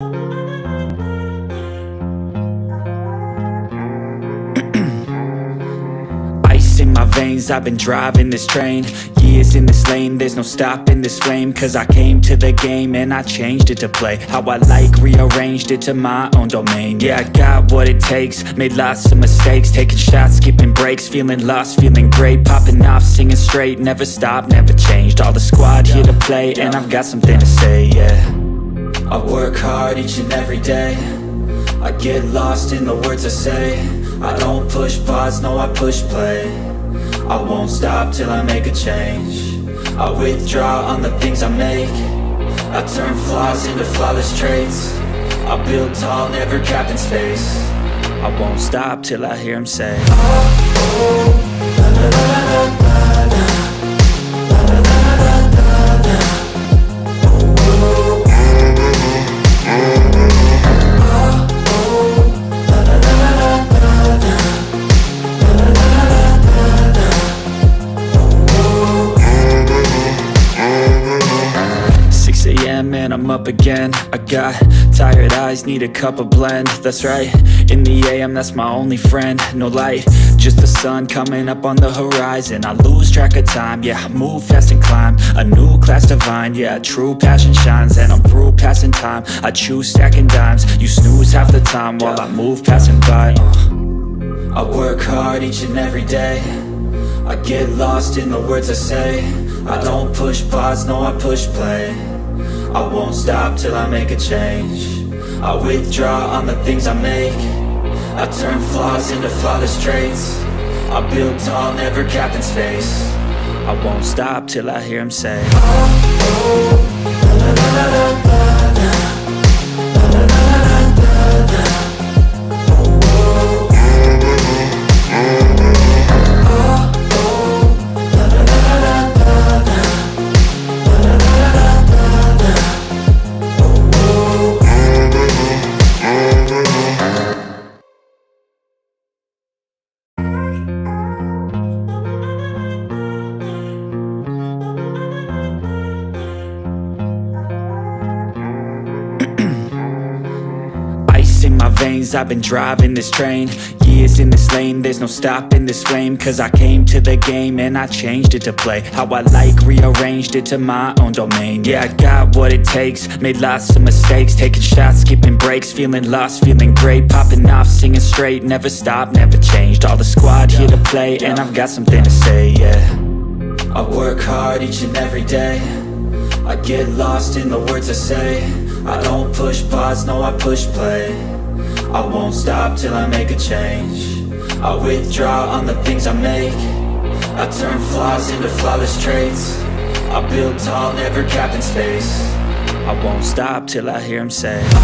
Ice in my veins, I've been driving this train. Years in this lane, there's no stopping this flame. Cause I came to the game and I changed it to play how I like, rearranged it to my own domain. Yeah, I got what it takes, made lots of mistakes, taking shots, skipping breaks, feeling lost, feeling great, popping off, singing straight, never stopped, never changed. All the squad here to play and I've got something to say, yeah. I work hard each and every day, I get lost in the words I say. I don't push pause, no I push play. I won't stop till I make a change. I withdraw on the things I make. I turn flaws into flawless traits. I build tall, never capped in space. I won't stop till I hear him say, oh, oh, la, la, la, la, la, la. And I'm up again. I got tired eyes, need a cup of blend. That's right, in the AM, that's my only friend. No light, just the sun coming up on the horizon. I lose track of time, yeah, I move fast and climb a new class divine, yeah, true passion shines. And I'm through passing time, I choose stacking dimes. You snooze half the time while I move passing by. I work hard each and every day, I get lost in the words I say. I don't push pause, no I push play. I won't stop till I make a change. I withdraw on the things I make. I turn flaws into flawless traits. I build tall, never capped in space. I won't stop till I hear him say, oh, oh, la, la, la, la, la, la, la, la, la, la, la, la. I've been driving this train, years in this lane, there's no stopping this flame. Cause I came to the game and I changed it to play how I like, rearranged it to my own domain. Yeah, I got what it takes, made lots of mistakes, taking shots, skipping breaks, feeling lost, feeling great, popping off, singing straight, never stopped, never changed. All the squad here to play and I've got something to say, yeah. I work hard each and every day, I get lost in the words I say. I don't push pause, no I push play. I won't stop till I make a change. I withdraw on the things I make. I turn flaws into flawless traits. I build tall, never capped in space. I won't stop till I hear him say, oh,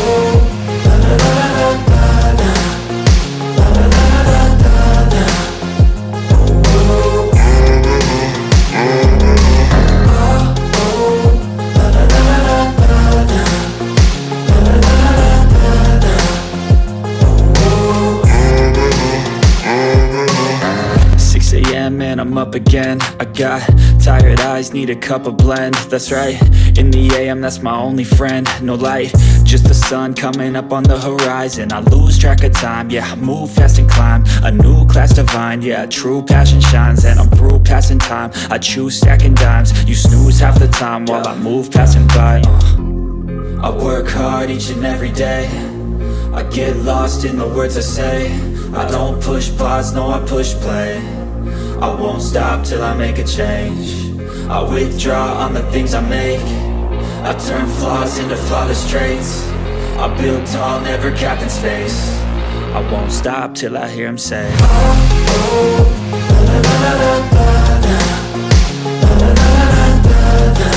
oh, la, la, la, la, la, la, la, la, la, la, la, la, la. Man, I'm up again. I got tired eyes, need a cup of blend. That's right, in the AM, that's my only friend. No light, just the sun coming up on the horizon. I lose track of time, yeah, I move fast and climb a new class divine, yeah, true passion shines. And I'm through passing time, I choose stacking dimes. You snooze half the time while I move passing by. I work hard each and every day, I get lost in the words I say. I don't push pause, no I push play. I won't stop till I make a change. I withdraw on the things I make. I turn flaws into flawless traits. I build tall, never capped in space. I won't stop till I hear him say, oh, oh, la, la, la, la, la, la, la, la, la, la, la, la.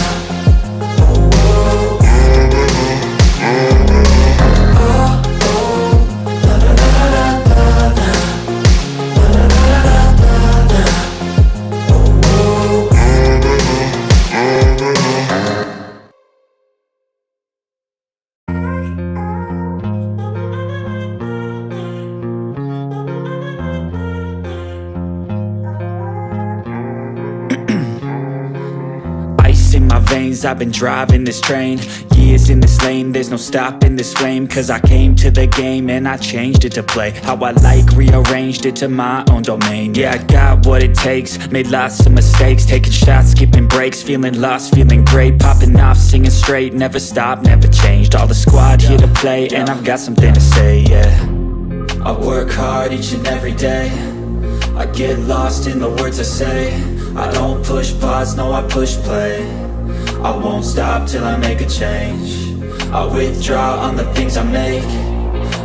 I've been driving this train, Years in this lane, there's no stopping this flame. Cause I came to the game and I changed it to play how I like, rearranged it to my own domain. Yeah, I got what it takes, made lots of mistakes, taking shots, skipping breaks, feeling lost, feeling great, popping off, singing straight, never stopped, never changed. All the squad here to play, and I've got something to say, yeah. I work hard each and every day, I get lost in the words I say. I don't push pause, no, I push play. I won't stop till I make a change. I withdraw on the things I make.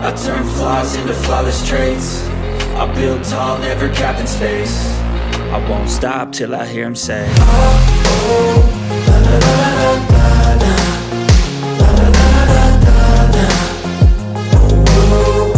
I turn flaws into flawless traits. I build tall, never capped in space. I won't stop till I hear him say, oh, oh, la la la la la la, la la la la la la, oh, oh,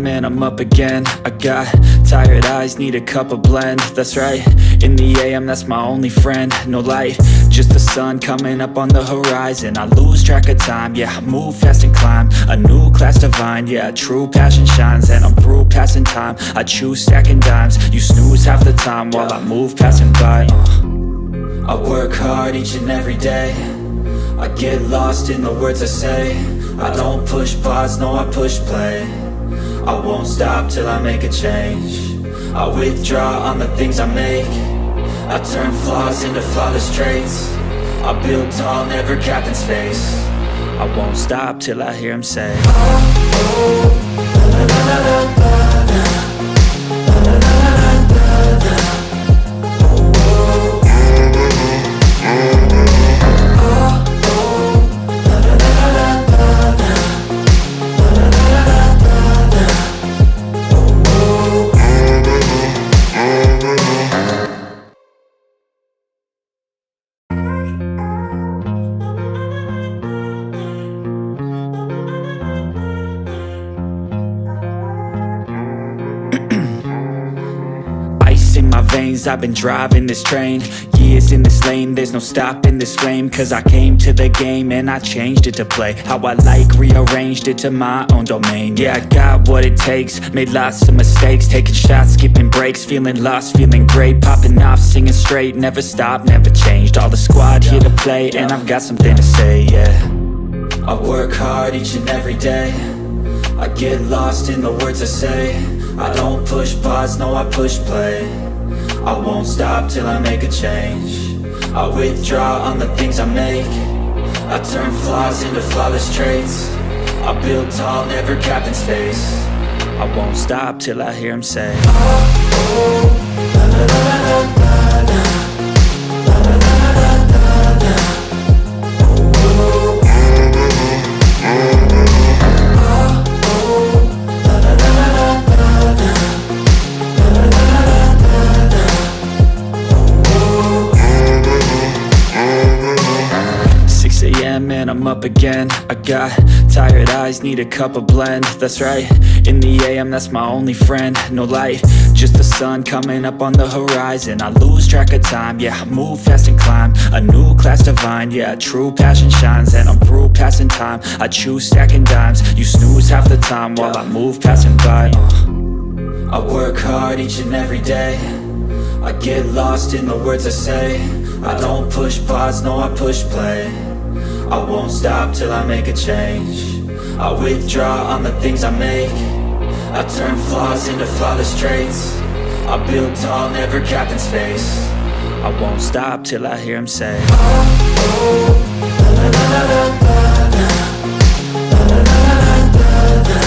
and I'm up again. I got tired eyes, need a cup of blend. That's right, in the AM, that's my only friend. No light, just the sun coming up on the horizon. I lose track of time, yeah, I move fast and climb a new class divine, yeah, true passion shines. And I'm through passing time, I choose stacking dimes. You snooze half the time while I move passing by. I work hard each and every day, I get lost in the words I say. I don't push pause, no, I push play. I won't stop till I make a change. I withdraw on the things I make. I turn flaws into flawless traits. I build tall, never capped in space. I won't stop till I hear him say, oh, oh, la la la la la la, la la la la la la. I've been driving this train, years in this lane, there's no stopping this flame. Cause I came to the game and I changed it to play how I like, rearranged it to my own domain. Yeah, I got what it takes, made lots of mistakes, taking shots, skipping breaks, feeling lost, feeling great, popping off, singing straight, never stopped, never changed. All the squad here to play, and I've got something to say, yeah. I work hard each and every day, I get lost in the words I say. I don't push pause, no, I push play. I won't stop till I make a change. I withdraw on the things I make. I turn flaws into flawless traits. I build tall, never capped in space. I won't stop till I hear him say, oh, oh, la la la la la la, la la la la la la, oh, oh, and I'm up again. I got tired eyes, need a cup of blend. That's right, in the AM, that's my only friend. No light, just the sun coming up on the horizon. I lose track of time, yeah, I move fast and climb a new class divine, yeah, true passion shines. And I'm through passing time, I choose stacking dimes. You snooze half the time while I move passing by. I work hard each and every day, I get lost in the words I say. I don't push pause, no, I push play. I won't stop till I make a change. I withdraw on the things I make. I turn flaws into flawless traits. I build tall, never capped in space. I won't stop till I hear him say, oh, oh, la la la la la la, la la la la la la.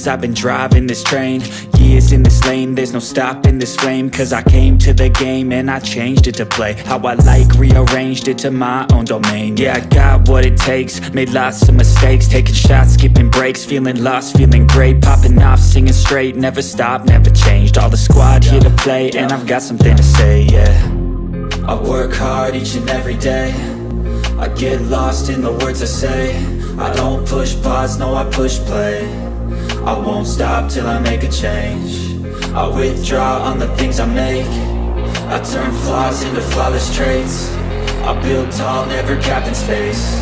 I've been driving this train, Years in this lane, there's no stopping this flame. Cause I came to the game and I changed it to play how I like, rearranged it to my own domain. Yeah, I got what it takes, made lots of mistakes, taking shots, skipping breaks, feeling lost, feeling great, popping off, singing straight, never stopped, never changed. All the squad here to play, and I've got something to say, yeah. I work hard each and every day, I get lost in the words I say. I don't push pause, no, I push play. I won't stop till I make a change. I withdraw on the things I make. I turn flaws into flawless traits. I build tall, never capped in space.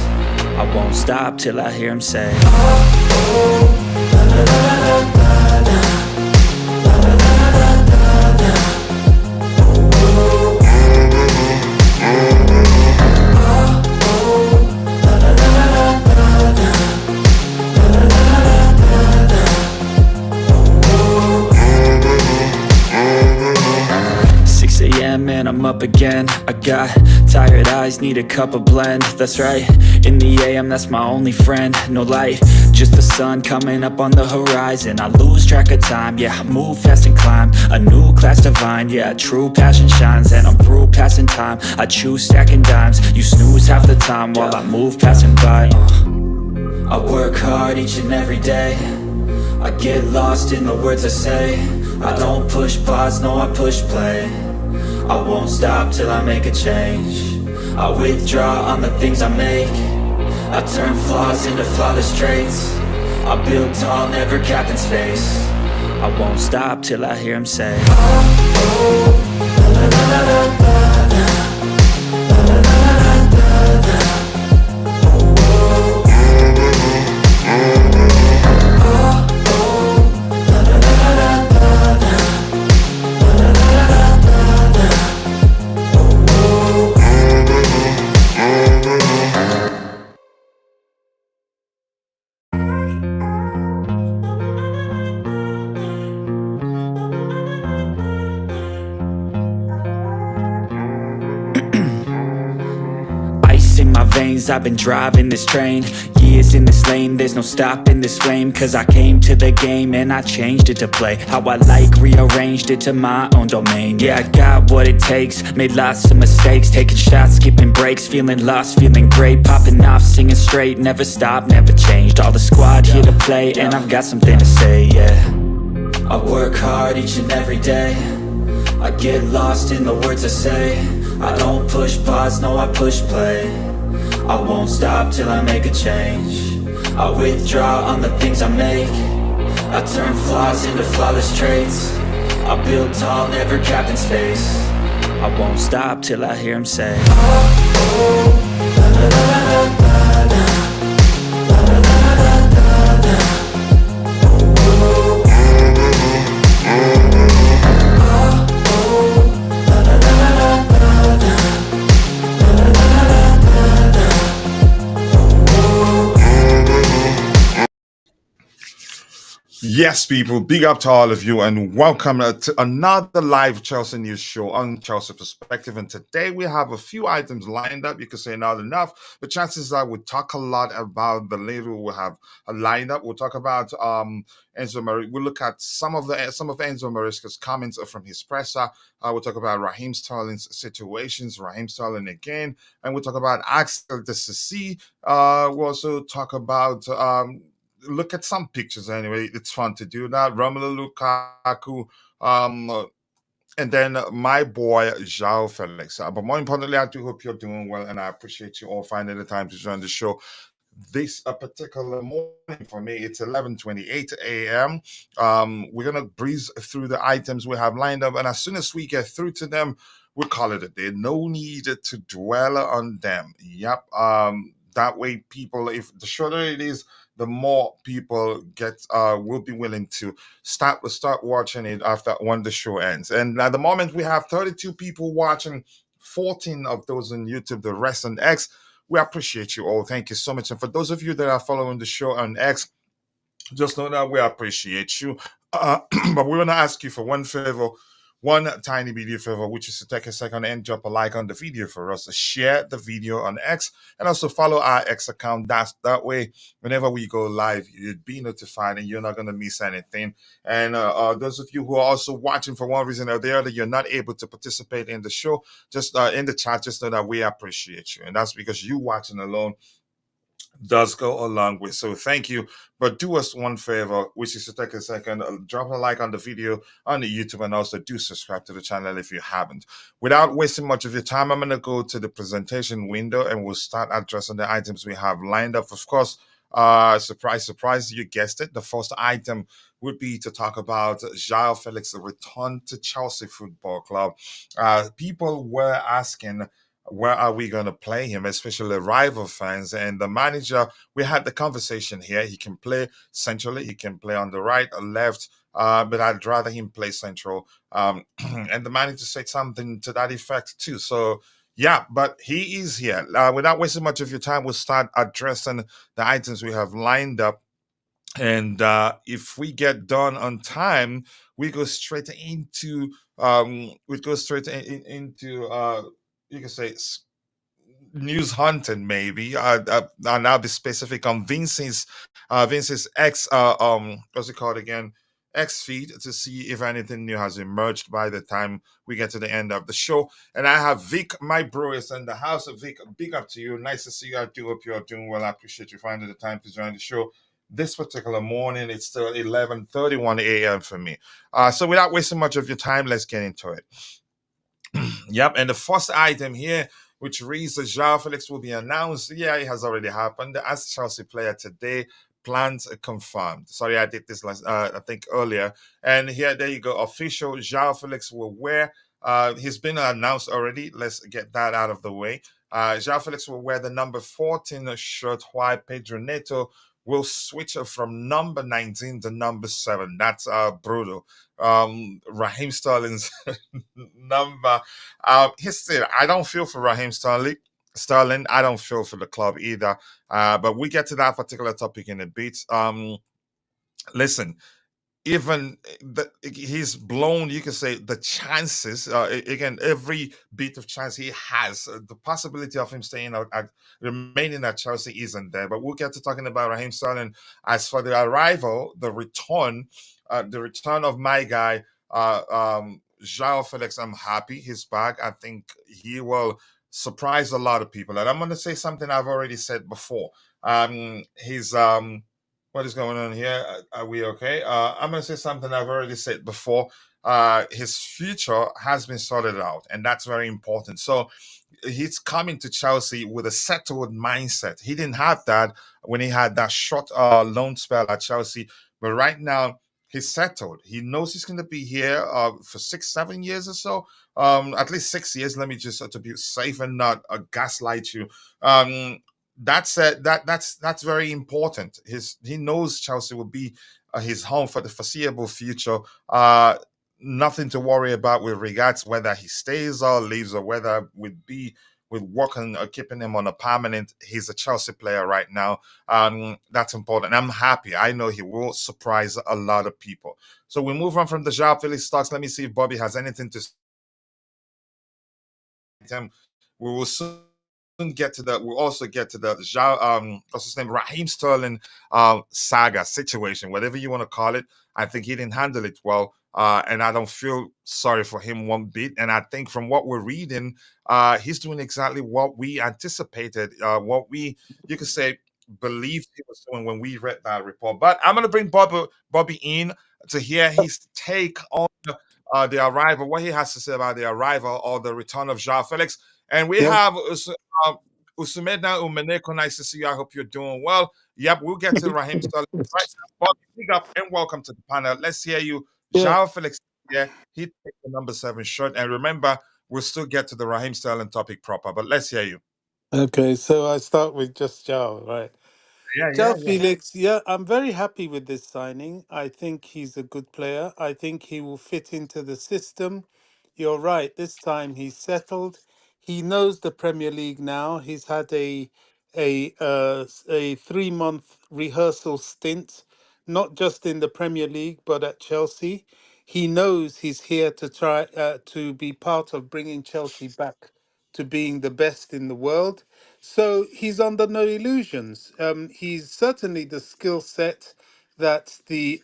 I won't stop till I hear him say, oh, oh, la, la, la, la, la, la. And I'm up again. I got tired eyes, need a cup of blend. That's right, in the AM, that's my only friend. No light, just the sun coming up on the horizon. I lose track of time, yeah, I move fast and climb a new class divine, yeah, true passion shines. And I'm through passing time, I choose stacking dimes. You snooze half the time while I move passing by. I work hard each and every day, I get lost in the words I say. I don't push pause, no, I push play. I won't stop till I make a change. I withdraw on the things I make. I turn flaws into flawless traits. I build tall, never capped in space. I won't stop till I hear him say, oh, oh, la, la, la, la, la, la, la, la, la, la, la, la. I've been driving this train, years in this lane, there's no stopping this flame. Cause I came to the game and I changed it to play how I like, rearranged it to my own domain. Yeah, I got what it takes, made lots of mistakes, taking shots, skipping breaks, feeling lost, feeling great, popping off, singing straight, never stopped, never changed. All the squad here to play, and I've got something to say, yeah. I work hard each and every day, I get lost in the words I say. I don't push pause, no, I push play. I won't stop till I make a change. I withdraw on the things I make. I turn flaws into flawless traits. I build tall, never capped in space. I won't stop till I hear him say, oh, oh, la, la, la, la, la, la, la, la, la, la, la, la. Yes, people, big up to all of you and welcome to another live Chelsea News show on Chelsea Perspective. And today we have a few items lined up. You could say not enough, but chances are we'll talk a lot about the label we have lined up. We'll talk about Enzo Maresca. We'll look at some of Enzo Maresca's comments from his presser. We'll talk about Raheem Sterling's situations, Raheem Sterling again, and we'll talk about Axel de Sissi. We'll also talk about look at some pictures anyway. It's fun to do that. Romelu Lukaku, and then my boy Joao Felix. But more importantly, I do hope you're doing well, and I appreciate you all finding the time to join the show. This particular morning for me, it's 11:28 a.m. We're gonna breeze through the items we have lined up, and as soon as we get through to them, we'll call it a day. No need to dwell on them. Yep. That way, people, if the shorter it is, the more people will be willing to start watching it after when the show ends. And at the moment, we have 32 people watching, 14 of those on YouTube, the rest on X. We appreciate you all. Thank you so much. And for those of you that are following the show on X, just know that we appreciate you. But we're going to ask you for one favor. one tiny video favor, which is to take a second and drop a like on the video for us, share the video on X, and also follow our X account. That way, whenever we go live, you'd be notified and you're not going to miss anything. And those of you who are also watching for one reason or the other, you're not able to participate in the show, just in the chat, just know that we appreciate you. And that's because you watching alone does go a long way. So thank you. But do us one favor, which is to take a second, drop a like on the video on the YouTube, and also do subscribe to the channel if you haven't. Without wasting much of your time, I'm going to go to the presentation window and we'll start addressing the items we have lined up. Of course, surprise, surprise, you guessed it. The first item would be to talk about Joao Felix's return to Chelsea Football Club. People were asking, where are we going to play him, especially rival fans? And the manager, we had the conversation here. He can play centrally, he can play on the right or left, but I'd rather him play central. And the manager said something to that effect too. So, yeah, but he is here. Without wasting much of your time, we'll start addressing the items we have lined up. And if we get done on time, we go straight into into you can say news hunting maybe. And I'll be specific on Vince's X what's it called again, X feed, to see if anything new has emerged by the time we get to the end of the show. And I have Vic, my bro, is in the house. Of Vic, big up to you, nice to see you. I do hope you're doing well. I appreciate you finding the time to join the show this particular morning. It's still 11:31 a.m. for me. So without wasting much of your time, let's get into it. Yep, and the first item here, which reads that Joao Felix will be announced. Yeah, it has already happened. As Chelsea player today, plans confirmed. Sorry, I did this last, I think earlier. And here, there you go. Official Joao Felix will wear. He's been announced already. Let's get that out of the way. Joao Felix will wear the number 14 shirt, while Pedro Neto will switch from number 19 to number 7. That's brutal. Raheem Sterling's number. History. I don't feel for Raheem Sterling. I don't feel for the club either. But we get to that particular topic in a bit. Listen, even he's blown, you can say, the chances, again, every bit of chance he has, the possibility of him staying out at remaining at Chelsea isn't there. But we'll get to talking about Raheem Sterling. As for the arrival, the return of my guy, Joao Felix, I'm happy he's back. I think he will surprise a lot of people, and I'm going to say something I've already said before. He's What is going on here? Are we okay? I'm going to say something I've already said before. His future has been sorted out, and that's very important. So he's coming to Chelsea with a settled mindset. He didn't have that when he had that short loan spell at Chelsea, but right now he's settled. He knows he's going to be here for 6, 7 years or so, at least 6 years. Let me just to be safe and not gaslight you. That's very important. He knows Chelsea will be his home for the foreseeable future. Nothing to worry about with regards whether he stays or leaves, or whether would be with working or keeping him on a permanent. He's a Chelsea player right now. That's important. I'm happy. I know he will surprise a lot of people. So we move on from the Joao Felix stocks. Let me see if Bobby has anything to say. We will soon get to that. We'll also get to the what's his name, Raheem Sterling saga situation, whatever you want to call it. I think he didn't handle it well, and I don't feel sorry for him one bit. And I think from what we're reading, he's doing exactly what we anticipated, what we, you could say, believed he was doing when we read that report. But I'm gonna bring Bobby in to hear his take on the arrival, what he has to say about the arrival or the return of Joao Felix. And we Yep. have Usumedna Umeneko. Nice to see you. I hope you're doing well. Yep, we'll get to Raheem Sterling right now. Bobby, big up and welcome to the panel. Let's hear you. Yeah. Joao Felix, yeah, he takes the number 7 shirt. And remember, we'll still get to the Raheem Sterling topic proper, but let's hear you. Okay, so I start with just Joao, right? Yeah, Joao yeah, yeah. Felix, yeah, I'm very happy with this signing. I think he's a good player. I think he will fit into the system. You're right, this time he's settled. He knows the Premier League now. He's had a 3 month rehearsal stint, not just in the Premier League but at Chelsea. He knows he's here to try to be part of bringing Chelsea back to being the best in the world. So he's under no illusions. He's certainly the skill set that the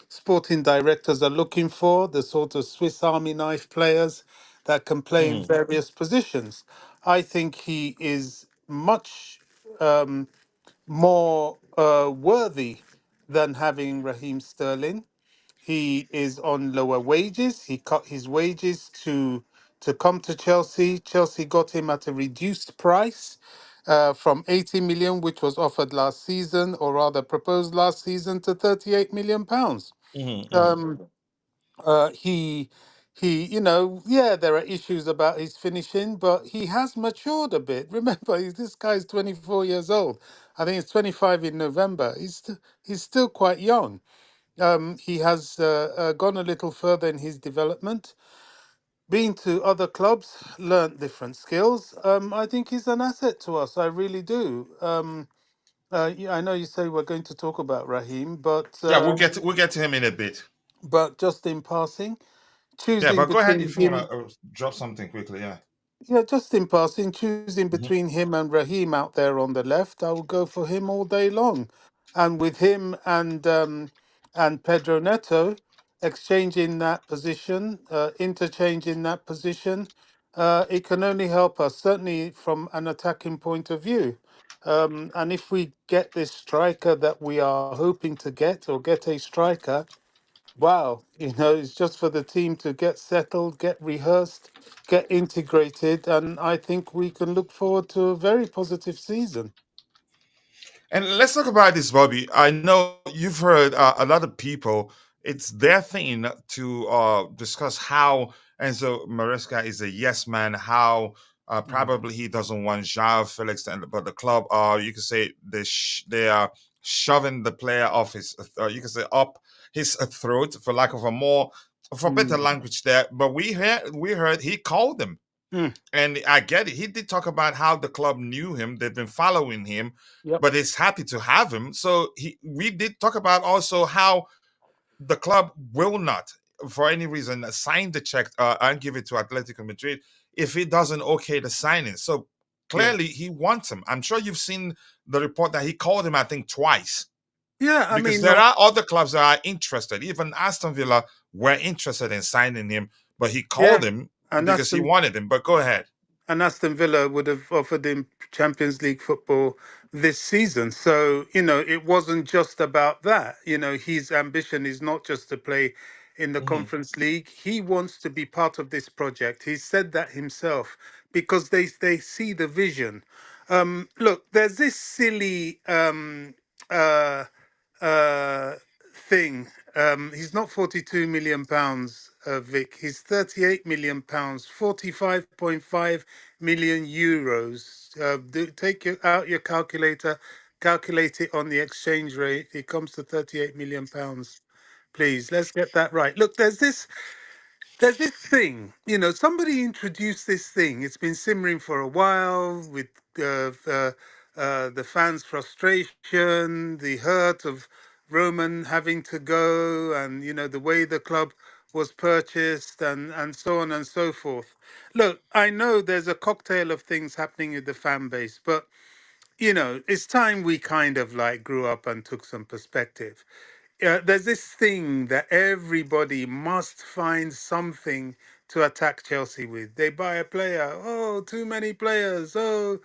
sporting directors are looking for, the sort of Swiss Army knife players that can play in Mm, various positions. I think he is much more worthy than having Raheem Sterling. He is on lower wages. He cut his wages to come to Chelsea. Chelsea got him at a reduced price from 80 million, which was offered last season, or rather proposed last season, to 38 million pounds. mhm, mhm. Um, he yeah, there are issues about his finishing, but he has matured a bit. Remember, this guy's 24 years old. I think it's 25 in November. He's still quite young. He has gone a little further in his development, been to other clubs, learnt different skills. I think he's an asset to us. I really do. Yeah, I know you say we're going to talk about Raheem, Yeah, we'll get to him in a bit. but just in passing, Yeah, choosing but go ahead between if you want him. to drop something quickly. Yeah. Yeah, just in passing, choosing Mhm. between him and Raheem out there on the left, I would go for him all day long. And with him and Pedro Neto exchanging that position, interchanging that position, it can only help us, certainly from an attacking point of view. And if we get this striker that we are hoping to get, or get a striker, wow, it's just for the team to get settled, get rehearsed, get integrated, and I think we can look forward to a very positive season. And let's talk about this, Bobby. I know you've heard a lot of people. It's their thing to discuss how Enzo Maresca is a yes man. How Mm, probably he doesn't want Joao Felix, but the club, you could say they are shoving the player off his, you could say up his throat, for lack of a more, for better mm, language there. But we heard he called him. mm. And I get it. He did talk about how the club knew him. They've been following him, Yep. but it's happy to have him. So we did talk about also how the club will not, for any reason, sign the check and give it to Atletico Madrid if he doesn't okay the signing. So Yeah. clearly he wants him. I'm sure you've seen the report that he called him, I think, twice. Yeah, I Because mean, there are other clubs that are interested. Even Aston Villa were interested in signing him, but he called yeah, him and because he Aston wanted him. But go ahead. and Aston Villa would have offered him Champions League football this season. So, it wasn't just about that. His ambition is not just to play in the Mhm. Conference League. He wants to be part of this project. He said that himself because they see the vision. Look, there's this silly uh, uh, thing. He's not 42 million pounds, Vic. He's 38 million pounds, 45.5 million euros. Take out your calculator, calculate it on the exchange rate. It comes to 38 million pounds. Please, let's get that right. Look, there's this thing, somebody introduced this thing. It's been simmering for a while with the fans' frustration, the hurt of Roman having to go, and the way the club was purchased, and so on and so forth. Look, I know there's a cocktail of things happening with the fan base, but it's time we kind of like grew up and took some perspective. There's this thing that everybody must find something to attack Chelsea with. They buy a player, oh, too many players, oh,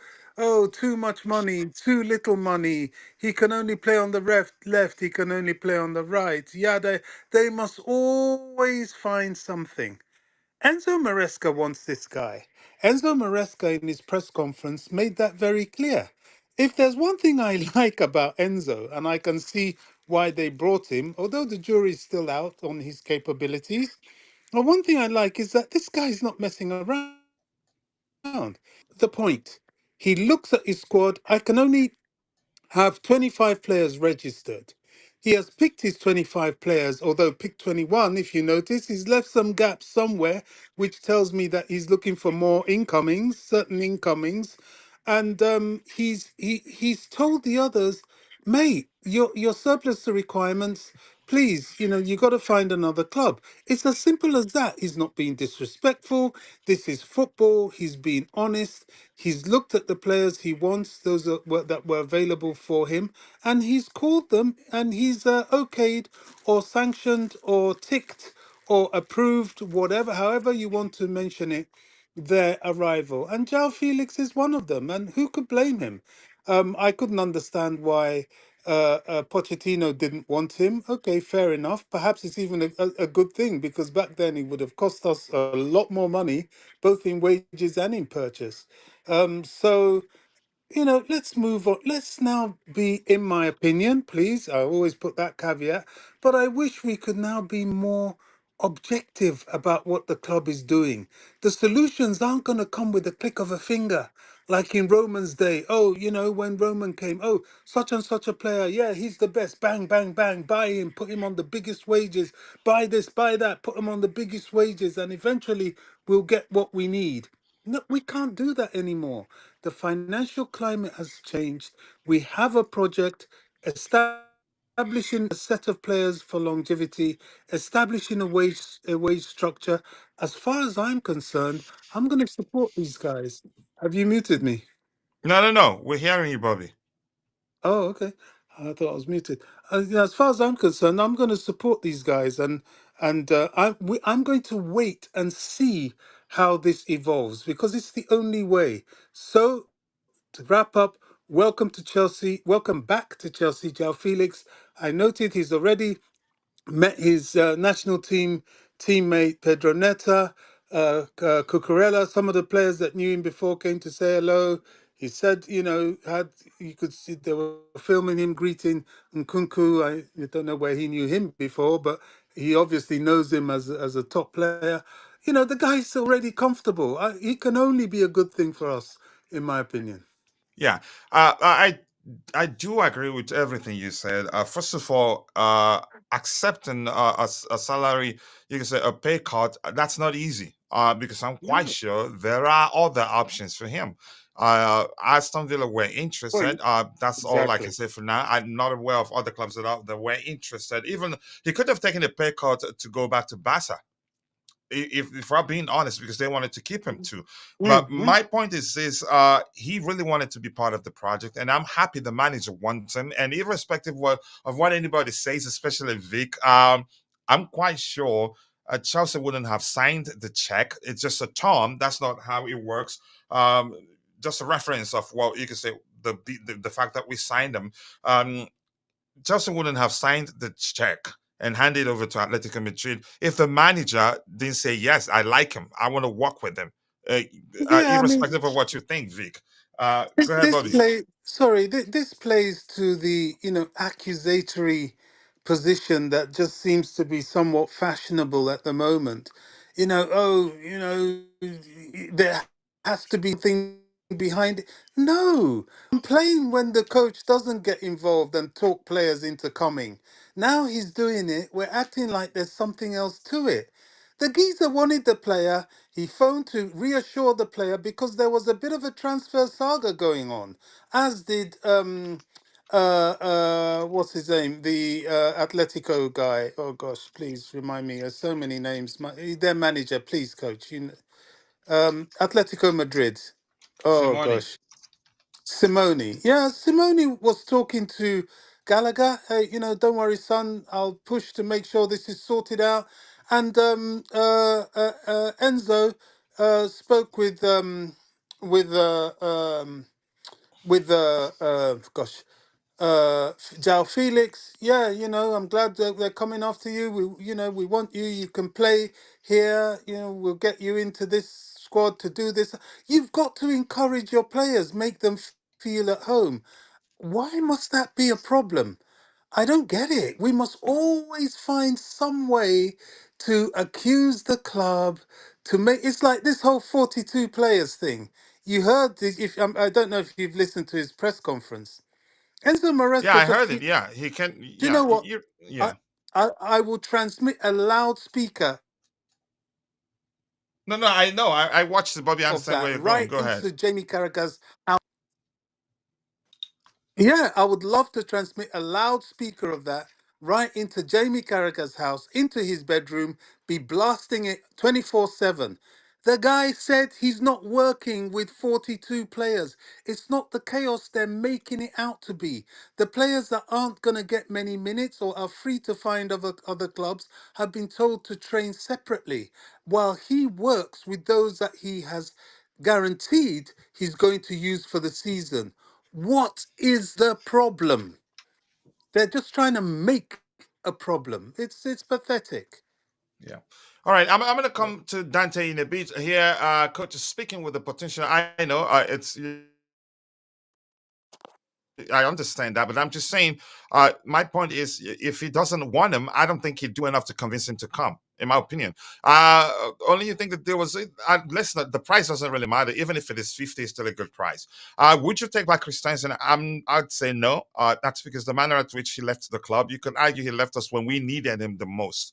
too much money, too little money. He can only play on the left, he can only play on the right. Yeah, they must always find something. Enzo Maresca wants this guy. Enzo Maresca, in his press conference, made that very clear. If there's one thing I like about Enzo, and I can see why they brought him, although the jury's still out on his capabilities, but one thing I like is that this guy's not messing around. He gets to the point. He looks at his squad. I can only have 25 players registered. He has picked his 25 players, although picked 21, if you notice. He's left some gaps somewhere, which tells me that he's looking for more incomings, certain incomings. And he's told the others, mate, you're surplus to requirements. please, you got to find another club. It's as simple as that. He's not being disrespectful. This is football. He's being honest. He's looked at the players he wants, that were available for him, and he's called them, and he's okayed or sanctioned or ticked or approved, whatever, however you want to mention it, their arrival. And Joao Felix is one of them. And who could blame him? I couldn't understand why Pochettino didn't want him. Okay, fair enough. Perhaps it's even a good thing, because back then he would have cost us a lot more money, both in wages and in purchase. So let's move on. Let's now be, in my opinion, please. I always put that caveat, but I wish we could now be more objective about what the club is doing. The solutions aren't going to come with a click of a finger, like in Roman's day. Oh, when Roman came, oh, such and such a player, yeah, he's the best. Bang, bang, bang, buy him, put him on the biggest wages, buy this, buy that, put him on the biggest wages, and eventually we'll get what we need. No, we can't do that anymore. The financial climate has changed. We have a project establishing a set of players for longevity, establishing a wage structure. As far as I'm concerned, I'm going to support these guys. Have you muted me? No, no, no. We're hearing you, Bobby. Oh, okay. I thought I was muted. As far as I'm concerned, I'm going to support these guys, and I'm going to wait and see how this evolves, because it's the only way. So, to wrap up, welcome to Chelsea. Welcome back to Chelsea, Joao Felix. I noted he's already met his national team teammate Pedro Neta, Cucurella. Some of the players that knew him before came to say hello. He said, had you could see they were filming him greeting Nkunku. I don't know where he knew him before, but he obviously knows him as a top player. The guy's already comfortable. He can only be a good thing for us, in my opinion. Yeah, I do agree with everything you said. First of all, accepting a salary, you can say a pay cut, that's not easy. Because I'm quite Yeah. sure there are other options for him. Aston Villa were Well, interested. That's all I can exactly. say for now. I'm not aware of other clubs that were interested. Even he could have taken a pay cut to go back to Barca, if we're being honest, because they wanted to keep him too. But Hmm. my point is he really wanted to be part of the project, and I'm happy the manager wants him. And irrespective of what anybody says, especially Vic, I'm quite sure Chelsea wouldn't have signed the check. It's just a term. That's not how it works. Um, just a reference of, well, you could say the fact that we signed them. Um, Chelsea wouldn't have signed the check and handed it over to Atletico Madrid if the manager didn't say, yes, I like him, I want to work with him. Uh, Yeah, I mean, Irrespective of what you think, Vic. this Go ahead, this Bobby. play. Sorry, this plays to the accusatory position that just seems to be somewhat fashionable at the moment. Oh, there has to be something behind it. No, complain when the coach doesn't get involved and talk players into coming. Now he's doing it. We're acting like there's something else to it. The geezer wanted the player. He phoned to reassure the player because there was a bit of a transfer saga going on, as did what's his name, the Atletico guy. Oh gosh, please remind me. There's so many names. Their manager, please, coach. Atletico Madrid. Oh Simone. gosh, Simone. Yeah, Simone was talking to Gallagher. Hey, don't worry, son. I'll push to make sure this is sorted out. And Enzo spoke with uh, um, gosh, Joao Felix. Yeah, I'm glad that they're coming after you. We want you. You can play here. We'll get you into this squad to do this. You've got to encourage your players, make them feel at home. Why must that be a problem? I don't get it. We must always find some way to accuse the club to make. It's like this whole 42 players thing. You heard this, if I don't know if you've listened to his press conference. Enzo Yeah, Maresca I just. heard it. Yeah, he can. Do you Yeah, know what? I yeah. I will transmit a loudspeaker No, no, I know. I watched it, Bobby. I of understand that where you're going. right Go ahead. into Jamie Carragher's. Yeah, I would love to transmit a loudspeaker of that right into Jamie Carragher's house, into his bedroom, be blasting it 24/7. The guy said he's not working with 42 players. It's not the chaos they're making it out to be. The players that aren't going to get many minutes or are free to find other clubs have been told to train separately, while he works with those that he has guaranteed he's going to use for the season. What is the problem? They're just trying to make a problem. It's pathetic. Yeah. All right. I'm going to Yeah. come to Dante in a bit here. Coach is speaking with the potential. I know I understand that, but I'm just saying. My point is, if he doesn't want him, I don't think he'd do enough to convince him to come. In my opinion, only you think that there was. Listen, the price doesn't really matter. Even if it is 50, it's still a good price. Would you take back Christensen? I'd say no. That's because the manner at which he left the club. You could argue he left us when we needed him the most.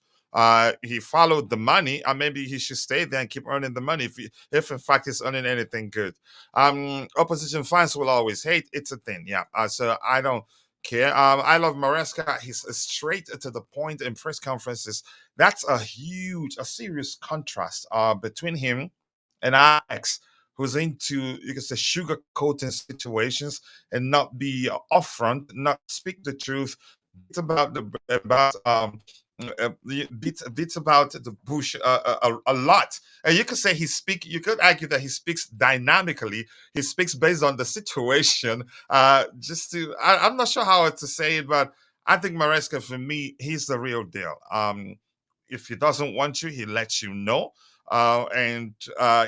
He followed the money, and maybe he should stay there and keep earning the money if in fact he's earning anything good. Opposition fans will always hate. It's a thing, yeah. So I don't care. I love Maresca. He's straight to the point in press conferences. That's a serious contrast between him and Alex, who's into, you can say, sugarcoating situations and not be upfront, not speak the truth. It's bits about the bush a lot. And you could say you could argue that he speaks dynamically. He speaks based on the situation. I'm not sure how to say it, but I think Maresca, for me, he's the real deal. If he doesn't want you, he lets you know. And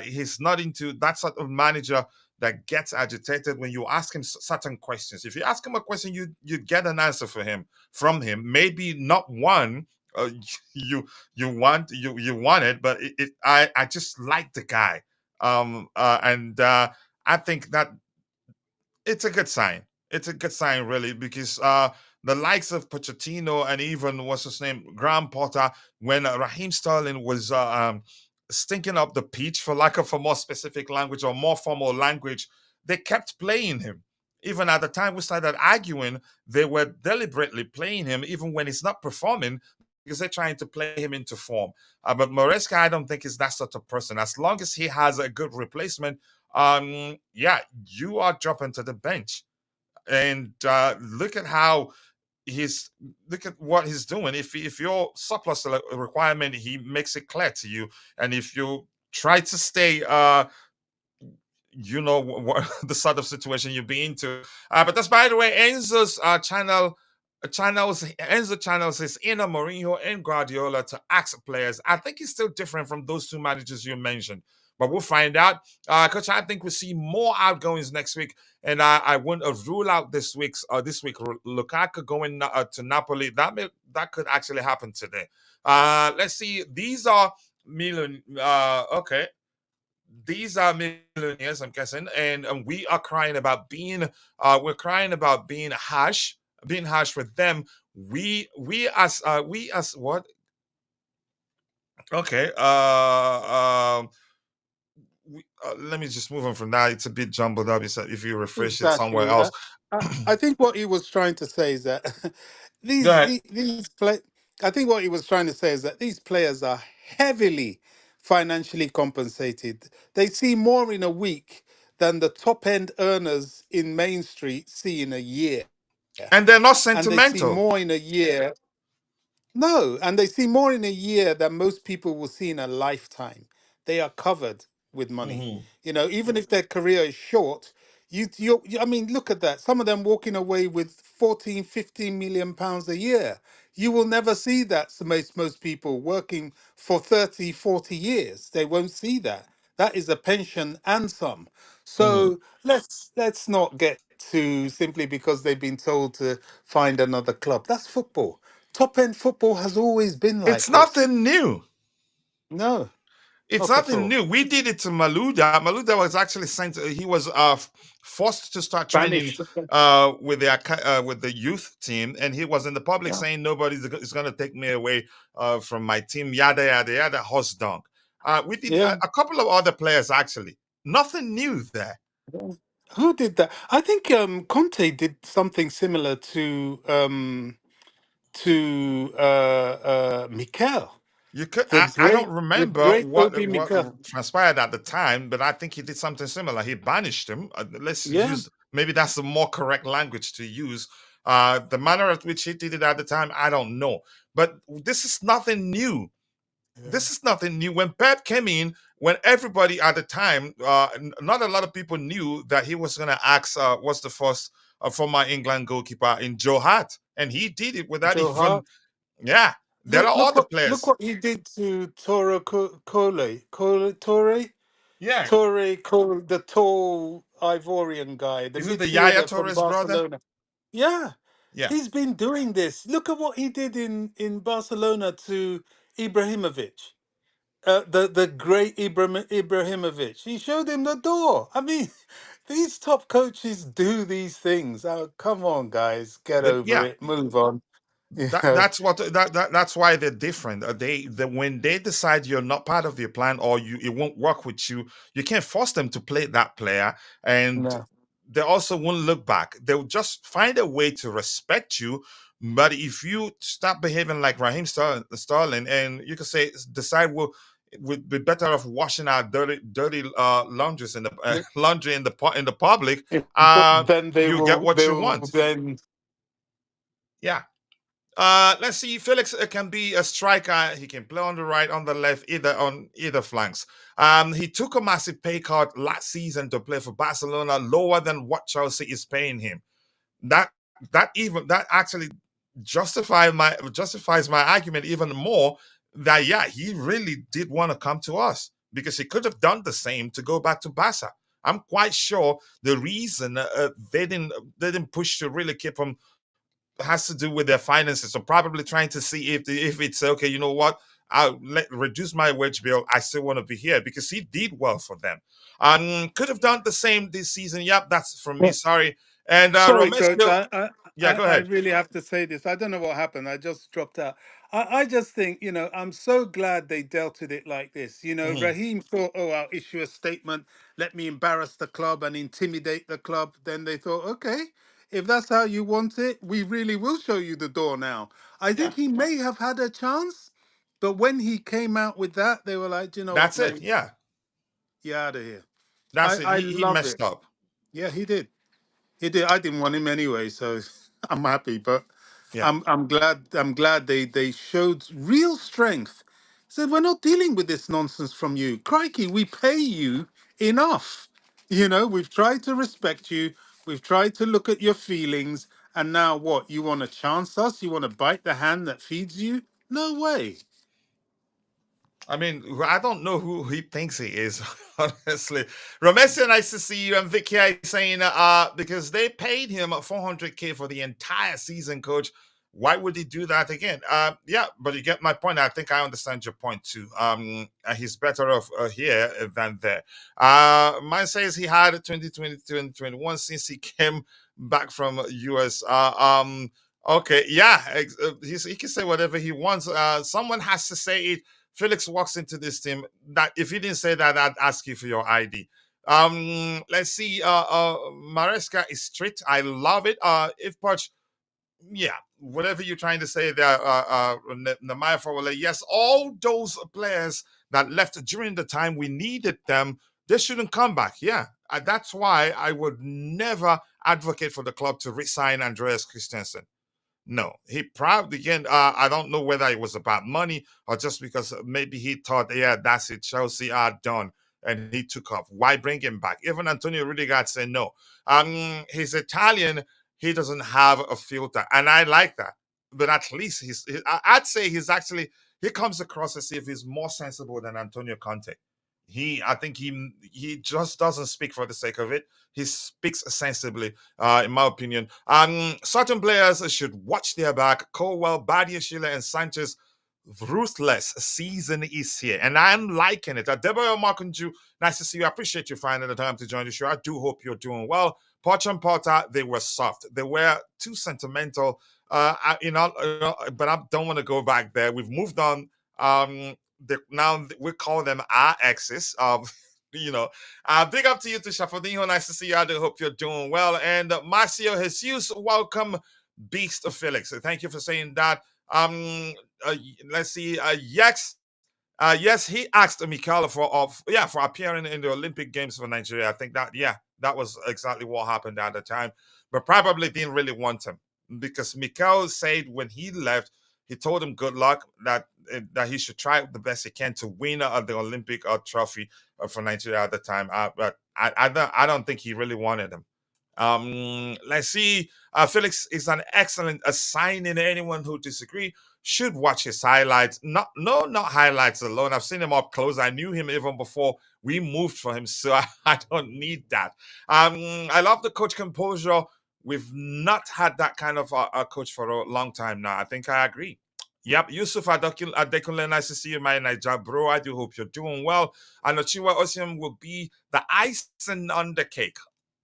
he's not into that sort of manager that gets agitated when you ask him certain questions. If you ask him a question, you get an answer from him. Maybe not one uh, you want it, but I just like the guy, and I think that it's a good sign. It's a good sign, really, because the likes of Pochettino and even what's his name, Graham Potter, when Raheem Sterling was stinking up the pitch, for lack of a more specific language or more formal language, they kept playing him. Even at the time we started arguing, they were deliberately playing him, even when he's not performing, because they're trying to play him into form. But Maresca, I don't think is that sort of person. As long as he has a good replacement, yeah, you are dropping to the bench. And look at how he's look at what he's doing. If you're surplus to a requirement, he makes it clear to you. And if you try to stay, you know what the sort of situation you'll be into. But that's, by the way, Enzo's Enzo channels his inner Mourinho and Guardiola to ask players. I think he's still different from those two managers you mentioned, but we'll find out. Coach, I think we'll see more outgoings next week, and I wouldn't rule out this week Lukaku going to Napoli. That could actually happen today. Let's see. These are million. Okay, these are millionaires, I'm guessing, and we are crying about we're crying about being harsh with them. We as what? Okay. Let me just move on from that. It's a bit jumbled up. If you refresh it somewhere Exactly. else. I think what he was trying to say is that Go ahead. these play. I think what he was trying to say is that these players are heavily financially compensated. They see more in a week than the top end earners in Main Street see in a year, And they're not and they see sentimental. more in a year. No, and they see more in a year than most people will see in a lifetime. They are covered with money. Mhm. You know, even if their career is short, I mean, look at that. Some of them walking away with 14, 15 million pounds a year. You will never see that. So most people working for 30, 40 years, they won't see that. That is a pension and some. Mhm. So let's not get to simply because they've been told to find another club. That's football. Top end football has always been It's like this. nothing new. No, It's not at nothing all. new. We did it to Maluda. Maluda was actually sent. He was forced to start training Banished. with the youth team, and he was in the public Yeah. saying nobody's is going to take me away from my team. Yada yada yada. Horse dunk. We did Yeah. a couple of other players actually. Nothing new there. Yeah. Who did that? I think Conte did something similar to to Mikel, You could. the I don't the remember great Obi what Mikel. transpired at the time, but I think he did something similar. He banished him. Let's Yeah, use, maybe that's the more correct language to use. The manner at which he did it at the time, I don't know. But this is nothing new. yeah. This is nothing new. When Pep came in, when everybody at the time, not a lot of people knew that he was going to ask, what's the first former England goalkeeper in Joe Hart, and he did it without Joe even. Hart. Yeah, there Look, are look other what look players. what he did to Toro Yeah, Torre, the tall Ivorian guy, the is it the Yaya midfielder from Torres brother? Barcelona. Yeah, Yeah. he's been doing this. Look at what he did in Barcelona to Ibrahimovic, the great Ibrahimovic. He showed him the door. I mean, these top coaches do these things. Oh, come on, guys, get But over yeah, it, move on. You that know, that's what that's why they're different. When they decide you're not part of their plan, or it won't work with you, you can't force them to play that player, and no. they also won't look back. They'll just find a way to respect you. But if you start behaving like Raheem Sterling, and you can say decide, well, it would be better off washing our dirty laundries in the laundry in the public, Then you get what they you will want. then Yeah. Let's see. Felix can be a striker. He can play on the right, on the left, either on either flanks. He took a massive pay cut last season to play for Barcelona, lower than what Chelsea is paying him. That that actually justifies my argument even more. That yeah, he really did want to come to us, because he could have done the same to go back to Barca. I'm quite sure the reason they didn't push to really keep him has to do with their finances. So probably trying to see if it's okay. You know what? I'll reduce my wage bill. I still want to be here, because he did well for them. Could have done the same this season. Yep, that's from me. Sorry. And Sorry, coach. Romesco, yeah, go I ahead. really have to say this. I don't know what happened. I just dropped out. I just think, I'm so glad they dealt with it like this. Mhm. Raheem thought, oh, I'll issue a statement, let me embarrass the club and intimidate the club. Then they thought, okay, if that's how you want it, we really will show you the door now. I Yeah, think he may have had a chance, but when he came out with that, they were like, "Do you know what, that's it. mate? Yeah, You're out of here." that's it. I He love messed it. up. Yeah, he did. He did. I didn't want him anyway, so I'm happy. But Yeah. I'm glad they showed real strength. Said we're not dealing with this nonsense from you. Crikey, we pay you enough. We've tried to respect you. We've tried to look at your feelings. And now what? You want to chance us? You want to bite the hand that feeds you? No way. I mean, I don't know who he thinks he is, honestly. Romesio, nice to see you. And Vicky is saying, because they paid him 400K for the entire season, coach. Why would he do that again? Yeah, but you get my point. I think I understand your point too. He's better off here than there. Mine says he had 2022 and 21 since he came back from US. Okay, yeah, he can say whatever he wants. Someone has to say it. Felix walks into this team. That if you didn't say that, I'd ask you for your ID. Let's see. Maresca is strict. I love it. If Poch, yeah, whatever you're trying to say there, Namaya Fawale, yes, all those players that left during the time we needed them, they shouldn't come back. Yeah, that's why I would never advocate for the club to resign Andreas Christensen. No, he probably again. I don't know whether it was about money or just because maybe he thought, yeah, that's it. Chelsea are done, and he took off. Why bring him back? Even Antonio Rudiger said no. He's Italian. He doesn't have a filter, and I like that. But at least I'd say he's actually he comes across as if he's more sensible than Antonio Conte. I think he just doesn't speak for the sake of it. He speaks sensibly, in my opinion. Certain players should watch their back. Colwell, Badia, Sheila, and Sanchez. Ruthless season is here, and I'm liking it. Deborah Markunju, nice to see you. I appreciate you finding the time to join the show. I do hope you're doing well. Poch and Potter, they were soft. They were too sentimental. But I don't want to go back there. We've moved on. Now we call them our exes. You know, big up to you, to Shafodinho. Nice to see you. I do hope you're doing well. And Marcio Jesus, welcome beast of Felix. So thank you for saying that. Uh, let's see. Yes, he asked Mikala for appearing in the Olympic Games for Nigeria. I think that was exactly what happened at the time, but probably didn't really want him because Mikel said when he left, he told him good luck, that he should try the best he can to win the Olympic trophy for Nigeria at the time. But I don't think he really wanted him. Let's see. Felix is an excellent signing. Anyone who disagree should watch his highlights. Not highlights alone. I've seen him up close. I knew him even before we moved for him, so I don't need that. I love the coach composure. We've not had that kind of a coach for a long time now. I think I agree. Yep, Yusuf Adekunle, nice to see you, my Niger bro. I do hope you're doing well. And Ochiwa Osim will be the icing on the cake.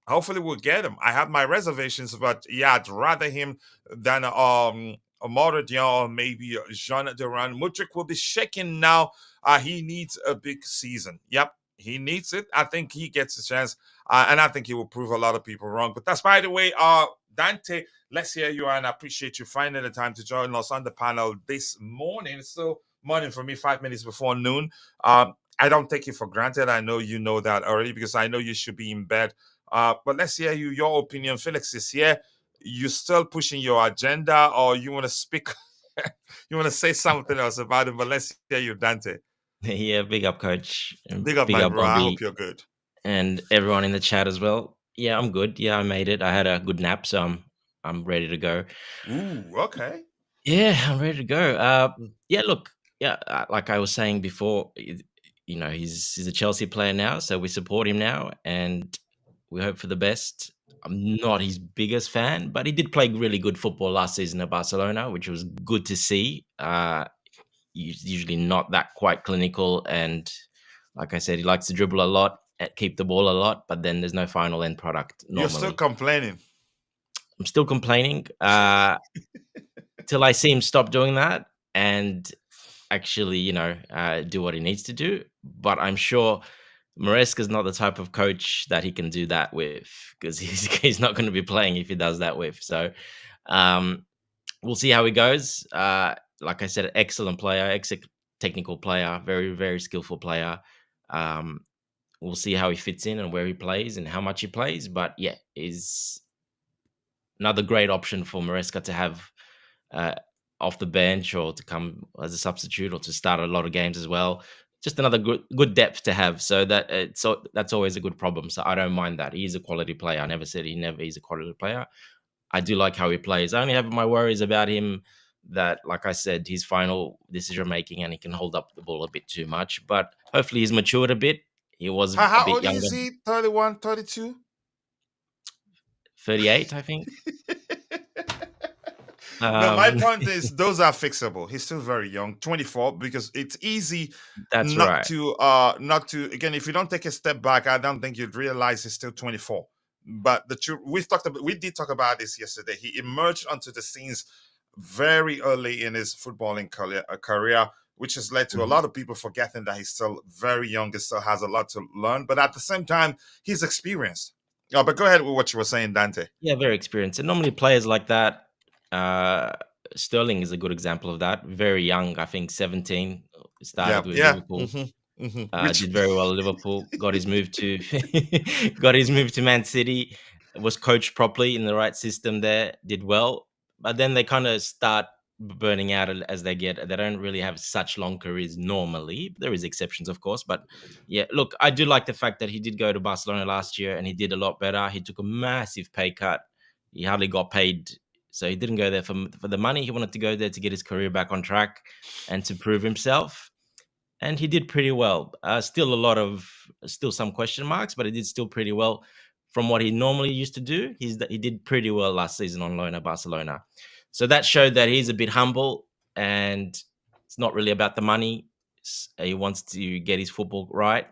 Hopefully we'll get him. I have my reservations, but yeah, I'd rather him than Amara Dion or maybe Jean Duran. Mudrik will be shaking now. He needs a big season. Yep, he needs it. I think he gets a chance, and I think he will prove a lot of people wrong. But that's by the way. Dante, let's hear you, and I appreciate you finding the time to join us on the panel this morning. It's still morning for me, 5 minutes before noon. I don't take it for granted. I know you know that already because I know you should be in bed. But let's hear your opinion. Felix is here. You still pushing your agenda, or you want to speak? You want to say something else about it? But let's hear you, Dante. Yeah, big up, coach. And Big up, my bro. I hope you're good. And everyone in the chat as well. Yeah, I'm good. Yeah, I made it. I had a good nap, so I'm ready to go. Ooh, okay. Yeah, I'm ready to go. Yeah, look, like I was saying before, he's a Chelsea player now, so we support him now, and we hope for the best. I'm not his biggest fan, but he did play really good football last season at Barcelona, which was good to see. Usually not that quite clinical, and like I said, he likes to dribble a lot, keep the ball a lot, but then there's no final end product normally. You're still complaining. I'm still complaining till I see him stop doing that and actually, do what he needs to do. But I'm sure Maresca is not the type of coach that he can do that with, because he's not going to be playing if he does that with. So we'll see how he goes. Like I said, excellent player, technical player, very, very skillful player. We'll see how he fits in and where he plays and how much he plays. But yeah, is another great option for Maresca to have off the bench or to come as a substitute or to start a lot of games as well. Just another good depth to have. So that's always a good problem. So I don't mind that. He's a quality player. I never said he's a quality player. I do like how he plays. I only have my worries about him that, like I said, his final decision making and he can hold up the ball a bit too much. But hopefully he's matured a bit. He was how a bit old younger. Is he? 31, 32? 38, I think. No, my point is those are fixable. He's still very young, 24, because it's easy not to again, if you don't take a step back, I don't think you'd realize he's still 24. But we did talk about this yesterday. He emerged onto the scenes very early in his footballing career, which has led to a lot of people forgetting that he's still very young and still has a lot to learn. But at the same time, he's experienced. But go ahead with what you were saying, Dante. Yeah, very experienced. And normally players like that, Sterling is a good example of that. Very young, I think 17, started with Liverpool. Did very well at Liverpool. Got his move to Man City. Was coached properly in the right system there. Did well, but then they kind of start burning out as they get. They don't really have such long careers normally. There is exceptions, of course, but yeah. Look, I do like the fact that he did go to Barcelona last year and he did a lot better. He took a massive pay cut. He hardly got paid. So he didn't go there for the money. He wanted to go there to get his career back on track and to prove himself. And he did pretty well. Still some question marks, but he did still pretty well from what he normally used to do. He did pretty well last season on loan at Barcelona. So that showed that he's a bit humble and it's not really about the money. He wants to get his football right.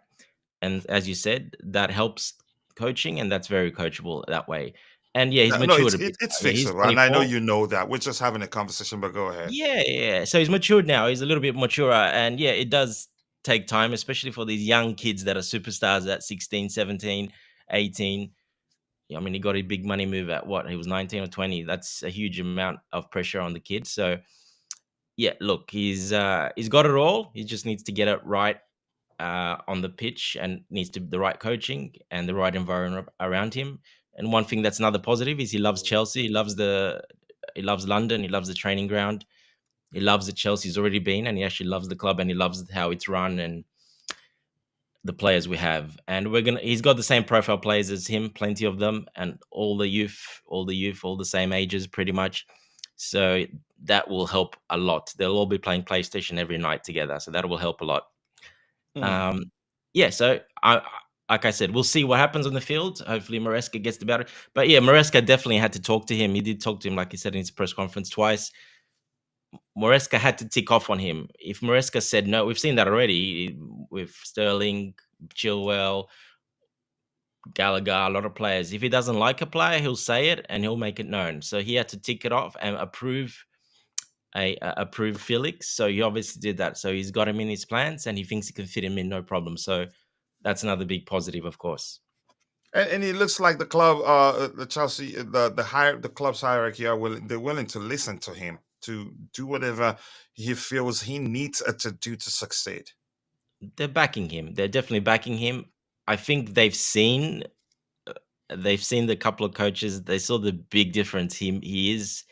And as you said, that helps coaching, and that's very coachable that way. And yeah, he's matured a bit. It's fixable, and I know you know that. We're just having a conversation, but go ahead. Yeah. So he's matured now. He's a little bit maturer, and yeah, it does take time, especially for these young kids that are superstars at 16, 17, 18. I mean, he got a big money move at what? He was 19 or 20. That's a huge amount of pressure on the kid. So yeah, look, he's got it all. He just needs to get it right on the pitch, and needs to the right coaching and the right environment around him. And one thing that's another positive is he loves Chelsea. He loves London. He loves the training ground. He loves the Chelsea's already been, and he actually loves the club, and he loves how it's run and the players we have. And he's got the same profile players as him, plenty of them, and all the youth, all the same ages pretty much. So that will help a lot. They'll all be playing PlayStation every night together, so that will help a lot. Um, yeah, so like I said, we'll see what happens on the field. Hopefully Maresca gets the better. But yeah, Maresca definitely had to talk to him. He did talk to him, like he said in his press conference twice. Maresca had to tick off on him. If Maresca said no, we've seen that already with Sterling, Chilwell, Gallagher, a lot of players. If he doesn't like a player, he'll say it and he'll make it known. So he had to tick it off and approve Felix. So he obviously did that. So he's got him in his plans, and he thinks he can fit him in, no problem. So that's another big positive, of course. And it looks like the club, the Chelsea, the club's hierarchy they're willing to listen to him, to do whatever he feels he needs to do to succeed. They're backing him. They're definitely backing him. I think they've seen the couple of coaches. They saw the big difference. He is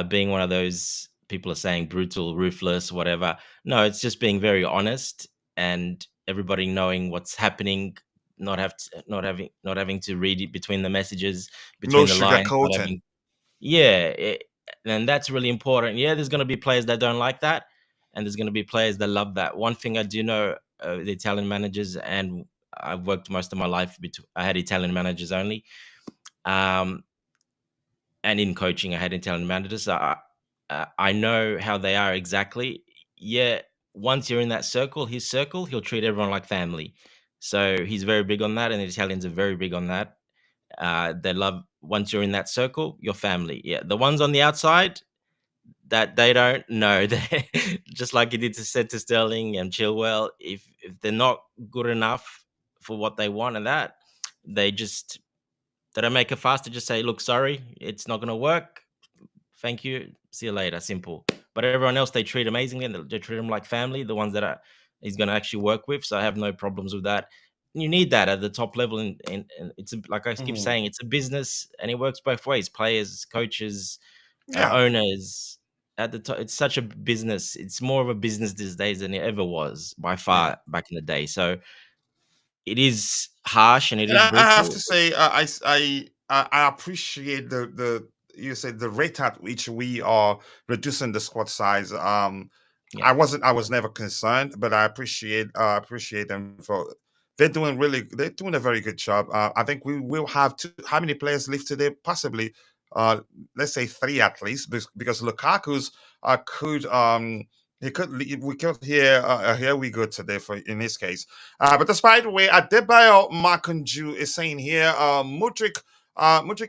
being one of those people are saying brutal, ruthless, whatever. No, it's just being very honest, and everybody knowing what's happening, not having to read it between the messages, No between the lines, not sugarcoating. having, yeah, and that's really important. Yeah, there's going to be players that don't like that, and there's going to be players that love that. One thing I do know, the Italian managers, and I've worked most of my life. I had Italian managers only. And in coaching, I had Italian managers. So I know how they are exactly. Yeah, once you're in that circle, his circle, he'll treat everyone like family. So he's very big on that, and the Italians are very big on that. They love, once you're in that circle, your family. Yeah, the ones on the outside that they don't know, they just like he said to Sterling and Chilwell. If they're not good enough for what they want, and that they don't make a fuss. To just say, look, sorry, it's not going to work. Thank you. See you later. Simple. But everyone else, they treat amazingly, and they treat them like family, the ones that he's going to actually work with. So I have no problems with that. And you need that at the top level. And it's like I keep saying, it's a business, and it works both ways. Players, coaches, owners at the top. It's such a business. It's more of a business these days than it ever was by far back in the day. So it is harsh and it And is I have brutal. to say, I appreciate the you said the rate at which we are reducing the squad size. Yeah. I was never concerned, but I appreciate them for they're doing a very good job. I think we will have how many players leave today? Possibly, uh, let's say three at least, because Lukaku's could he could leave, we could hear here we go today for in this case. But despite the way Adebayo Makunju is saying here, Mudrik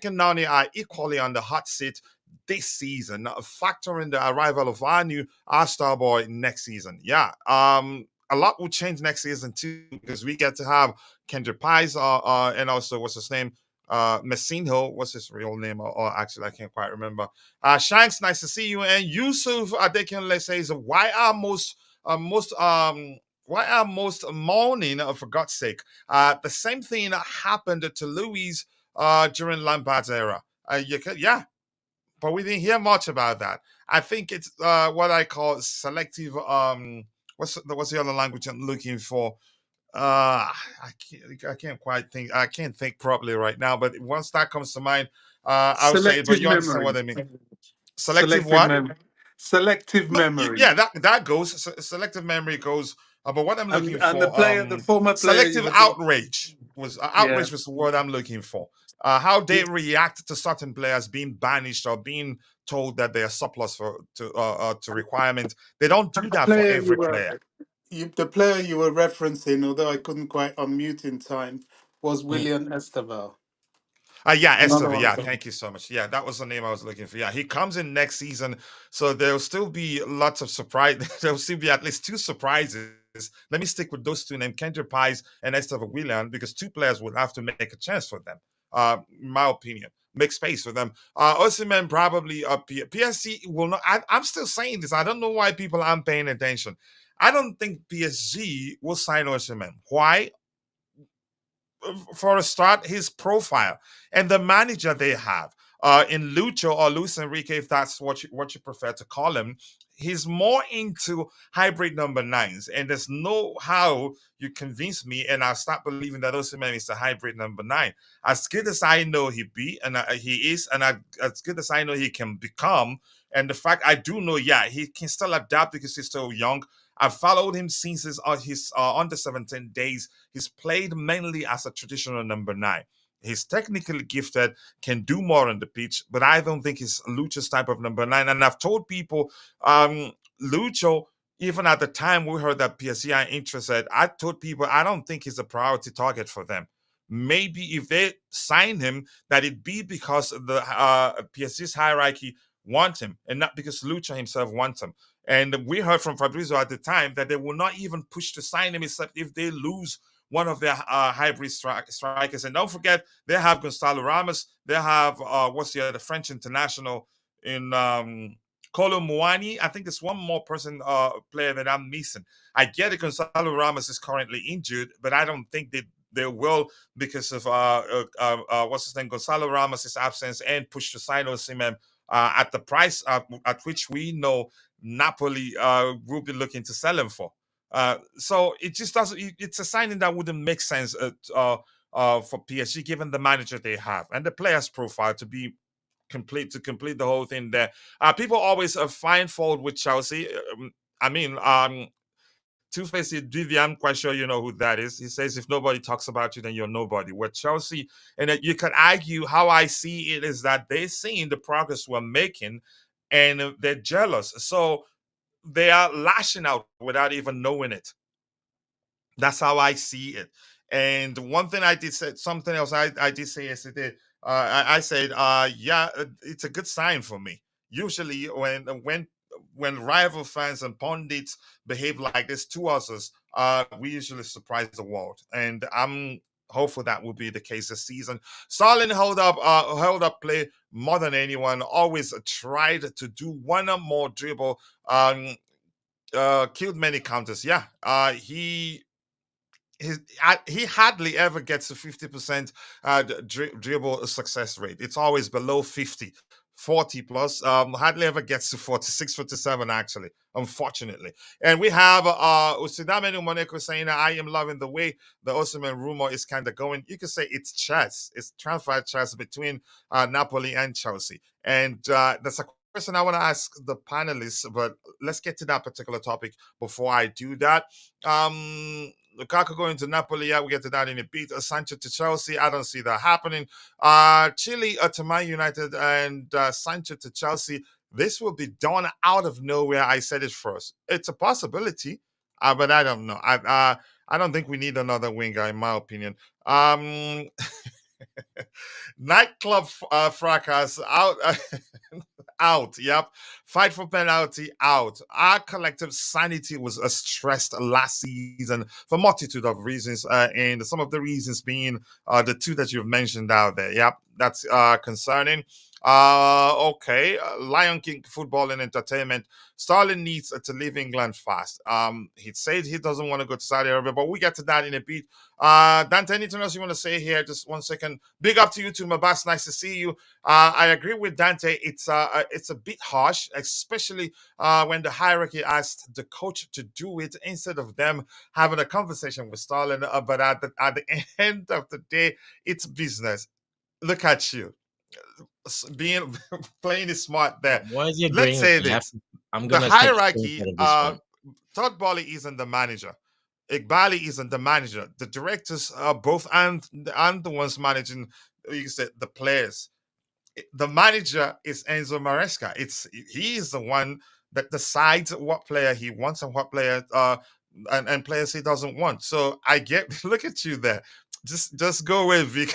and Nani are equally on the hot seat this season, factoring the arrival of our star boy next season. Yeah, a lot will change next season too, because we get to have Kendrick Pies, and also what's his name, Messinho. What's his real name? Or actually, I can't quite remember. Shanks, nice to see you. And Yusuf Adekunle says, why are most mourning, for God's sake? The same thing happened to Louis during Lampard's era. Yeah, but we didn't hear much about that. I think it's what I call selective. What's the other language I'm looking for? I can't quite think. I can't think properly right now. But once that comes to mind, I'll say it. But Selective you understand what memory. I mean. Selective Selective what? memory. Selective memory. Yeah, that goes. Selective memory goes. But what I'm looking And the for, player, the former player you selective were talking. outrage Yeah. outrage was the word I'm looking for. How they react to certain players being banished or being told that they are surplus to requirement. They don't do The that for player every player. the player you were referencing, although I couldn't quite unmute in time, was Mm. William Esteval. Yeah, Another Esteve. one. Yeah, thank you so much. Yeah, that was the name I was looking for. Yeah, he comes in next season, so there'll still be lots of surprise. There'll still be at least two surprises. Let me stick with those two names, Kendrick Pies and Esteve William, because two players would have to make a chance for them. in my opinion. Make space for them. Osimhen probably PSG will not. I'm still saying this. I don't know why people aren't paying attention. I don't think PSG will sign Osimhen. Why? For a start, his profile and the manager they have in Lucho or Luis Enrique, if that's what you prefer to call him, he's more into hybrid number nines. And there's no how you convince me, and I'll start believing that Osimhen is a hybrid number nine. As good as I know he is, and as good as I know he can become, and the fact I do know, yeah, he can still adapt because he's still young. I've followed him since his under 17 days. He's played mainly as a traditional number nine. He's technically gifted, can do more on the pitch, but I don't think he's Lucho's type of number nine. And I've told people, Lucho, even at the time we heard that PSG are interested, I told people I don't think he's a priority target for them. Maybe if they sign him, that it be because the PSG's hierarchy want him and not because Lucho himself wants him. And we heard from Fabrizio at the time that they will not even push to sign him except if they lose one of their hybrid strikers. And don't forget, they have Gonzalo Ramos. They have, what's the other French international in Kolo Muani. I think there's one more player that I'm missing. I get it, Gonzalo Ramos is currently injured, but I don't think they will because of what's his name, Gonzalo Ramos' absence and push to sign Osimhen at the price at which we know Napoli will be looking to sell him for. So it just doesn't. It's a signing that wouldn't make sense for PSG, given the manager they have and the player's profile to be complete the whole thing. There, people always find fault with Chelsea. I mean, Two-Face Divi, I'm quite sure you know who that is. He says, if nobody talks about you, then you're nobody. With Chelsea, and you can argue how I see it is that they're seeing the progress we're making and they're jealous. So they are lashing out without even knowing it. That's how I see it. And one thing I did say, something else I did say yesterday, I said, yeah, it's a good sign for me. Usually when rival fans and pundits behave like this to us, we usually surprise the world. And I'm hopeful that will be the case this season. Sterling held up play more than anyone. Always tried to do one or more dribble. Killed many counters. Yeah, he hardly ever gets a 50% dribble success rate. It's always below 50, 40 plus. Hardly ever gets to 46, 47 actually, unfortunately. And we have Usidame Moneko saying, I am loving the way the Osimhen rumor is kind of going. You could say it's chess. It's transfer chess between Napoli and Chelsea. And that's a question I want to ask the panelists, but let's get to that particular topic before I do that. Lukaku going to Napoli, yeah, we'll get to that in a bit. Sancho to Chelsea, I don't see that happening. Chile to Man United and Sancho to Chelsea. This will be done out of nowhere. I said it first. It's a possibility, but I don't know. I don't think we need another winger, in my opinion. Nightclub fracas out. Out. Yep. Fight for penalty out. Our collective sanity was stressed last season for a multitude of reasons, and some of the reasons being the two that you've mentioned out there. Yep, that's concerning. Okay. Lion King Football and Entertainment. Sterling needs to leave England fast. He said he doesn't want to go to Saudi Arabia, but we get to that in a bit. Dante, anything else you want to say here? Just 1 second. Big up to you too, Mabas. Nice to see you. I agree with Dante. It's a bit harsh, especially when the hierarchy asked the coach to do it instead of them having a conversation with Sterling. But at the end of the day, it's business. Look at you being playing it smart there. Why is he Let's agreeing with say me? this: I'm the gonna take a hierarchy. screenshot of this one. Todd Boehly isn't the manager. Igbali isn't the manager. The directors are both and the ones managing. You said the players. The manager is Enzo Maresca. He is the one that decides what player he wants and what player and players he doesn't want. So I get look at you there. Just go with Vic.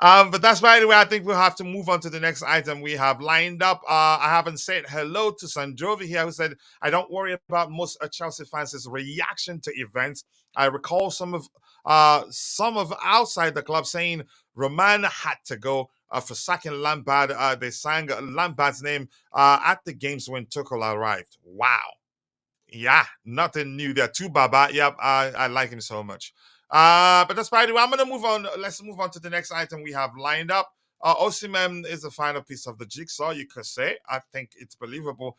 But that's by the way. I think we'll have to move on to the next item we have lined up. I haven't said hello to Sanjovi here, who said, "I don't worry about most Chelsea fans' reaction to events. I recall some of outside the club saying Roman had to go for sacking Lampard. They sang Lampard's name at the games when Tuchel arrived. Wow." Yeah, nothing new there. Too Baba. Yep, I like him so much. But that's by the way. I'm gonna move on. Let's move on to the next item we have lined up. Osimhen is the final piece of the jigsaw, you could say. I think it's believable.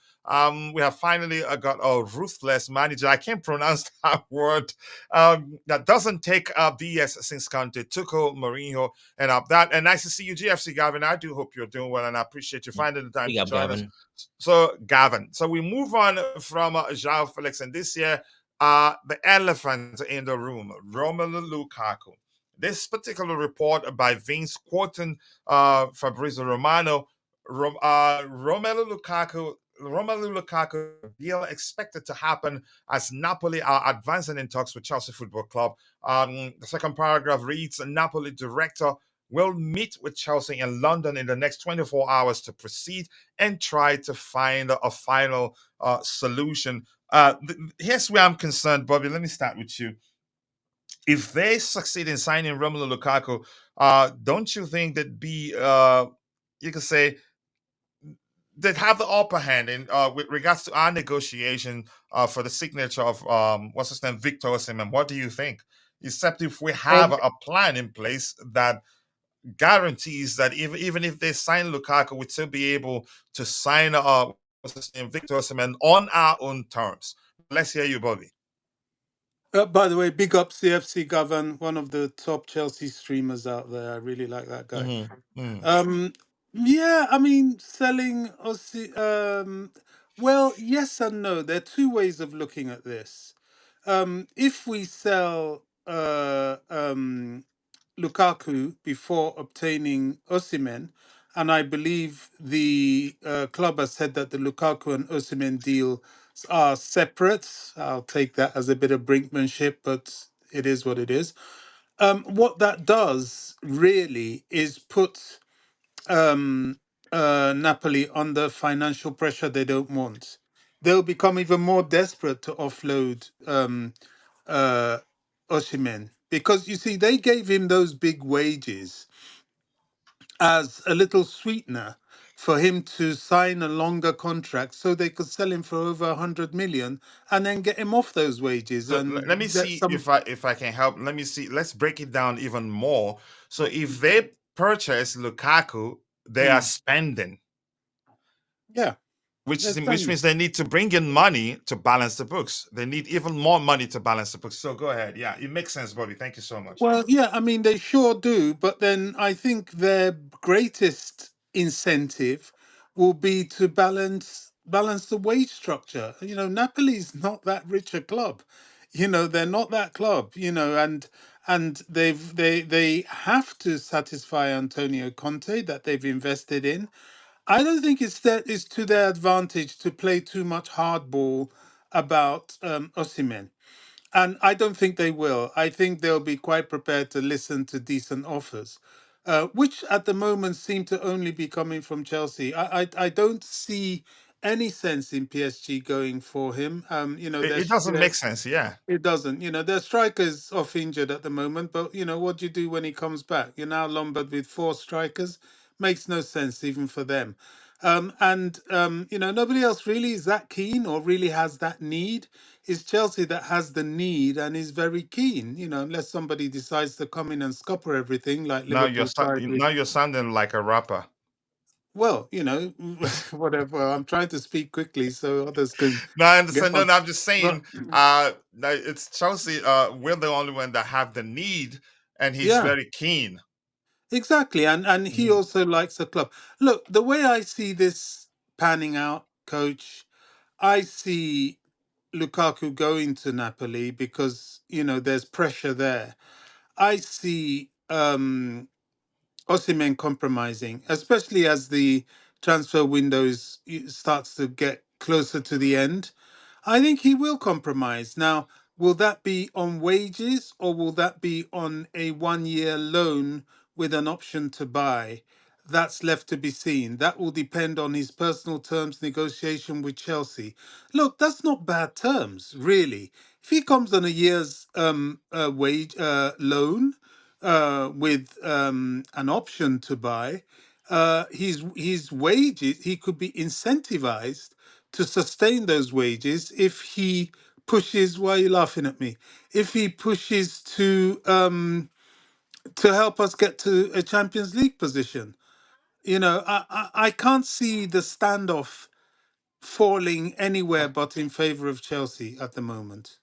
We have finally got a ruthless manager. I can't pronounce that word. That doesn't take BS since Conte, Tuchel, Mourinho, and that. And nice to see you, GFC Gavin. I do hope you're doing well, and I appreciate you finding the time Big to up, join us. Gavin. So, Gavin, so we move on from Joao Felix, and this year, the elephant in the room, Romelu Lukaku. This particular report by Vince quoting Fabrizio Romano, Romelu Lukaku deal expected to happen as Napoli are advancing in talks with Chelsea Football Club. The second paragraph reads, Napoli director will meet with Chelsea in London in the next 24 hours to proceed and try to find a final solution. Here's where I'm concerned, Bobby. Let me start with you. If they succeed in signing Romelu Lukaku, don't you think that you could say, that have the upper hand in with regards to our negotiation for the signature of what's his name, Victor Osimhen? What do you think? Except if we have Um, a plan in place that guarantees that even if they sign Lukaku, we'd still be able to sign what's his name, Victor Osimhen on our own terms. Let's hear you, Bobby. by the way, big up CFC Govan, one of the top Chelsea streamers out there. I really like that guy. Mm-hmm. Um, yeah, I mean, selling well, yes and no. There are two ways of looking at this. If we sell Lukaku before obtaining Osimhen, and I believe the club has said that the Lukaku and Osimhen deals are separate. I'll take that as a bit of brinkmanship, but it is what it is. What that does really is put Napoli under financial pressure they don't want. They'll become even more desperate to offload uh, Osimhen because you see they gave him those big wages as a little sweetener for him to sign a longer contract so they could sell him for over 100 million and then get him off those wages So let me and get see some. if I can help. Let me see. Let's break it down even more. So if they purchase Lukaku, they are Mm, spending, yeah, which they're which spending. means they need to bring in money to balance the books. They need even more money to balance the books. So go ahead. Yeah, it makes sense, Bobby. Thank you so much. Well, yeah, I mean, they sure do. But then I think their greatest incentive will be to balance the wage structure. You know, Napoli's not that rich a club. You know, they're not that club. You know, and they have to satisfy Antonio Conte that they've invested in. I don't think it's to their advantage to play too much hardball about Osimhen. And I don't think they will. I think they'll be quite prepared to listen to decent offers, which at the moment seem to only be coming from Chelsea. I don't see any sense in PSG going for him. You know, It doesn't make sense. Yeah. it doesn't. You know, their striker's off injured at the moment, but you know, what do you do when he comes back? You're now lumbered with four strikers. Makes no sense even for them. You know, nobody else really is that keen or really has that need. It's Chelsea that has the need and is very keen, you know, unless somebody decides to come in and scupper everything like Liverpool tried with. Now you're sounding like a rapper. Well, you know, whatever. I'm trying to speak quickly so others can No, I get understand. No, on. no, I'm just But saying. That it's Chelsea. We're the only one that have the need, and he's yeah. very keen. Exactly, and he Mhm. also likes the club. Look, the way I see this panning out, coach, I see Lukaku going to Napoli because you know there's pressure there. I see Osimhen compromising, especially as the transfer starts to get closer to the end. I think he will compromise. Now, will that be on wages or will that be on a 1 year loan with an option to buy? That's left to be seen. That will depend on his personal terms negotiation with Chelsea. Look, that's not bad terms, really. If he comes on a year's wage loan with an option to buy, his wages, he could be incentivized to sustain those wages if he pushes. Why are you laughing at me? If he pushes to help us get to a Champions League position, I can't see the standoff falling anywhere but in favor of Chelsea at the moment.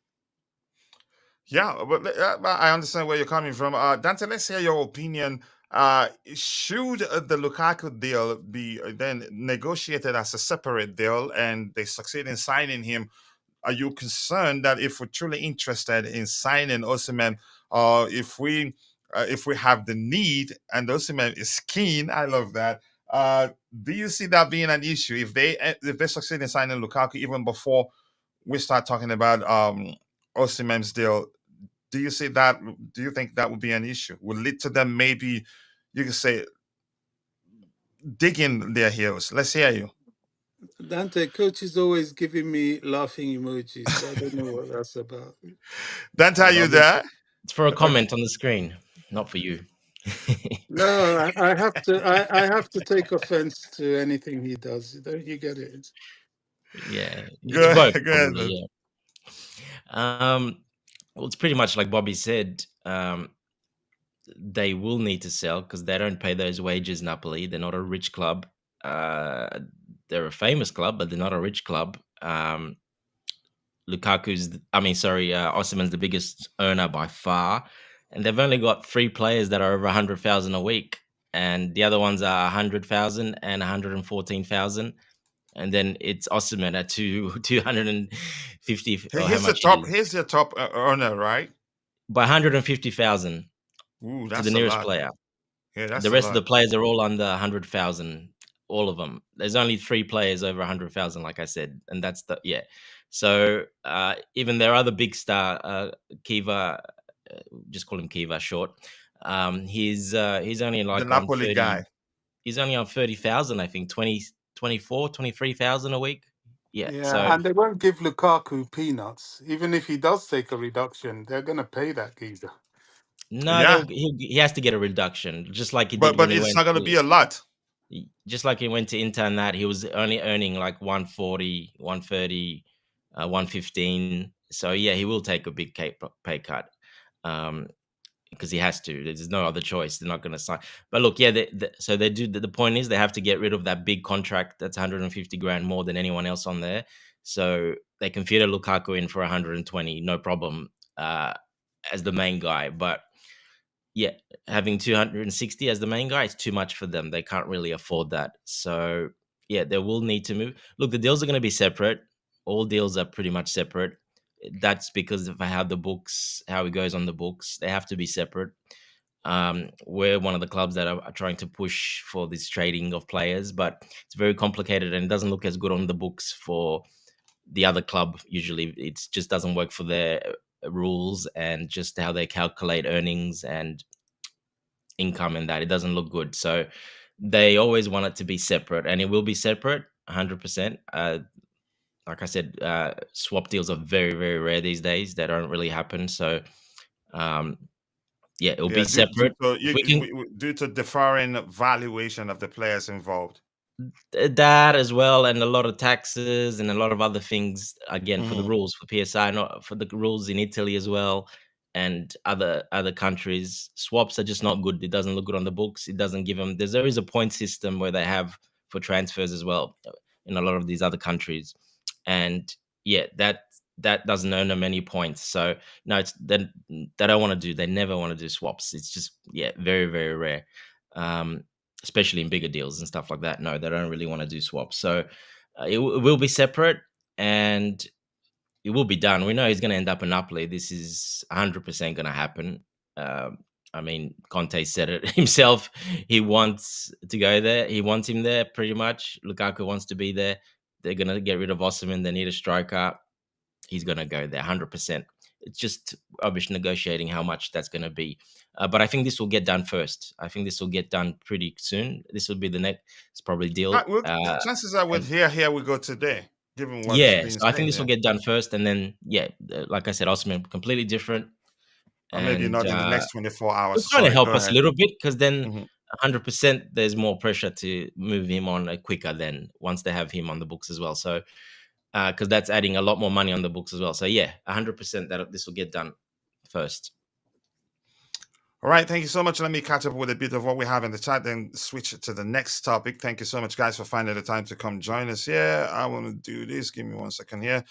Yeah, but I understand where you're coming from. Dante, let's hear your opinion. Should the Lukaku deal be then negotiated as a separate deal and they succeed in signing him? Are you concerned that if we're truly interested in signing Osimhen, if we have the need and Osimhen is keen, I love that. Do you see that being an issue if they succeed in signing Lukaku even before we start talking about Osimhen's deal? Do you see that? Do you think that would be an issue? Would lead to them maybe, you can say, digging their heels? Let's hear you. Dante, coach is always giving me laughing emojis. I don't know what that's about. Dante, are you there? It's for a Okay. comment on the screen, not for you. No, I have to. I have to take offense to anything he does. Don't you get it? Yeah, it's Go both ahead. Go ahead. probably. Yeah. Well, it's pretty much like Bobby said. They will need to sell because they don't pay those wages. Napoli, they're not a rich club. They're a famous club, but they're not a rich club. Osimhen's the biggest earner by far, and they've only got 3 players that are over 100,000 a week, and the other ones are 100,000 and 114,000, and then it's Osimhen at 250 or how He's the much it top. is He's the top earner, right? by 150,000 Ooh, to the that's a nearest lot. player. Yeah, that's The a rest of lot. the players are all under 100,000, all of them. There's only 3 players over 100,000, like I said, and that's the yeah. So even their other big star, Kiva, just call him Kiva short. He's only The like on Napoli 30. guy. He's only on 30,000, I think, 23,000 a week. Yeah. Yeah, So and they won't give Lukaku peanuts. Even if he does take a reduction, they're going to pay that geezer. no, Yeah, he has to get a reduction, just like he did but when he it's went not going to to be a lot. just like he went to Inter and that he was only earning like 140, 130, 115. So yeah, he will take a big pay cut because he has to. There's no other choice. They're not going to sign. But look, yeah, so they do. The point is they have to get rid of that big contract that's 150 grand more than anyone else on there. So they can fit a Lukaku in for 120, no problem, as the main guy. But yeah, having 260 as the main guy is too much for them. They can't really afford that. So yeah, they will need to move. Look, the deals are going to be separate. All deals are pretty much separate. That's because of how how it goes on the books. They have to be separate. We're one of the clubs that are trying to push for this trading of players, but it's very complicated and it doesn't look as good on the books for the other club. Usually, it just doesn't work for their rules and just how they calculate earnings and income and that it doesn't look good. So they always want it to be separate, and it will be separate 100%. Like I said, swap deals are very, very rare these days. They don't really happen. So yeah, it'll be Yeah, separate. If we can due to differing valuation of the players involved. that as well, and a lot of taxes and a lot of other things again for the Mhm. rules for PSI, not for the rules in Italy as well, and other countries. Swaps are just not good. It doesn't look good on the books. It doesn't give them. There is a point system where they have for transfers as well in a lot of these other countries, and yeah, that doesn't earn them any points. So no, it's they don't want to do. They never want to do swaps. It's just yeah, very, very rare. Um, Especially in bigger deals and stuff like that. No, they don't really want to do swaps. So it will be separate and it will be done. We know he's going to end up in Napoli. This is 100% going to happen. I mean, Conte said it himself. He wants to go there. He wants him there pretty much. Lukaku wants to be there. They're going to get rid of Osimhen. They need a striker. He's going to go there 100%. It's just rubbish negotiating how much that's going to be. But I think this will get done first. I think this will get done pretty soon. This will be the next probably deal. Well, the chances are with And here we go today, given what's yeah, being so I think said. this will Yeah. get done first, and then like I said, Osimhen completely different, Or maybe and not in the next 24 it'll hours. kind of Sorry, help go us a ahead. little bit because then Mhm. 100% there's more pressure to move him on quicker than once they have him on the books as well. So because that's adding a lot more money on the books as well. So yeah, 100% that this will get done first. All right, thank you so much. Let me catch up with a bit of what we have in the chat, then switch to the next topic. Thank you so much, guys, for finding the time to come join us here. I want to do this. Give me 1 second here.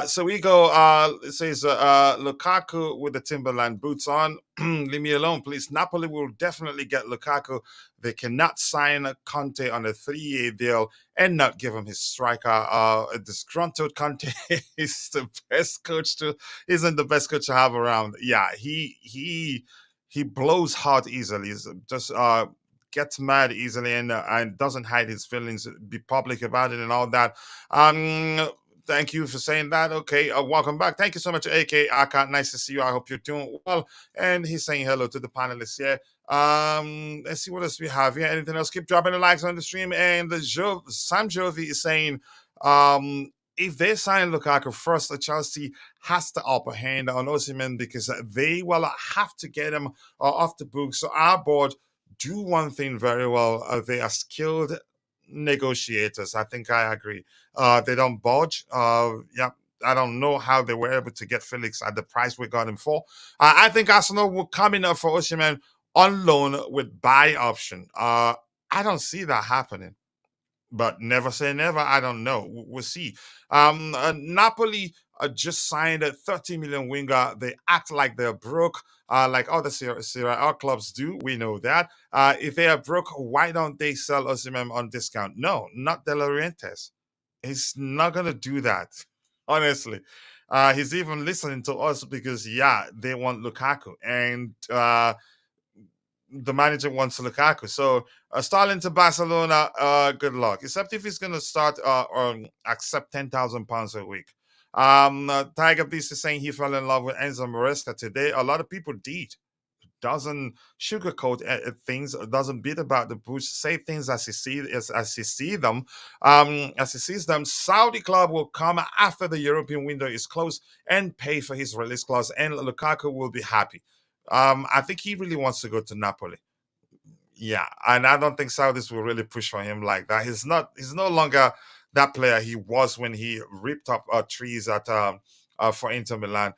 So we go. It says Lukaku with the Timberland boots on. Leave me alone, please. Napoli will definitely get Lukaku. They cannot sign Conte on a 3-year deal and not give him his striker. A disgruntled Conte is the best coach to isn't the best coach to have around. Yeah, he blows hot easily. He's just gets mad easily and doesn't hide his feelings, be public about it and all that. Thank you for saying that. Okay, welcome back. Thank you so much, AK Aka. Nice to see you. I hope you're doing well. And he's saying hello to the panelists here. Let's see what else we have here. Anything else? Keep dropping the likes on the stream. And Sam Jovi is saying, if they sign Lukaku first, Chelsea has the upper hand on Osimhen because they will have to get him off the book. So our board do one thing very well. They are skilled negotiators. I think I agree. They don't budge. Yeah, I don't know how they were able to get Felix at the price we got him for. I think Arsenal will come in for Osimhen on loan with buy option. I don't see that happening. But never say never. I don't know. We'll see. Napoli just signed a 30 million winger. They act like they're broke, like other Serie A clubs do. We know that. If they are broke, why don't they sell Osimhen on discount? No, not De Laurentiis. He's not gonna do that. Honestly, he's even listening to us because they want Lukaku and. The manager wants Lukaku. So Sterling to Barcelona, good luck. Except if he's going to start or accept £10,000 a week. Tiger Beast is saying he fell in love with Enzo Maresca today. A lot of people did. Doesn't sugarcoat things, doesn't beat about the bush, say things as he see them, as he sees them. Saudi club will come after the European window is closed and pay for his release clause, and Lukaku will be happy. I think he really wants to go to Napoli. Yeah, and I don't think Saudis will really push for him like that. He's no longer that player he was when he ripped up trees at for Inter Milan.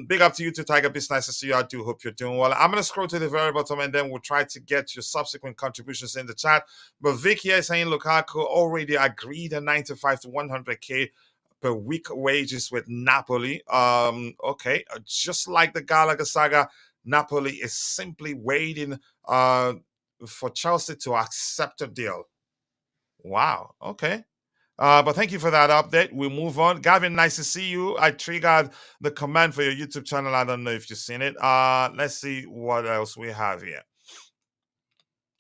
Big up to you too, Tiger Beast. Nice to see you. I do hope you're doing well. I'm gonna scroll to the very bottom and then we'll try to get your subsequent contributions in the chat. But Vic here is saying Lukaku already agreed a 95 to 100k per week wages with Napoli. Okay, just like the Gallagher saga, Napoli is simply waiting for Chelsea to accept a deal. Wow. Okay. But thank you for that update. We'll move on. Gavin, nice to see you. I triggered the command for your YouTube channel. I don't know if you've seen it. Let's see what else we have here.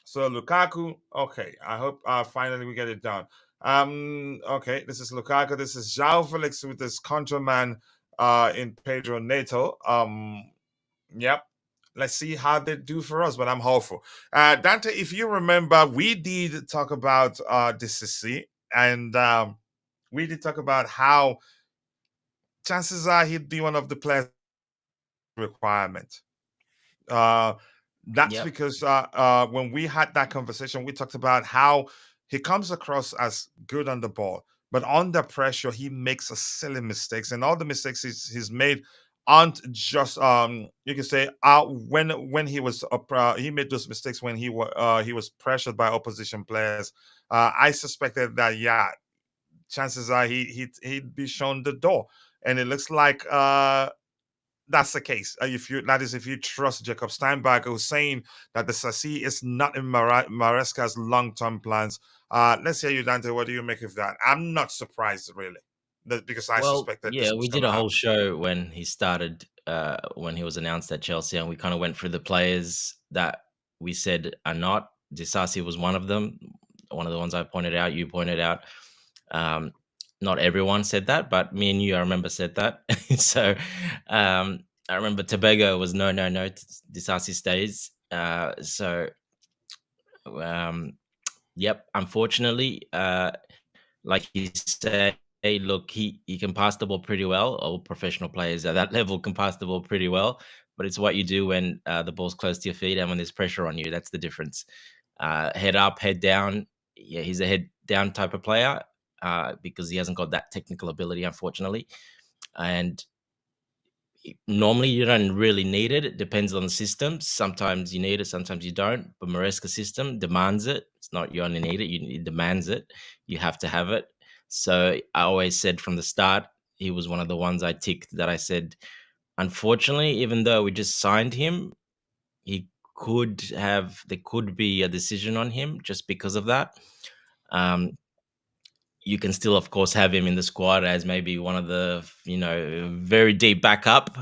So Lukaku. Okay. I hope finally we get it done. Okay. This is Lukaku. This is Joao Felix with this contraman in Pedro Neto. Yep. Let's see how they do for us, but I'm hopeful. Dante, if you remember, we did talk about DCC, and we did talk about how chances are he'd be one of the players requirement. That's because when we had that conversation, we talked about how he comes across as good on the ball, but under pressure, he makes a silly mistakes, and all the mistakes he's made aren't just you can say when he was he made those mistakes when he was pressured by opposition players. I suspected that chances are he'd be shown the door, and it looks like that's the case. If you trust Jacob Steinberg, who's saying that the Sassi is not in Maresca's long-term plans. Let's hear you, Dante. What do you make of that? I'm not surprised, really, because I suspected this was we did going to a whole happen. show when he started, when he was announced at Chelsea, and we kind of went through the players that we said are not. Disasi was one of them, one of the ones I pointed out. You pointed out. Not everyone said that, but me and you, I remember, said that. So I remember Tobago was no, Disasi stays. Yep, unfortunately, like you say, look, he can pass the ball pretty well. All professional players at that level can pass the ball pretty well, but it's what you do when the ball's close to your feet and when there's pressure on you. That's the difference. Head up, head down. Yeah, he's a head down type of player because he hasn't got that technical ability, unfortunately. And normally you don't really need it. It depends on the system. Sometimes you need it, sometimes you don't. But Maresca system demands it. It's not you only need it, it demands it. You have to have it. So I always said from the start, he was one of the ones I ticked that I said, unfortunately, even though we just signed him, there could be a decision on him just because of that. You can still, of course, have him in the squad as maybe one of the, very deep backup.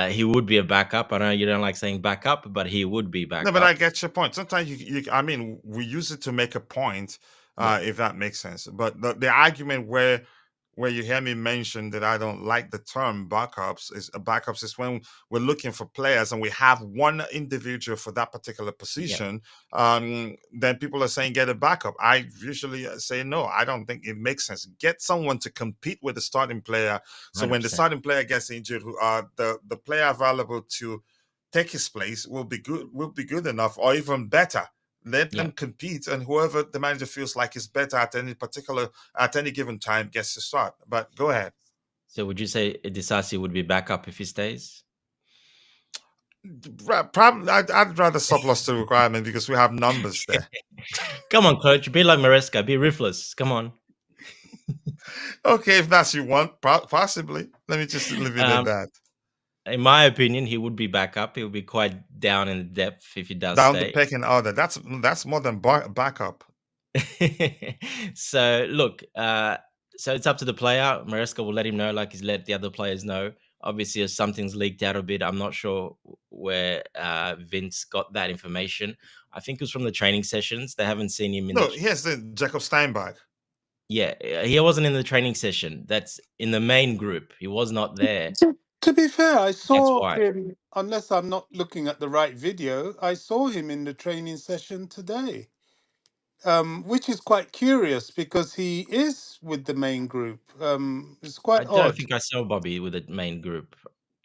He would be a backup. I know you don't like saying backup, but he would be No, but I backup. get your point. Sometimes I mean, we use it to make a point, Yeah, if that makes sense. But the argument where you hear me mention that I don't like the term backups is when we're looking for players and we have one individual for that particular yeah, position. Then people are saying get a backup. I usually say no. I don't think it makes sense. Get someone to compete with the starting player. So when the 100%. starting player gets injured, the player available to take his place will be good enough, or even better. Let Yeah. them compete, and whoever the manager feels like is better at any given time gets to start. But go ahead. So would you say Disasi would be backup if he stays? Probably, I'd rather surplus to requirement because we have numbers there. Come on, coach. Be like Maresca. Be ruthless. Come on. Okay, if that's you want, possibly. Let me just leave it at Um, that. in my opinion, he would be backup. He would be quite down in the depth if he does Down the stay. pecking order. That's more than backup. So look, so it's up to the player. Maresca will let him know, like he's let the other players know. Obviously, if something's leaked out a bit, I'm not sure where Vince got that information. I think it was from the training sessions. They haven't seen him in the. No, here's the Jacob Steinbach. Yeah, he wasn't in the training session. That's in the main group. He was not there. To be fair, I That's saw why. him, unless I'm not looking at the right video, I saw him in the training session today, which is quite curious because he is with the main group. It's I quite don't odd. think I saw Bobby with the main group.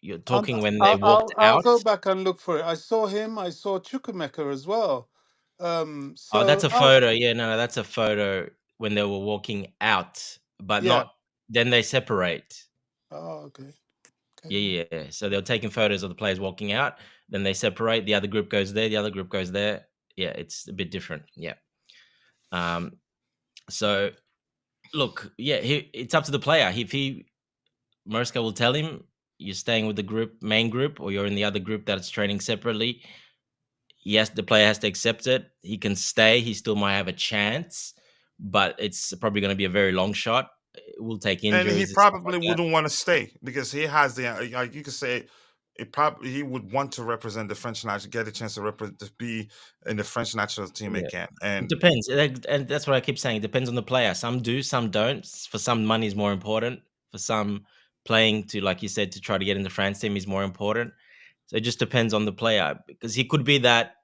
You're Um, talking when they I'll, walked I'll I'll out. go back and look for it. I saw him. I saw Chukwemeka as well. Oh, that's So a photo. Yeah, no, that's a photo when they were walking out, but yeah. not. Then they separate. Oh, okay. Okay. Yeah. So they're taking photos of the players walking out. Then they separate. The other group goes there. The other group goes there. Yeah, it's a bit different. Yeah. Um. So look, yeah, it's up to the player. If Maresca will tell him you're staying with the main group, or you're in the other group that's training separately. Yes, the player has to accept it. He can stay. He still might have a chance, but it's probably going to be a very long shot. It will take And he injuries and stuff probably like that. wouldn't want to stay because he has the like you could say he would want to represent the French national, get a chance to be in the French national team Yeah. again. It And depends. And that's what I keep saying. It depends on the player. Some do, some don't. For some, money is more important. For some, playing to, like you said, to try to get in the France team is more important. So it just depends on the player because he could be that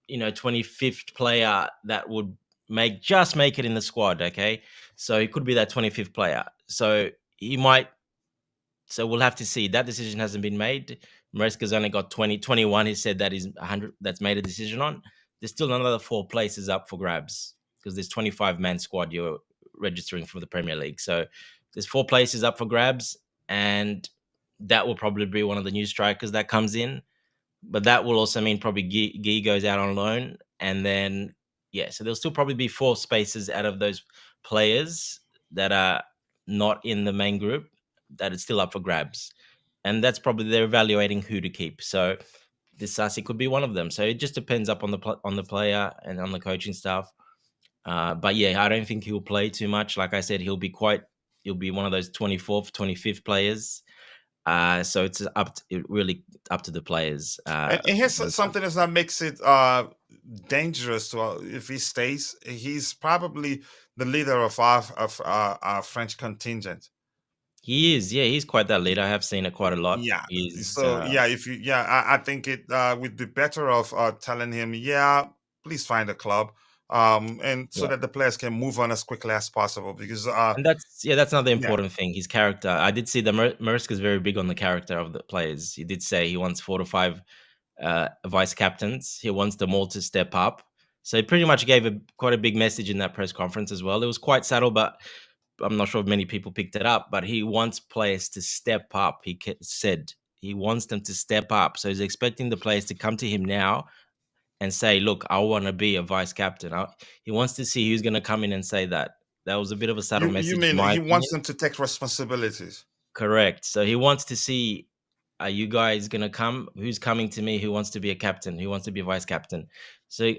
25th player that would make it in the squad. Okay, so he could be that 25th player. So he might. So we'll have to see. That decision hasn't been made. Maresca's only got 2021. He said that is 100. That's made a decision on. There's still another 4 places up for grabs because there's 25-man squad you're registering for the Premier League. So there's 4 places up for grabs, and that will probably be one of the new strikers that comes in. But that will also mean probably Guy goes out on loan, and then so there'll still probably be 4 spaces out of those players that are not in the main group that is still up for grabs, and that's probably they're evaluating who to keep. So this Sassi could be one of them. So it just depends up on the player and on the coaching staff. But yeah, I don't think he'll play too much. Like I said, he'll be one of those 24th, 25th players. So it's really up to the players. and here's something that makes it dangerous to if he stays. He's probably the leader of our French contingent. He is, yeah, he's quite that leader. I have seen it quite a lot. Yeah. He's So yeah, if you I think it would be better of telling him, yeah, please find a club. And so yeah. that the players can move on as quickly as possible because And that's another yeah. important thing. His character. I did see that Maresca is very big on the character of the players. He did say he wants 4 to 5 vice captains. He wants them all to step up. So he pretty much gave quite a big message in that press conference as well. It was quite subtle, but I'm not sure if many people picked it up. But he wants players to step up. Said he wants them to step up. So he's expecting the players to come to him now and say, "Look, I want to be a vice captain." He wants to see who's going to come in and say that. That was a bit of a subtle You message, in mean my he wants opinion. them to take responsibilities? Correct. So he wants to see, are you guys going to come? Who's coming to me? Who wants to be a captain? Who wants to be a vice captain? So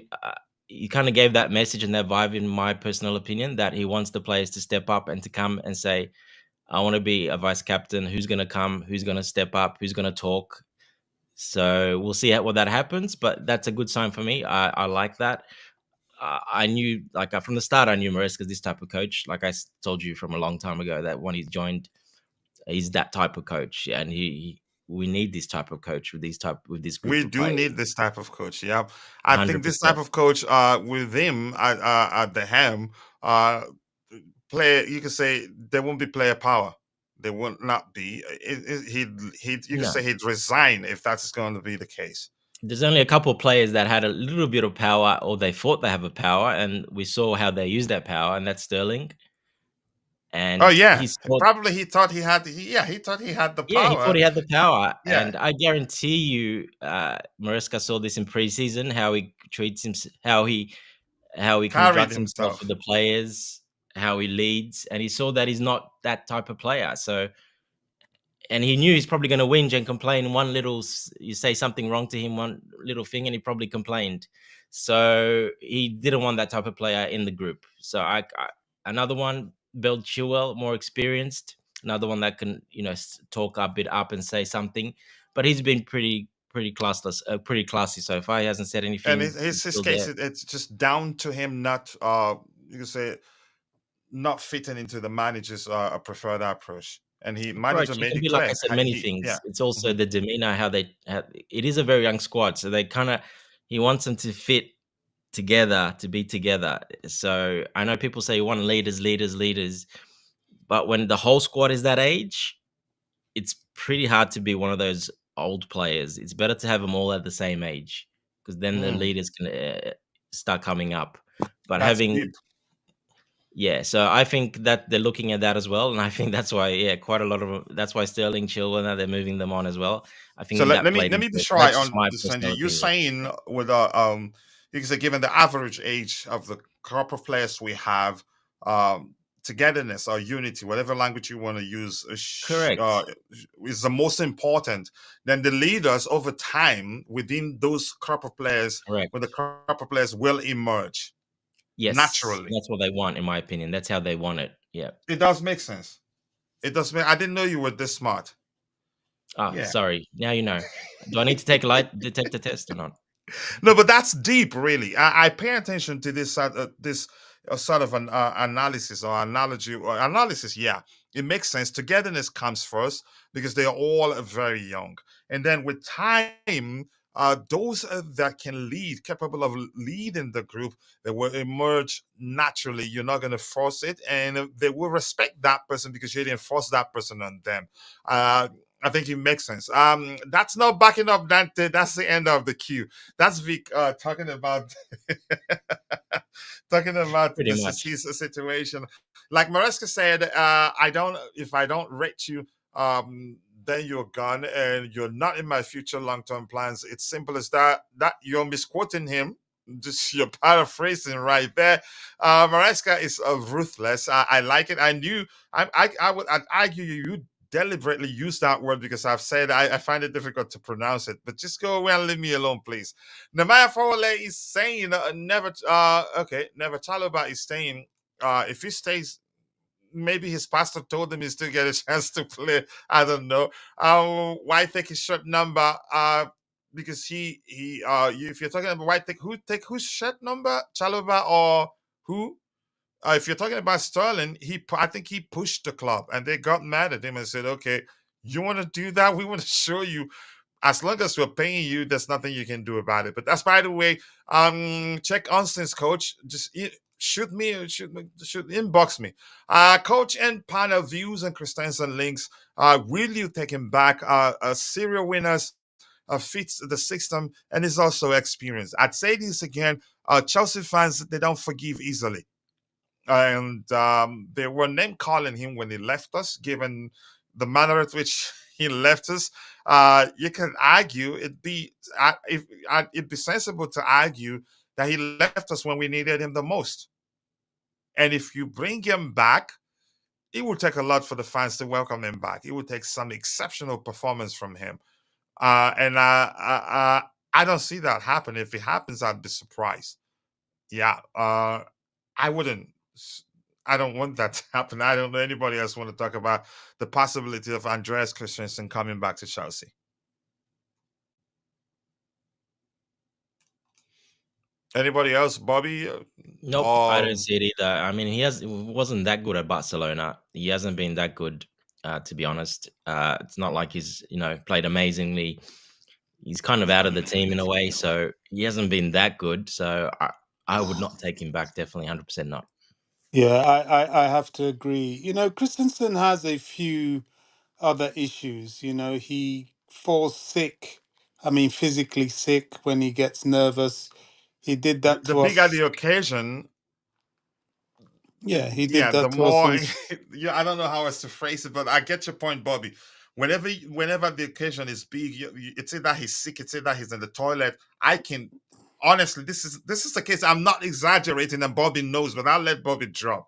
he kind of gave that message and that vibe, in my personal opinion, that he wants the players to step up and to come and say, I want to be a vice captain. Who's going to come? Who's going to step up? Who's going to talk? So we'll see what that happens, but that's a good sign for me. I like that. I knew, like from the start, I knew Maresca is this type of coach. Like told you from a long time ago, that when he joined, he's that type of coach, and we need this type of coach with this group We of do players. need this type of coach. Yeah, I think this 100%. type of coach, with him at the helm, you could say there won't be player power. There will not be. He'd you could No, say he'd resign if that's going to be the case. there's only a couple of players that had a little bit of power, or they thought they have a power, and we saw how they used that power, and that's Sterling. Oh And yeah, he's thought, probably he thought he had. He thought he had the yeah, he thought power. he had the power, Yeah, and I guarantee you, Maresca saw this in preseason, how he treats him, how he carried conducts himself with himself. the players, how he leads, and he saw that he's not that type of player. So, and he knew he's probably going to whinge and complain. You say something wrong to him, one little thing, and he probably complained. So he didn't want that type of player in the group. So another one, Bill Chilwell, more experienced, another one that can talk a bit up and say something. But he's been pretty classless, pretty classy so far. He hasn't said And anything. He's his still case, there. it's just down to him not you could say not fitting into the manager's preferred approach. And he manager Approach. It made can it be, like I clear. said, many Yeah. things. It's also Mhm. the demeanor, how it is a very young squad. So they kind of, he wants them to fit together, to be together. So I know people say you want leaders, but when the whole squad is that age, it's pretty hard to be one of those old players. It's better to have them all at the same age, because then the Mm, leaders can start coming up. But that's deep. having, yeah, so I think that they're looking at that as well, and I think that's why, yeah, quite a lot of that's why Sterling, Chilwell, now they're moving them on as well. I So think that let played me into be it. sure I That's just my understand you. personal You're opinion. saying with you can say given the average age of the crop of players we have, togetherness or unity, whatever language you want to use, Correct. is the most important. Then the leaders over time within those crop of players, when the Correct. crop of players will emerge Yes, naturally. that's what they want, in my opinion. That's how they want it. Yeah. It does make sense. It does make. I didn't know you were this smart. Ah, Yeah. sorry. Now you know. Do I need to take a lie detector test or not? No, but that's deep, really. I pay attention to this sort of an analysis or analogy or analysis. Yeah, it makes sense. Togetherness comes first because they are all very young, and then with time, those that can lead, capable of leading the group, they will emerge naturally. You're not going to force it, and they will respect that person because you didn't force that person on them. Uh, I think it makes sense. That's not backing up Dante. That's the end of the queue. That's Vic talking about talking about Pretty this much. is a situation. Like Maresca said, I don't if I don't rate you, then you're gone and you're not in my future long-term plans. It's simple as that. That you're misquoting him. Just you're paraphrasing right there. Maresca is ruthless. I like it. I'd argue you deliberately use that word because I've said I find it difficult to pronounce it. But just go away and leave me alone, please. Namaya Fowle is saying never Chalobah is saying if he stays, maybe his pastor told him he still get a chance to play. I don't know. Why take his short number? Because if you're talking about why take whose shirt number, Chalobah or who? if you're talking about Sterling, I think he pushed the club, and they got mad at him and said, "Okay, you want to do that? We want to show you. As long as we're paying you, there's nothing you can do about it." But that's, by the way, check Austin's coach. Just shoot me, shoot inbox me. Coach and panel views and Christensen links. Really taking back serial winners. Fits the system and is also experienced. I'd say this again: Chelsea fans, they don't forgive easily, and they were name calling him when he left us, given the manner at which he left us. You can argue it'd be sensible to argue that he left us when we needed him the most. And if you bring him back, it will take a lot for the fans to welcome him back. It will take some exceptional performance from him, and I don't see that happen. If it happens, I'd be surprised. Yeah, I wouldn't. I don't want that to happen. I don't know anybody else want to talk about the possibility of Andreas Christensen coming back to Chelsea. Anybody else, Bobby? Nope, I don't see it either. I mean, he wasn't that good at Barcelona. He hasn't been that good, to be honest. It's not like he's played amazingly. He's kind of out of the team in a way, so he hasn't been that good. So I would not take him back. Definitely, 100% not. Yeah, I have to agree. Christensen has a few other issues. He falls sick. I mean, physically sick when he gets nervous. He did that The to bigger us. the occasion, Yeah, he did yeah, the that to us more. on. Yeah, I don't know how else to phrase it, but I get your point, Bobby. Whenever the occasion is big, it's either he's sick, it's either he's in the toilet. I can honestly, this is the case. I'm not exaggerating, and Bobby knows, but I'll let Bobby drop.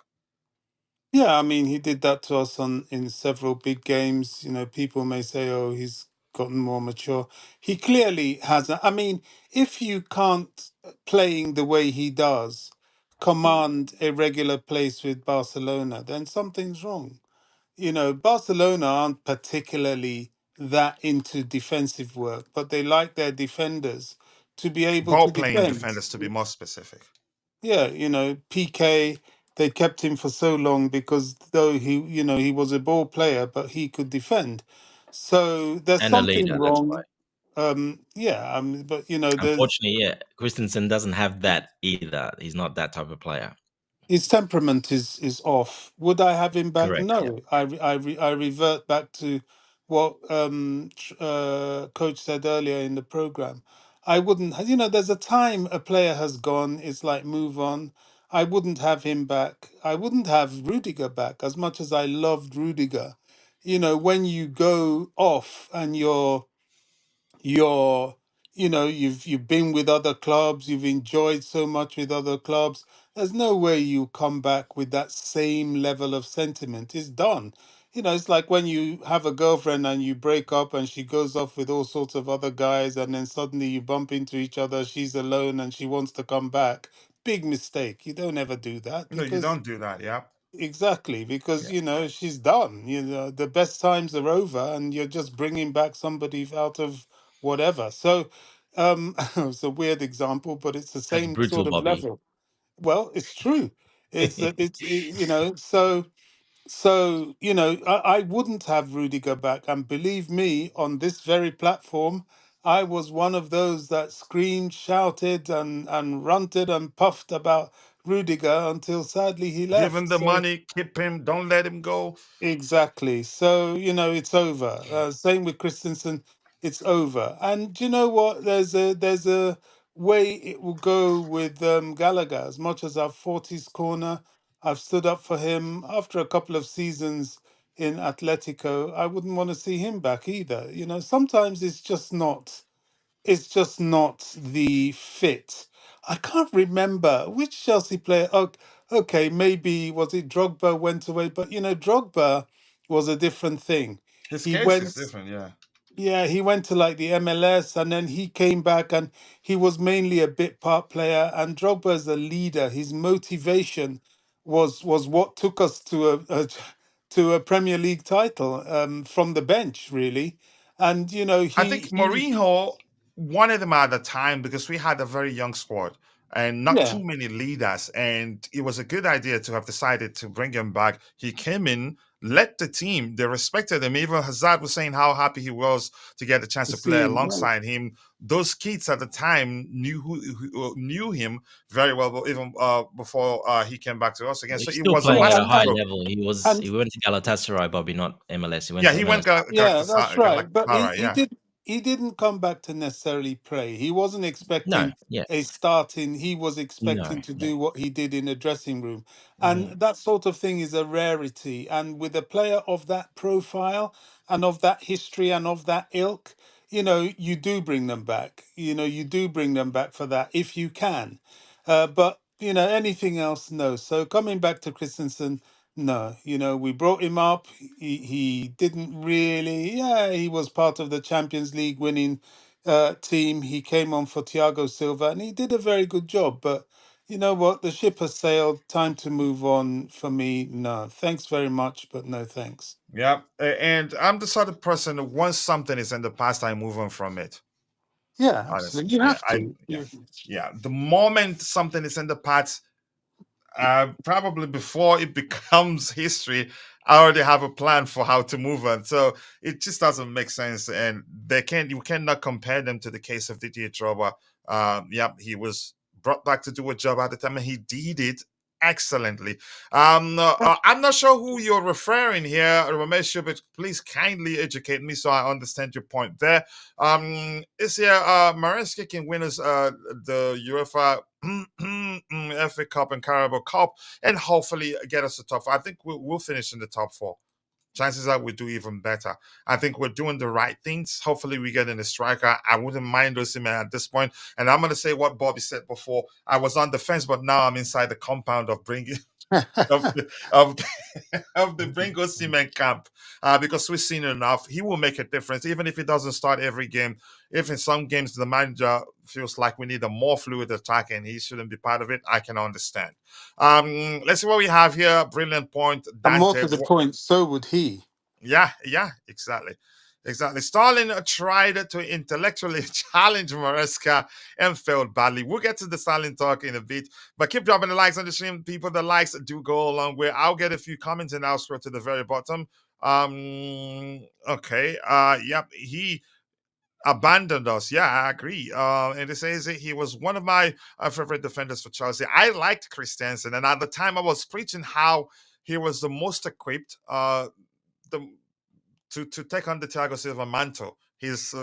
Yeah, I mean, he did that to us in several big games. People may say, "Oh, he's gotten more mature." He clearly hasn't. I mean, if you can't playing the way he does command a regular place with Barcelona, then something's wrong. Barcelona aren't particularly that into defensive work, but they like their defenders to be able Ball to playing defend. defenders, to be more specific. Yeah, PK, they kept him for so long because though he was a ball player, but he could defend. So there's And a something leader, that's why. wrong. Yeah, but there's Unfortunately, yeah, Christensen doesn't have that either. He's not that type of player. his temperament is off. Would I have him back? Correct. Yeah. No. I revert back to what coach said earlier in the program. I wouldn't. There's a time a player has gone. It's like move on. I wouldn't have him back. I wouldn't have Rudiger back as much as I loved Rudiger. When you go off and you're you've been with other clubs, you've enjoyed so much with other clubs, there's no way you come back with that same level of sentiment. It's done. It's like when you have a girlfriend and you break up and she goes off with all sorts of other guys, and then suddenly you bump into each other, she's alone and she wants to come back. Big mistake. You don't ever do that No, you because don't do that. Yeah. exactly, because Yeah. she's done. The best times are over, and you're just bringing back somebody out of whatever. So, it's a weird example, but it's the That's same brutal, sort of Bobby. level. Well, it's true. So I wouldn't have Rudiger back, and believe me, on this very platform, I was one of those that screamed, shouted, and ranted and puffed about Rudiger until sadly he Give him left. the So money, keep him, don't let him go. exactly. So, it's over. Same with Christensen, it's over. And do you know what? There's a way it will go with Gallagher. As much as I've fought his corner, I've stood up for him after a couple of seasons in Atletico. I wouldn't want to see him back either. Sometimes it's just not the fit. I can't remember which Chelsea player. Oh, okay, maybe was it Drogba went away, but Drogba was a different thing. His He case is went, different. Yeah. yeah, he went to like the MLS, and then he came back, and he was mainly a bit part player. And Drogba as a leader, his motivation was what took us to a Premier League title from the bench, really. And I think he Mourinho wanted him at the time because we had a very young squad. and not Yeah. too many leaders. And it was a good idea to have decided to bring him back. He came in, led the team. They respected him. Even Hazard was saying how happy he was to get the chance To to see play him. Yeah. alongside him. Those kids at the time knew him very well, but even before he came back to us again. So He's it still was a playing at Yeah. a massive high And, stroke. level. He and went to Galatasaray, Bobby, not MLS. He went Yeah, to he MLS. went yeah, that's right. But he yeah. didn't come back to necessarily play. He wasn't No, expecting yeah, a starting. He was no, expecting to no. do what he did in the dressing room, and Mhm. that sort of thing is a rarity. And with a player of that profile and of that history and of that ilk, you do bring them back. You do bring them back for that if you can. But anything else, no. So coming back to Christensen. No, we brought him up. He didn't really. Yeah, he was part of the Champions League winning team. He came on for Thiago Silva, and he did a very good job. But you know what? The ship has sailed. Time to move on for me. No, thanks very much, but no thanks. Yeah, and I'm the sort of person that once something is in the past, I move on from it. Yeah, Honestly, absolutely. You yeah, have to. yeah. The moment something is in the past, probably before it becomes history, I already have a plan for how to move on. So it just doesn't make sense, and you cannot compare them to the case of Didier Drogba. Yeah, he was brought back to do a job at the time, and he did it excellently. I'm not sure who you're referring here, Ramesh, but please kindly educate me so I understand your point there. Is here Maresca can win us the UEFA FA Cup and Carabao Cup, and hopefully get us the top four. I think we'll finish in the top four. Chances are we do even better. I think we're doing the right things. Hopefully, we get in a striker. I wouldn't mind Osimhen at this point. And I'm going to say what Bobby said before. I was on the fence, but now I'm inside the compound of bringing of the, of, of the Bringo Cement camp, because we've seen enough. He will make a difference, even if he doesn't start every game. If in some games the manager feels like we need a more fluid attack and he shouldn't be part of it, I can understand. Let's see what we have here. Brilliant point, And more Dante. to the point, so would he. Yeah, exactly. Exactly. Stalin tried to intellectually challenge Maresca and failed badly. We'll get to the Stalin talk in a bit, but keep dropping the likes on the stream. People, the likes do go a long way. I'll get a few comments and I'll scroll to the very bottom. Okay. Yep. He abandoned us. Yeah, I agree. And it says he was one of my favorite defenders for Chelsea. I liked Christensen, and at the time I was preaching how he was the most equipped. The to take on the Thiago Silva mantle. His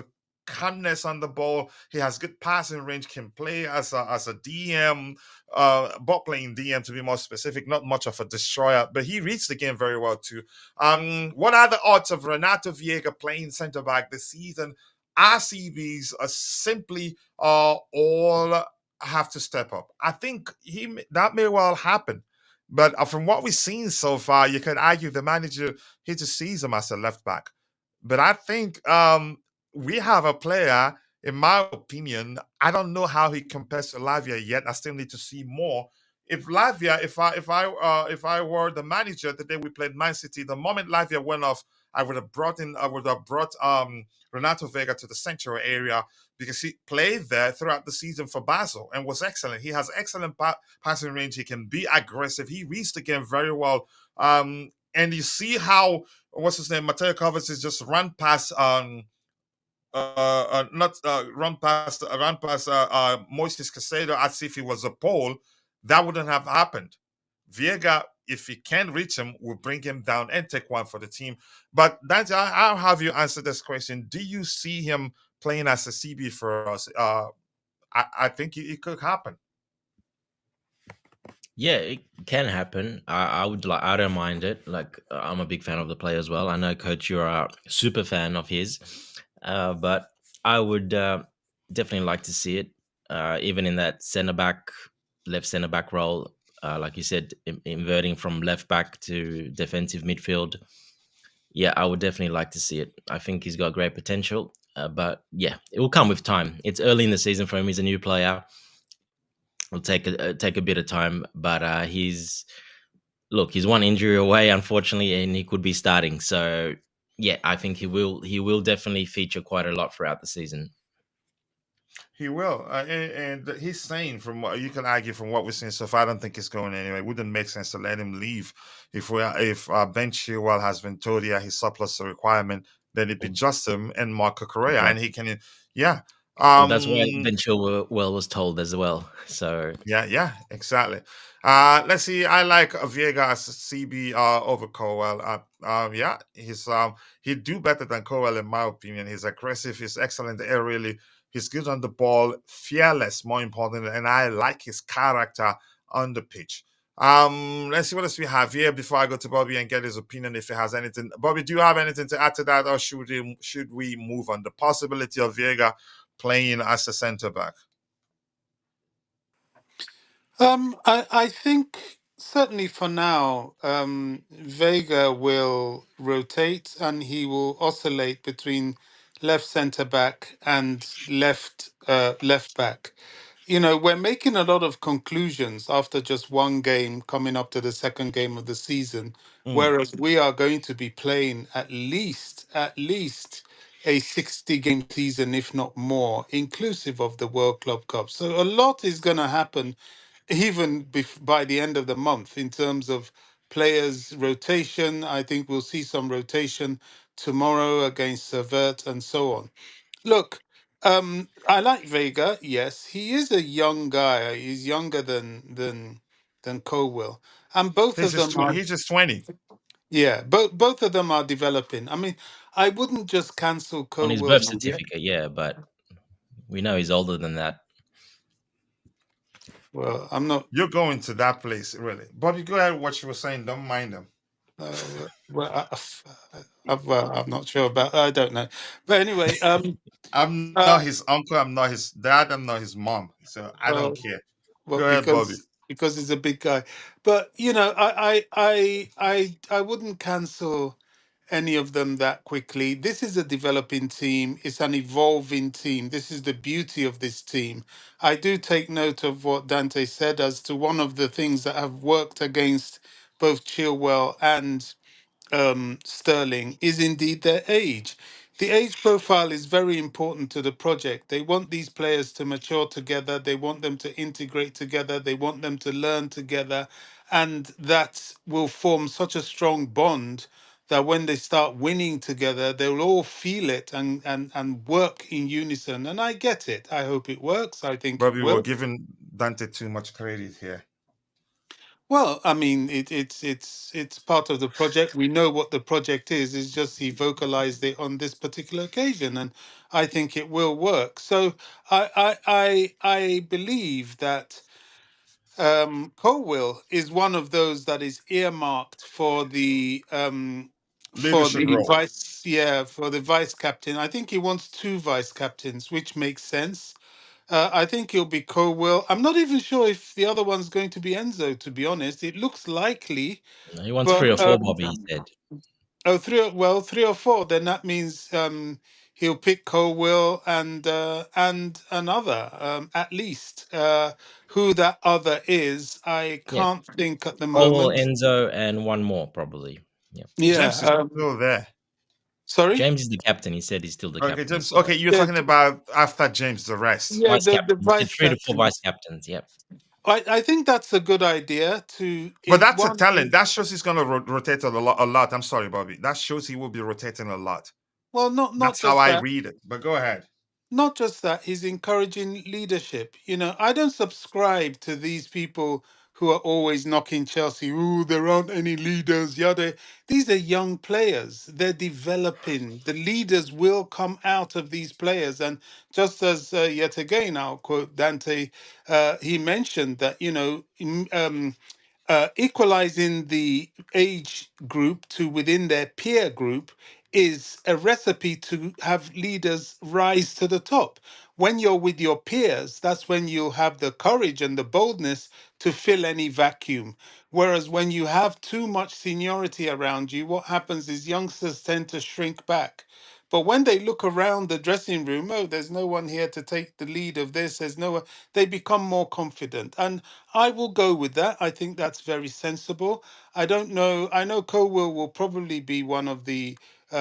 calmness on the ball. He has good passing range. Can play as a DM, ball playing DM to be more specific. Not much of a destroyer, but he reads the game very well too. What are the odds of Renato Viega playing centre back this season? RCBs are simply all have to step up. I think that may well happen. But from what we've seen so far, you could argue the manager he just sees him as a left back. But I think we have a player, in my opinion, I don't know how he compares to Lavia yet. I still need to see more. If Lavia, if I were the manager the day we played Man City, the moment Lavia went off, I would have brought Renato Vega to the central area because he played there throughout the season for Basel and was excellent. He has excellent passing range. He can be aggressive. He reads the game very well. And you see how what's his name, Mateo Kovacic just run past not run past Moises Caicedo as if he was a pole. That wouldn't have happened. Viega, if he can reach him, will bring him down and take one for the team. But Dante, I'll have you answer this question. Do you see him playing as a CB for us? I think it could happen. Yeah, it can happen. I don't mind it. Like, I'm a big fan of the player as well. I know, Coach, you're a super fan of his, but I would definitely like to see it, even in that left centre back role. Like you said, inverting from left back to defensive midfield. Yeah, I would definitely like to see it. I think he's got great potential, but yeah, it will come with time. It's early in the season for him. He's a new player. It'll take a bit of time, but he's one injury away, unfortunately, and he could be starting. So yeah, I think he will definitely feature quite a lot throughout the season. He will, and he's saying from what you can argue from what we're saying so far. I don't think it's going anywhere. It wouldn't make sense to let him leave if Ben Chilwell has been told yeah he's surplus to requirement. Then it'd be just him and Marc Cucurella, and he Exactly. can yeah. Well, that's why Um, Ben Chilwell was told as well. So yeah, exactly. Let's see. I like Viega as CB over Cowell. Yeah, he'd do better than Cowell in my opinion. He's aggressive. He's excellent aerially. He's good on the ball, fearless, more important, and I like his character on the pitch. Let's see what else we have here before I go to Bobby and get his opinion if he has anything. Bobby, do you have anything to add to that, or should we move on? The possibility of Viega playing as a centre back. I think certainly for now, Vega will rotate and he will oscillate between left centre back and left back. You know, we're making a lot of conclusions after just one game coming up to the second game of the season, Mm. whereas we are going to be playing at least a 60 game season, if not more, inclusive of the World Club Cup. So a lot is going to happen even by the end of the month in terms of players rotation. I think we'll see some rotation tomorrow against Servette and so on. Look, I like Vega. Yes, he is a young guy. He's younger than Colwell, and both of them are. He's just 20. Yeah, both of them are developing. I mean, I wouldn't just cancel on his Colwell birth yet. certificate, yeah, but we know he's older than that. Well, I'm not. You're going to that place, really. Bobby, go ahead. What you were saying, don't mind them. I'm not sure about. I don't know, but anyway, I'm uh, not his uncle. I'm not his dad. I'm not his mom. So I don't well, care. well, Go ahead, Bobby. because he's a big guy. But you know, I wouldn't cancel any of them that quickly. This is a developing team. It's an evolving team. This is the beauty of this team. I do take note of what Dante said as to one of the things that have worked against both Chilwell and Sterling is indeed their age. The age profile is very important to the project. They want these players to mature together, they want them to integrate together, they want them to learn together, and that will form such a strong bond that when they start winning together, they'll all feel it and work in unison. And I get it. I hope it works. I think it Bobby, we're will. giving Dante too much credit here. Well, I mean, it's part of the project. We know what the project is. It's just he vocalized it on this particular occasion, and I think it will work. So I believe that Colwill is one of those that is earmarked for Leadership the role. vice captain. I think he wants two vice captains, which makes sense. I think he'll be Colwell. I'm not even sure if the other one's going to be Enzo, to be honest. It looks likely, He wants but 3 or 4, Bobby. He said. three or four. Then that means he'll pick Colwell and another at least. Who that other is, I Yeah, can't think at the Colwell, moment. Enzo, and one more probably. Yeah, Yeah. James is still there. Sorry. James is the captain. He said he's still the Okay, captain. James. So Okay, you're Yeah. talking about after James, the rest. Yeah. vice The captain. He said vice 3 to 4 captain. vice captains. Yep. I think that's a good idea to But if that's a one. talent. That shows he's going to rotate a lot. I'm sorry, Bobby. That shows he will be rotating a lot. Well, not That's how just I that. read it. But go ahead. Not just that, he's encouraging leadership. You know, I don't subscribe to these people who are always knocking Chelsea. Ooh, there aren't any leaders, yada. These are young players. They're developing. The leaders will come out of these players. And just as, yet again, I'll quote Dante, he mentioned that, you know, equalizing the age group to within their peer group is a recipe to have leaders rise to the top. When you're with your peers, that's when you'll have the courage and the boldness to fill any vacuum. Whereas when you have too much seniority around you, what happens is youngsters tend to shrink back. But when they look around the dressing room, oh, there's no one here to take the lead of this. There's no one. They become more confident, and I will go with that. I think that's very sensible. I don't know. I know Colwell will probably be one of the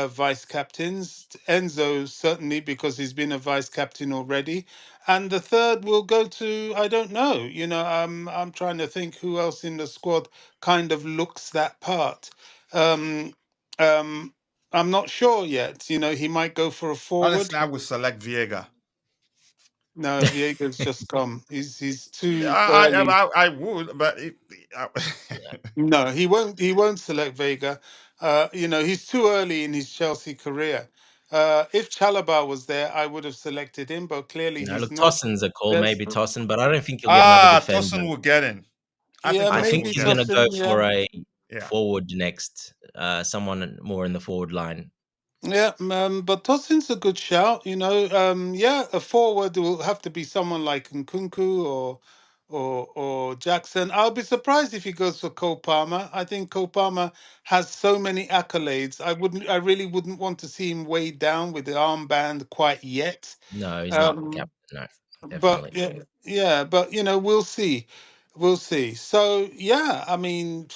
vice captains. Enzo certainly because he's been a vice captain already, and the third will go to I don't know. I'm trying to think who else in the squad kind of looks that part. Um, um, I'm not sure yet. He might go for a forward. Honestly, I would select Viega. No, Viega's just come. He's too I early. I would, but uh, No, he won't. He won't select Vega. He's too early in his Chelsea career. If Chalobah was there, I would have selected him, but clearly No, he's look, not. Tossen's a call, There's, maybe Tossen, but I don't think he'll get another defender. Tosin will get in. I think yeah, I Tosin think will maybe he's get going in. to go Tosin. Yeah, for a Yeah, forward next, someone more in the forward line. yeah. But Tosin's a good shout. Yeah, a forward will have to be someone like Nkunku or Jackson. I'll be surprised if he goes for Cole Palmer. I think Cole Palmer has so many accolades. I really wouldn't want to see him weighed down with the armband quite yet. No, he's not Um, captain. No, but definitely. yeah, but we'll see, we'll see. So yeah, I mean,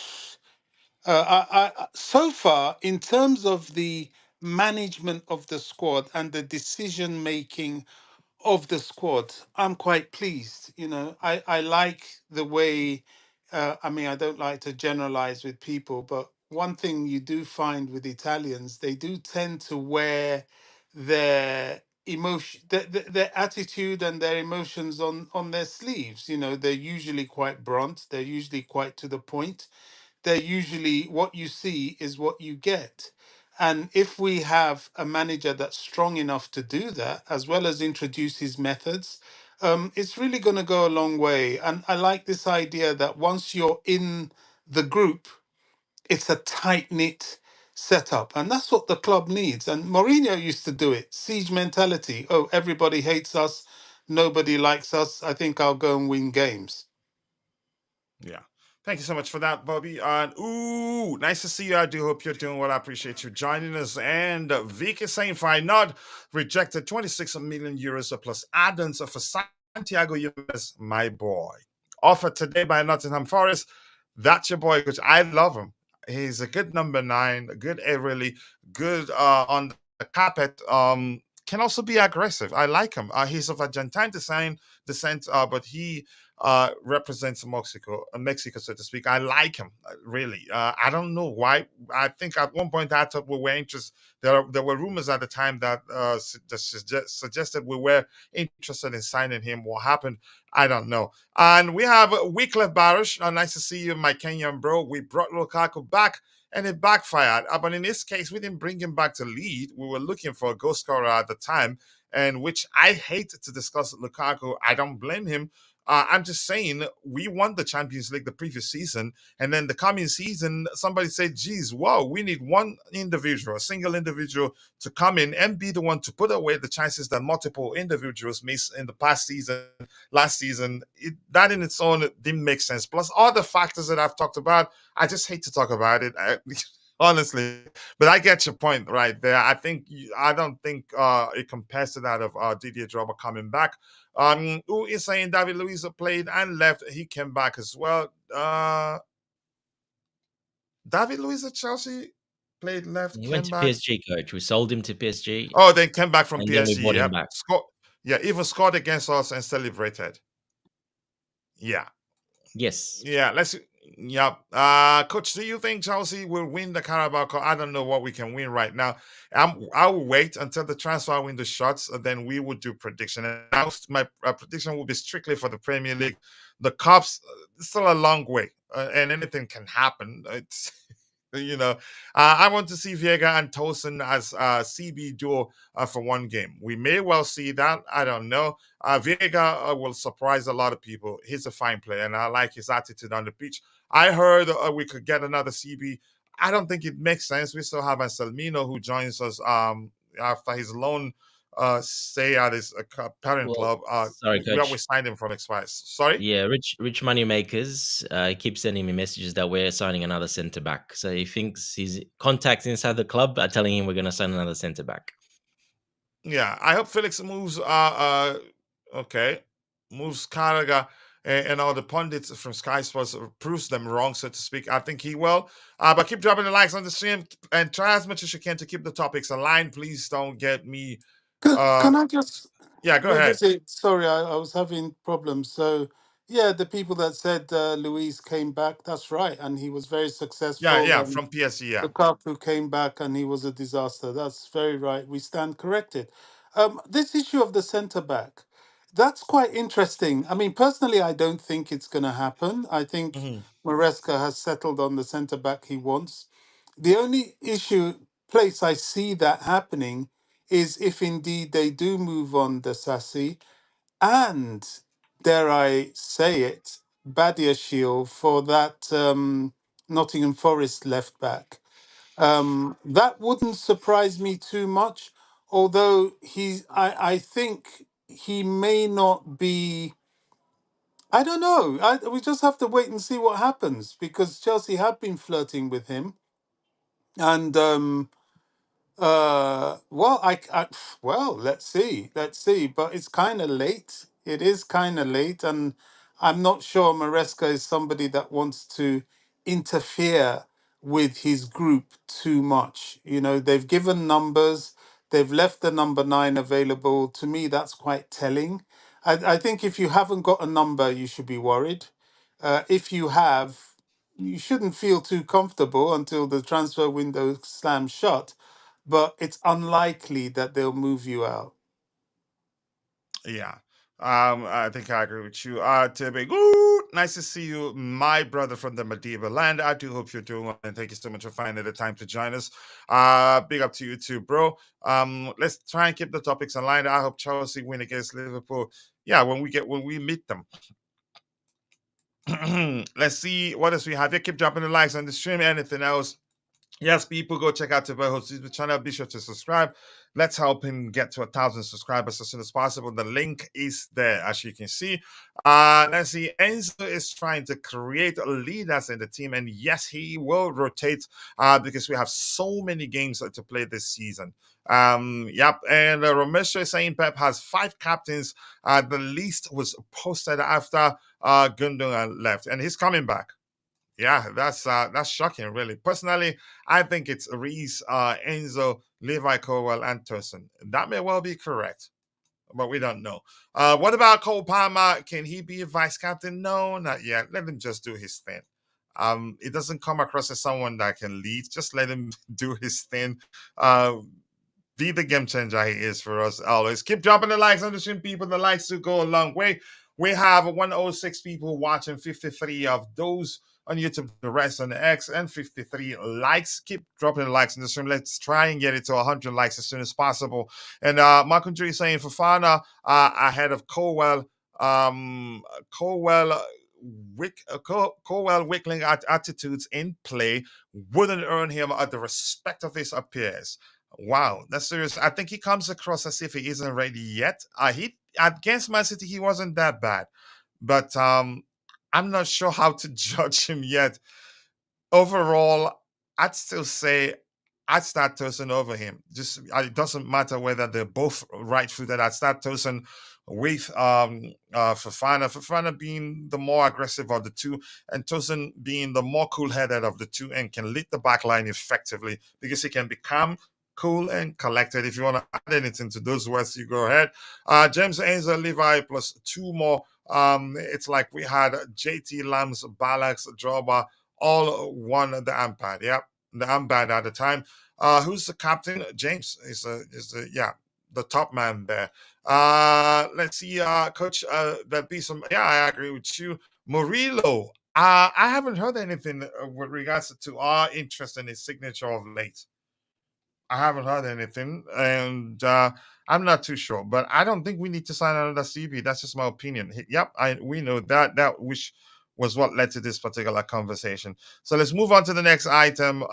so far in terms of the management of the squad and the decision making of the squad, I'm quite pleased. I like the way. I mean, I don't like to generalize with people, but one thing you do find with Italians, they do tend to wear their emotion, their attitude and their emotions on their sleeves. They're usually quite blunt. They're usually quite to the point. They're usually what you see is what you get. And if we have a manager that's strong enough to do that, as well as introduce his methods, it's really going to go a long way. And I like this idea that once you're in the group, it's a tight knit setup. And that's what the club needs. And Mourinho used to do it siege mentality. Oh, everybody hates us. Nobody likes us. I think I'll go and win games. yeah. Thank you so much for that, Bobby. And nice to see you. I do hope you're doing well. I appreciate you joining us. And Vic is saying Feyenoord rejected 26 million euros plus add-ons for Santiago Jimenez, my boy. Offered today by Nottingham Forest. That's your boy, which I love him. He's a good number 9, a good really good on the carpet. Can also be aggressive. I like him. He's of Argentine descent, but he represents Mexico, so to speak. I like him really. I don't know why. I think at one point I thought we were interested. There were rumors at the time that suggested we were interested in signing him. What happened? I don't know. And we have Wycliffe Barish. Nice to see you, my Kenyan bro. We brought Lukaku back. And it backfired. But in this case, we didn't bring him back to lead. We were looking for a goal scorer at the time, and which I hate to discuss Lukaku. I don't blame him. I'm just saying we won the Champions League the previous season, and then the coming season, somebody said, "Geez, wow, we need one individual, a single individual, to come in and be the one to put away the chances that multiple individuals missed in the past season, last season." That in its own didn't make sense. Plus all the factors that I've talked about, I just hate to talk about it. Honestly, but I get your point right there. I don't think it compares to that of Didier Drogba coming back. Who is saying David Luiz played and left? He came back as well. David Luiz at Chelsea played, left, He went came to back. PSG, coach. We sold him to PSG, Oh, then came back from and then we PSG. bought him Yep, back. yeah, even scored against us and celebrated. Yeah. Yes. Yeah, let's. Yeah, coach, do you think Chelsea will win the Carabao Cup? I don't know what we can win right now. I will wait until the transfer window shuts, and then we will do prediction. And my prediction will be strictly for the Premier League. The Cups, it's still a long way, and anything can happen. It's I want to see Viega and Tosin as CB duo for one game. We may well see that. I don't know. Viega will surprise a lot of people. He's a fine player, and I like his attitude on the pitch. I heard we could get another CB. I don't think it makes sense. We still have Anselmino who joins us after his loan stay at his parent Well, club. sorry, We coach. always signed him from Expires. Sorry? Yeah, rich money makers keep sending me messages that we're signing another centre back. So he thinks his contacts inside the club are telling him we're going to sign another centre back. Yeah, I hope Felix moves. Okay, moves Carragher and all the pundits from Sky Sports proves them wrong, so to speak. I think he will. But keep dropping the likes on the stream and try as much as you can to keep the topics aligned. Please don't get me. Can I just Yeah, go ahead. revisit? Sorry, I was having problems. So, yeah, the people that said Luis came back, that's right. And he was very successful. Yeah, And from PSG, yeah. Lukaku came back and he was a disaster. That's very right. We stand corrected. This issue of the centre back, that's quite interesting. I mean, personally, I don't think it's going to happen. I think Maresca has settled on the centre back he wants. The only place I see that happening is if indeed they do move on the Sassy and, dare I say it, Badiashile for that Nottingham Forest left back. That wouldn't surprise me too much, although I think he may not be. I don't know. We just have to wait and see what happens because Chelsea have been flirting with him, and well, well, let's see. But it's kind of late. It is kind of late, and I'm not sure Maresca is somebody that wants to interfere with his group too much. You know, they've given numbers. They've left the number 9 available. To me, that's quite telling. I think if you haven't got a number, you should be worried. If you have, you shouldn't feel too comfortable until the transfer window slams shut, but it's unlikely that they'll move you out. Yeah. I think I agree with you. Tebe, ooh, nice to see you, my brother from the Medieval land. I do hope you're doing well, and thank you so much for finding the time to join us. Big up to you too, bro. Let's try and keep the topics online. I hope Chelsea win against Liverpool. Yeah, when we meet them. Let's see what else we have here. Keep dropping the likes on the stream. Anything else? Yes, people, go check out Tebeho's YouTube channel. Be sure to subscribe. Let's help him get to 1,000 subscribers as soon as possible. The link is there, as you can see. Let's see. Enzo is trying to create leaders in the team, and yes, he will rotate because we have so many games to play this season. Yep. And Ramesh is saying Pep has 5 captains. The least was posted after Gundogan left, and he's coming back. Yeah, that's shocking, really. Personally, I think it's Reese, Enzo, Levi Colwell, and Tosin. That may well be correct, but we don't know. What about Cole Palmer? Can he be a vice captain? No, not yet. Let him just do his thing. It doesn't come across as someone that can lead. Just let him do his thing. Be the game changer he is for us always. Keep dropping the likes on the stream, people. The likes do go a long way. We have 106 people watching, 53 of those on YouTube, the rest on the X, and 53 likes. Keep dropping the likes in the stream. Let's try and get it to 100 likes as soon as possible. And Mark Andre is saying Fofana ahead of Colwell. Colwell Wickling attitudes in play wouldn't earn him the respect of his peers. Wow, that's serious. I think he comes across as if he isn't ready yet. He against Man City, he wasn't that bad, but I'm not sure how to judge him yet. Overall, I'd still say I'd start Tosin over him. Just it doesn't matter whether they're both right-footed. I'd start Tosin with Fofana. Fofana being the more aggressive of the two, and Tosin being the more cool-headed of the two, and can lead the back line effectively because he can be calm, cool, and collected. If you want to add anything to those words, you go ahead. James Enzo, Levi plus 2 more. It's like we had JT Lambs, Balax, Droba, all won the Ampad. Yep, the Ampad at the time. Who's the captain? James is the top man there. Let's see, coach. That be some. Yeah, I agree with you, Murillo. I haven't heard anything with regards to our interest in his signature of late. I haven't heard anything, and I'm not too sure. But I don't think we need to sign another CB. That's just my opinion. Yep, we know that which was what led to this particular conversation. So let's move on to the next item.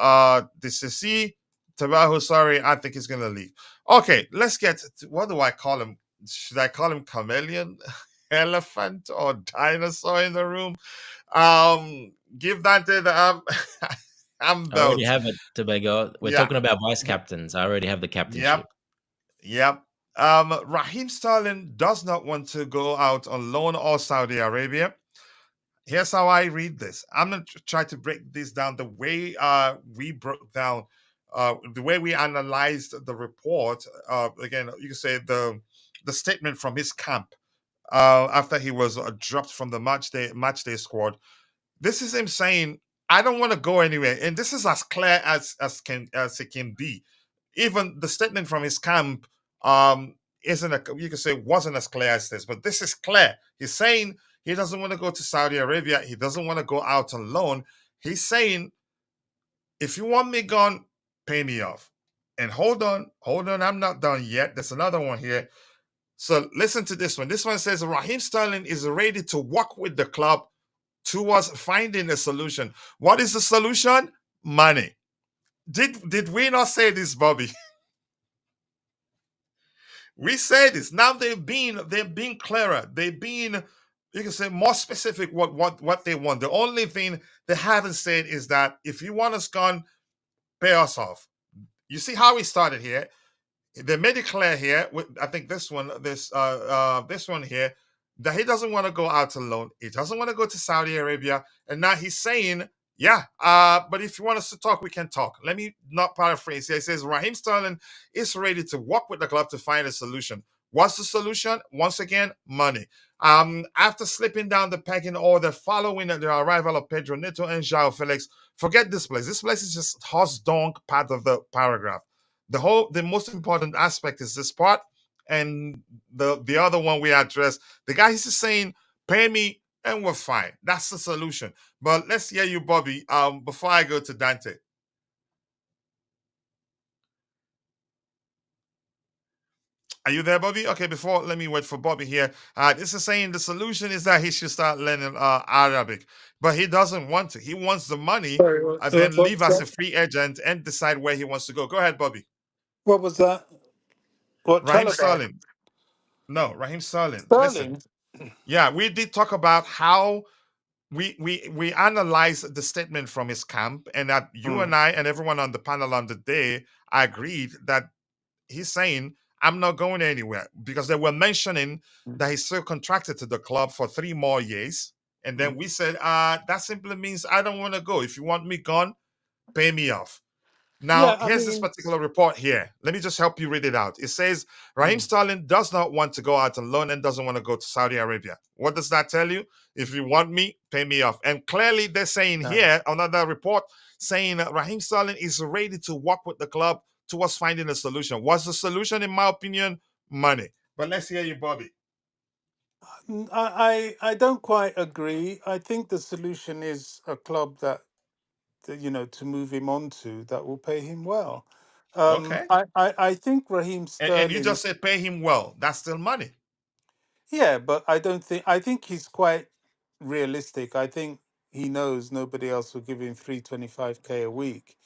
This is C. Tabaho, sorry, I think he's gonna leave. Okay, let's get to, what do I call him? Should I call him chameleon, elephant, or dinosaur in the room? Give that to the I already have it, Tobago. We're talking about vice captains. I already have the captainship. Yep. Raheem Sterling does not want to go out on loan or Saudi Arabia. here's how I read this. I'm gonna try to break this down the way we broke down, the way we analyzed the report. Again, you can say the statement from his camp after he was dropped from the match day squad. This is him saying, "I don't want to go anywhere," and this is as clear as it can be. Even the statement from his camp isn't a, you could say wasn't as clear as this, but this is clear. He's saying he doesn't want to go to Saudi Arabia. He doesn't want to go out on loan. He's saying, if you want me gone, pay me off. And hold on, I'm not done yet. There's another one here. So listen to this one. This one says Raheem Sterling is ready to work with the club towards finding a solution. What is the solution? Money. Did we not say this, Bobby? We say this. Now they've been clearer. They've been, you can say, more specific what they want. The only thing they haven't said is that if you want us gone, pay us off. You see how we started here. They made it clear here. I think this one here, that he doesn't want to go out alone. He doesn't want to go to Saudi Arabia, and now he's saying, "Yeah, but if you want us to talk, we can talk." Let me not paraphrase here. He says Raheem Sterling is ready to work with the club to find a solution. What's the solution? Once again, money. After slipping down the pecking order following the arrival of Pedro Neto and Joao Felix, forget this place. This place is just horse donk part of the paragraph. The most important aspect is this part, and the other one we address. The guy is just saying, "Pay me and we're fine." That's the solution. But let's hear you, Bobby. Before I go to Dante. Are you there, Bobby? Okay, before, let me wait for Bobby here. This is saying the solution is that he should start learning Arabic, but he doesn't want to. He wants the money Sorry, and then leave what's as a that? free agent and decide where he wants to go. Go ahead, Bobby. What was that? What Raheem Chalobah? Sterling. No, Raheem Sterling. Listen. Sterling. Yeah, we did talk about how we analyzed the statement from his camp, and that you Mm, and I and everyone on the panel on the day agreed that he's saying, "I'm not going anywhere," because they were mentioning mm, that he's still contracted to the club for 3 more years. And then mm. we said, that simply means I don't want to go. If you want me gone, pay me off. Now, Yeah, I here's this mean, particular report here. Let me just help you read it out. It says Raheem mm, Sterling does not want to go out on loan and doesn't want to go to Saudi Arabia. What does that tell you? If you want me, pay me off. And clearly, they're saying no. here, another report saying that Raheem Sterling is ready to work with the club towards finding a solution. What's the solution, in my opinion? Money. But let's hear you, Bobby. I don't quite agree. I think the solution is a club to move him on to that will pay him well. Okay. I think Raheem And you Sterling. just said pay him well. That's still money. Yeah, but I think he's quite realistic. I think he knows nobody else will give him 325K a week.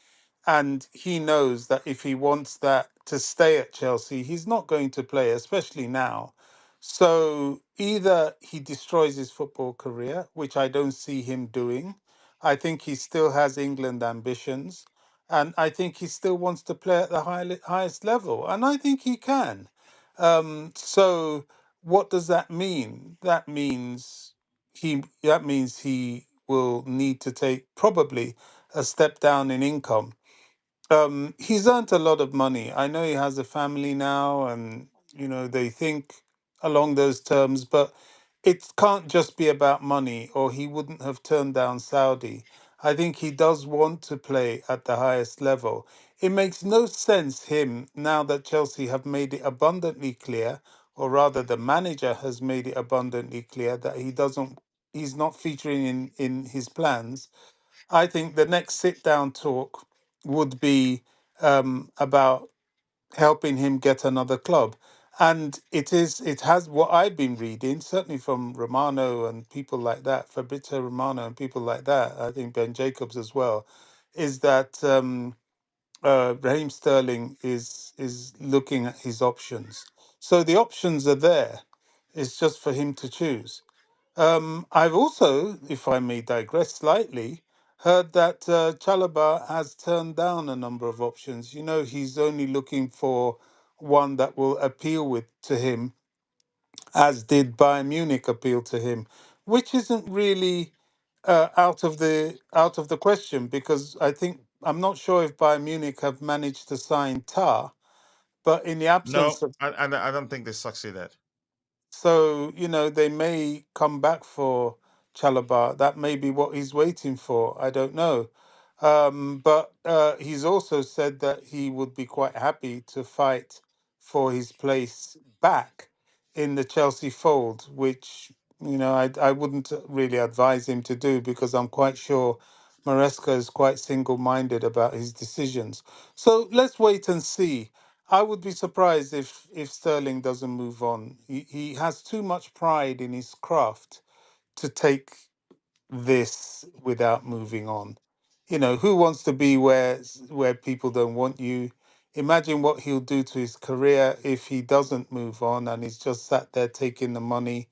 And he knows that if he wants that to stay at Chelsea, he's not going to play, especially now. So either he destroys his football career, which I don't see him doing. I think he still has England ambitions. And I think he still wants to play at the highest level. And I think he can. So what does that mean? That means he will need to take probably a step down in income. He's earned a lot of money. I know he has a family now, and they think along those terms, but it can't just be about money, or he wouldn't have turned down Saudi. I think he does want to play at the highest level. It makes no sense him now that Chelsea have made it abundantly clear, or rather the manager has made it abundantly clear that he's not featuring in his plans. I think the next sit down talk would be about helping him get another club. And it has what I've been reading, certainly from Romano and people like that, Fabrizio Romano and people like that, I think Ben Jacobs as well, is that Raheem Sterling is looking at his options. So the options are there. It's just for him to choose. I've also, if I may digress slightly, heard that Chalobah has turned down a number of options. He's only looking for one that will appeal to him, as did Bayern Munich appeal to him, which isn't really. out of the question, because I think I'm not sure if Bayern Munich have managed to sign Tar, but in the No, absence of, I don't think they succeeded. so they may come back for Chalobah. That may be what he's waiting for. I don't know, but he's also said that he would be quite happy to fight for his place back in the Chelsea fold, which I wouldn't really advise him to do, because I'm quite sure Maresca is quite single-minded about his decisions. So let's wait and see. I would be surprised if Sterling doesn't move on. He has too much pride in his craft to take this without moving on. Who wants to be where people don't want you? Imagine what he'll do to his career if he doesn't move on and he's just sat there taking the money.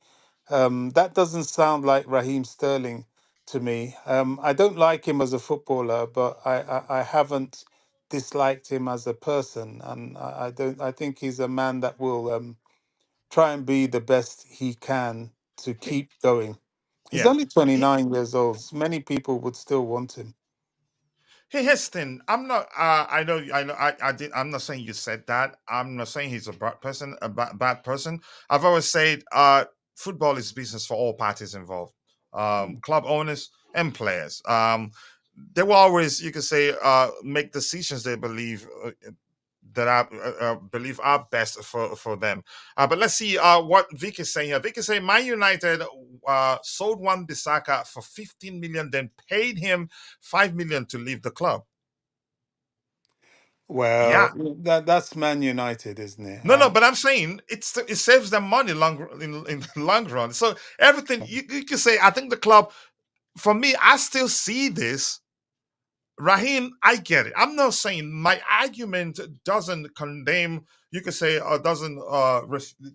That doesn't sound like Raheem Sterling to me. I don't like him as a footballer, but I haven't disliked him as a person, and I don't. I think he's a man that will try and be the best he can to keep going. He's Yeah. only 29 years old. Many people would still want him. Hey, Heston, I'm not. I know. I did. I'm not saying you said that. I'm not saying he's a bad person, bad person. I've always said, football is business for all parties involved, Mm. club owners and players. They will always, you could say, make decisions they believe that I believe are best for them. But let's see what Vic is saying here. Vic is saying Man United sold one Bissaka for 15 million, then paid him 5 million to leave the club. Yeah. Well, that's Man United, isn't it? No, but I'm saying it saves them money in the long run. So everything you can say, I think the club, for me, I still see this. Raheem, I get it. I'm not saying my argument doesn't condemn. You could say doesn't.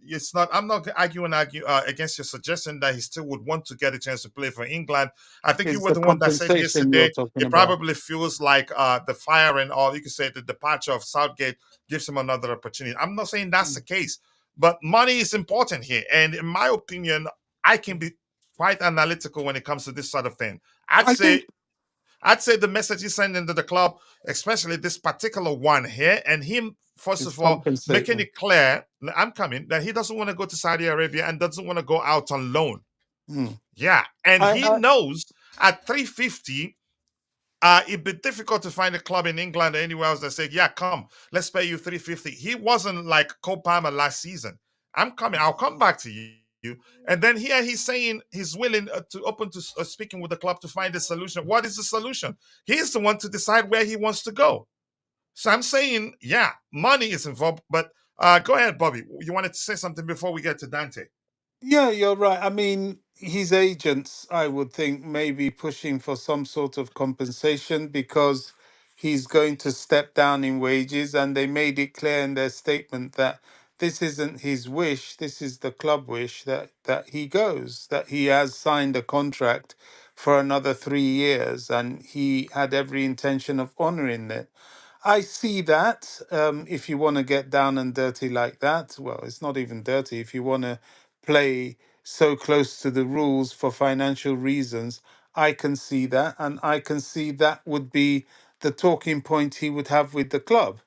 It's not. I'm not arguing against your suggestion that he still would want to get a chance to play for England. I think you It's were the the one that said compensation you're yesterday. talking It about. probably feels like the firing, or you could say the departure of Southgate gives him another opportunity. I'm not saying that's the case, but money is important here, and in my opinion, I can be quite analytical when it comes to this sort of thing. I'd I think say I'd say the message he's sending to the club, especially this particular one here, and him, first it's of all, making compensating. it clear, I'm coming, that he doesn't want to go to Saudi Arabia and doesn't want to go out on loan. Mm. Yeah. And I, he I knows at 350, it'd be difficult to find a club in England or anywhere else that said, yeah, come, let's pay you 350. He wasn't like Cole Palmer last season. I'm coming, I'll come back to you. And then here he's saying he's willing to open to speaking with the club to find a solution. What is the solution? He's the one to decide where he wants to go. So I'm saying, yeah, money is involved. But go ahead, Bobby. You wanted to say something before we get to Dante. Yeah, you're right. I mean, his agents, I would think, may be pushing for some sort of compensation because he's going to step down in wages, and they made it clear in their statement that this isn't his wish, this is the club wish that he goes, that he has signed a contract for another 3 years, and he had every intention of honoring it. I see that. If you want to get down and dirty like that, well, it's not even dirty. If you want to play so close to the rules for financial reasons, I can see that. And I can see that would be the talking point he would have with the club.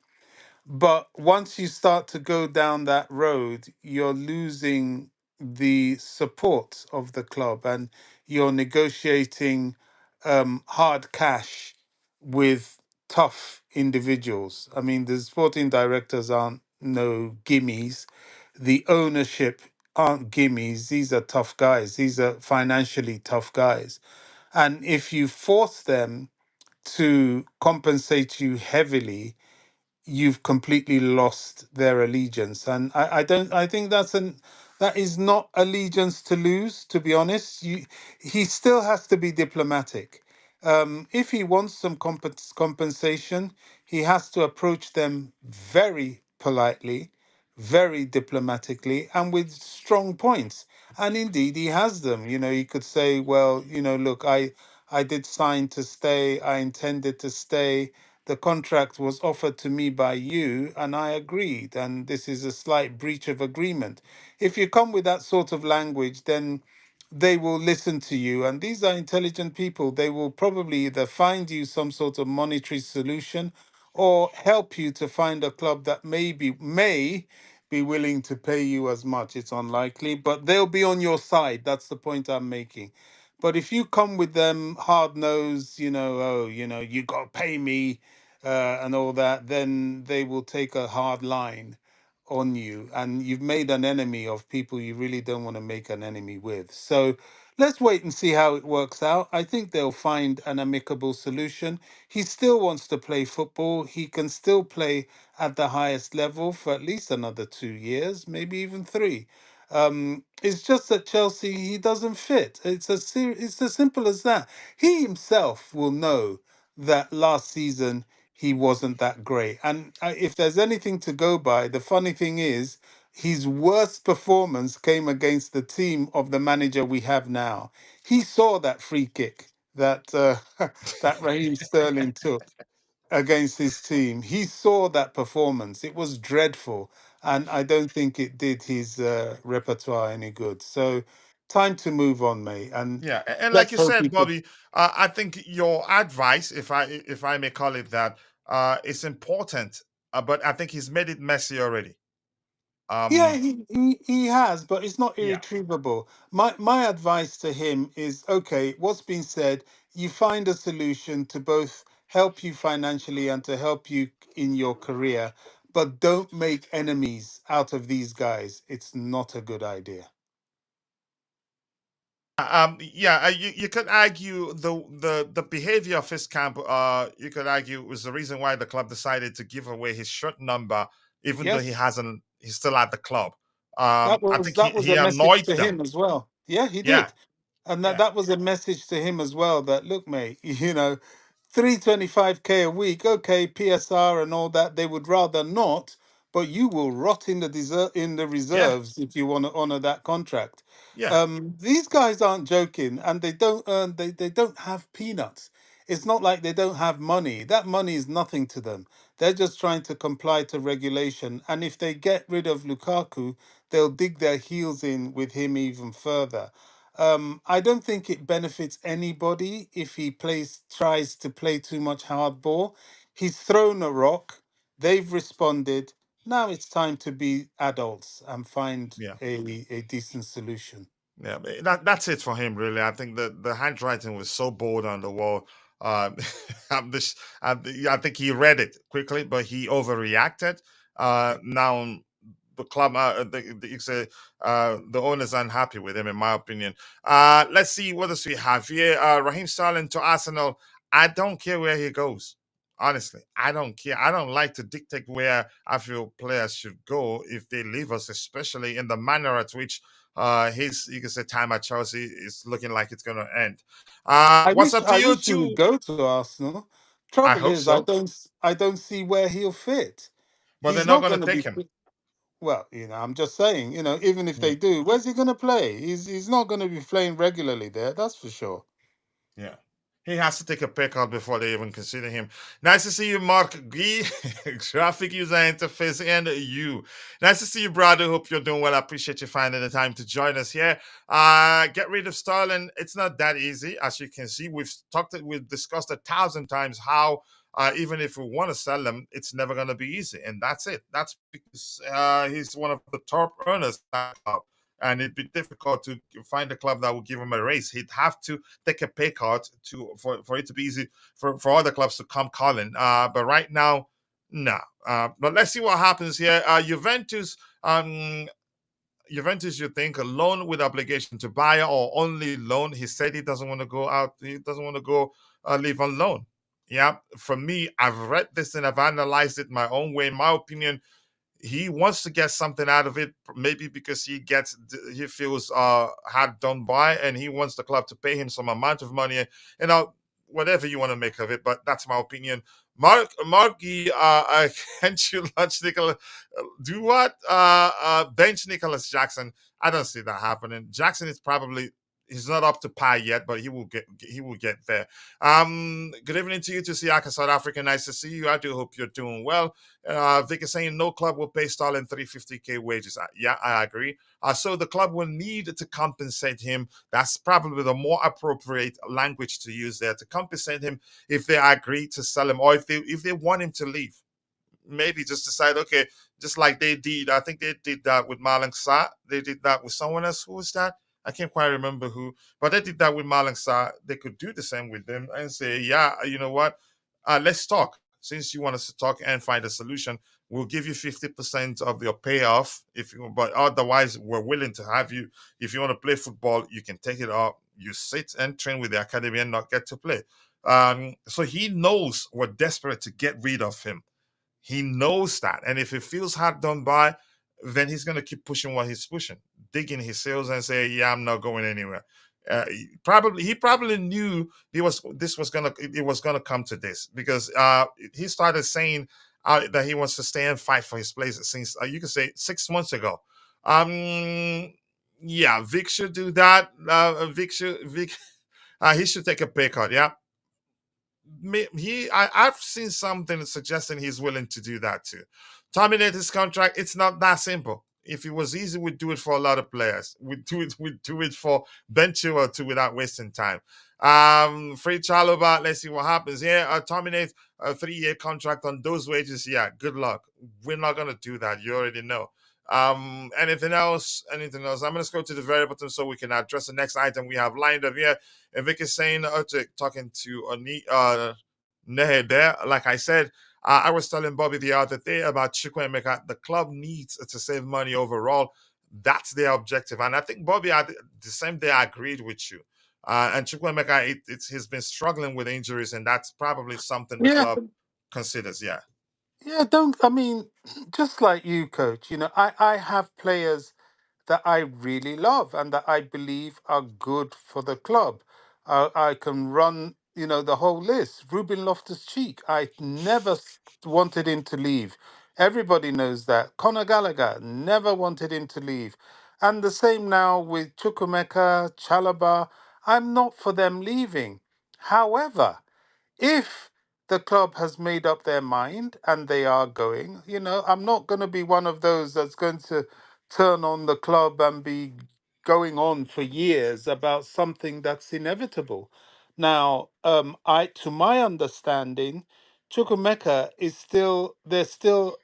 But once you start to go down that road, you're losing the support of the club, and you're negotiating hard cash with tough individuals. I mean, the sporting directors aren't no gimmies. The ownership aren't gimmies. These are tough guys. These are financially tough guys. And if you force them to compensate you heavily, you've completely lost their allegiance. And I don't, I think that is not allegiance to lose, to be honest. He still has to be diplomatic. If he wants some compensation, he has to approach them very politely, very diplomatically, and with strong points. And indeed, he has them. He could say, well, look, I did sign to stay. I intended to stay. The contract was offered to me by you, and I agreed. And this is a slight breach of agreement. If you come with that sort of language, then they will listen to you. And these are intelligent people. They will probably either find you some sort of monetary solution or help you to find a club that may be willing to pay you as much. It's unlikely, but they'll be on your side. That's the point I'm making. But if you come with them hard nosed, oh, you got to pay me and all that, then they will take a hard line on you, and you've made an enemy of people you really don't want to make an enemy with. So let's wait and see how it works out. I think they'll find an amicable solution. He still wants to play football. He can still play at the highest level for at least another 2 years, maybe even three. It's just that Chelsea, he doesn't fit. It's as simple as that. He himself will know that last season he wasn't that great. And if there's anything to go by, the funny thing is, his worst performance came against the team of the manager we have now. He saw that free kick that that Raheem Sterling took against his team. He saw that performance. It was dreadful, and I don't think it did his repertoire any good. So, time to move on, mate. And Yeah, and like let's you hope said, he could. Bobby, I think your advice, if I may call it that, is important. But I think he's made it messy already. Yeah, Um, he has, but it's not yeah, irretrievable. My advice to him is okay, what's been said, you find a solution to both help you financially and to help you in your career, but don't make enemies out of these guys. It's not a good idea. yeah. You could argue the behavior of his camp. You could argue was the reason why the club decided to give away his shirt number, even though he Yes. hasn't. He's still at the club. That I was think that was he a message annoyed to them. him as well. Yeah, he Yeah, did. And that yeah, that was a message to him as well that look, mate, 325K a week, okay, PSR and all that, they would rather not, but you will rot in the yeah, reserves if you want to honor that contract. yeah. These guys aren't joking, and they don't have peanuts. It's not like they don't have money. That money is nothing to them. They're just trying to comply to regulation. And if they get rid of Lukaku, they'll dig their heels in with him even further. I don't think it benefits anybody if he tries to play too much hardball. He's thrown a rock. They've responded. Now it's time to be adults and find Yeah. a decent solution. Yeah, but that's it for him, really. I think the handwriting was so bold on the wall. Uh, I think he read it quickly, but he overreacted. Now the club, the owners are unhappy with him, in my opinion. Let's see what else we have here. Raheem Sterling to Arsenal. I don't care where he goes. Honestly, I don't care. I don't like to dictate where I feel players should go if they leave us, especially in the manner at which his, you can say, time at Chelsea is looking like it's going to end. What's up to I you wish he would too? go to Arsenal. I Trouble hope is, so, I don't see where he'll fit. but they're He's not not going to going to take be. him. Well, I'm just saying, even if Mm, they do, where's he going to play? He's not going to be playing regularly there. That's for sure. yeah. He has to take a pay cut before they even consider him. Nice to see you, Mark G. Graphic user interface, and you. Nice to see you, brother. Hope you're doing well. I appreciate you finding the time to join us here. Get rid of Sterling. It's not that easy, as you can see. We've discussed 1,000 times how even if we want to sell him, it's never going to be easy, and that's it. That's because he's one of the top earners at the club, and it'd be difficult to find a club that will give him a raise. He'd have to take a pay cut for it to be easy for other clubs to come calling. But right now, no. But let's see what happens here. Juventus, you think a loan with obligation to buy or only loan? He said he doesn't want to go out. He doesn't want to go live on loan. Yeah, for me, I've read this and I've analyzed it my own way. In my opinion, he wants to get something out of it, maybe because he feels hard done by, and he wants the club to pay him some amount of money, whatever you want to make of it. But that's my opinion. Marky, can't you launch Nicholas? Do what? Bench Nicholas Jackson. I don't see that happening. Jackson is probably He's not up to par yet, but he will get there. Good evening to you, to Siaka, South Africa. Nice to see you. I do hope you're doing well. Vic is saying no club will pay Sterling 350k wages. Yeah, I agree. So the club will need to compensate him. That's probably the more appropriate language to use there, to compensate him if they agree to sell him, or if they want him to leave. Maybe just decide, okay, just like they did. I think they did that with Malang Sa. They did that with someone else. Who was that? I can't quite remember who, but they did that with Malang Sa. They could do the same with them and say, yeah, you know what? Let's talk. Since you want us to talk and find a solution, we'll give you 50% of your payoff. If you, but otherwise, we're willing to have you. If you want to play football, you can take it off. You sit and train with the academy and not get to play. So he knows we're desperate to get rid of him. He knows that. And if it feels hard done by, then he's going to keep pushing what he's pushing, digging his heels and say, yeah, I'm not going anywhere. He probably knew it was gonna come to this, because he started saying that he wants to stay and fight for his place since you could say 6 months ago. Yeah, Vic should do that. He should take a pay cut. Yeah, I've seen something suggesting he's willing to do that too. Terminate his contract. It's not that simple. If it was easy, we'd do it for a lot of players. We'd do it for Ben Chilwell too without wasting time. Free Chalobah, let's see what happens. Yeah, terminate a 3-year contract on those wages. Yeah, good luck. We're not gonna do that. You already know. Anything else? Anything else? I'm gonna go to the very bottom so we can address the next item we have lined up here. And Vic is saying, talking to Nehe there, like I said, I was telling Bobby the other day about Chukwuemeka. The club needs to save money overall. That's their objective. And I think, Bobby, the same day I agreed with you. And Chukwuemeka, he's been struggling with injuries, and that's probably something the Yeah, club considers. Yeah. yeah. I mean, just like you, coach, I have players that I really love and that I believe are good for the club. I can run, the whole list. Ruben Loftus-Cheek, I never wanted him to leave. Everybody knows that. Conor Gallagher, never wanted him to leave. And the same now with Chukwemeka, Chalaba. I'm not for them leaving. However, if the club has made up their mind and they are going, I'm not going to be one of those that's going to turn on the club and be going on for years about something that's inevitable. Now, to my understanding, Chukwemeka they're still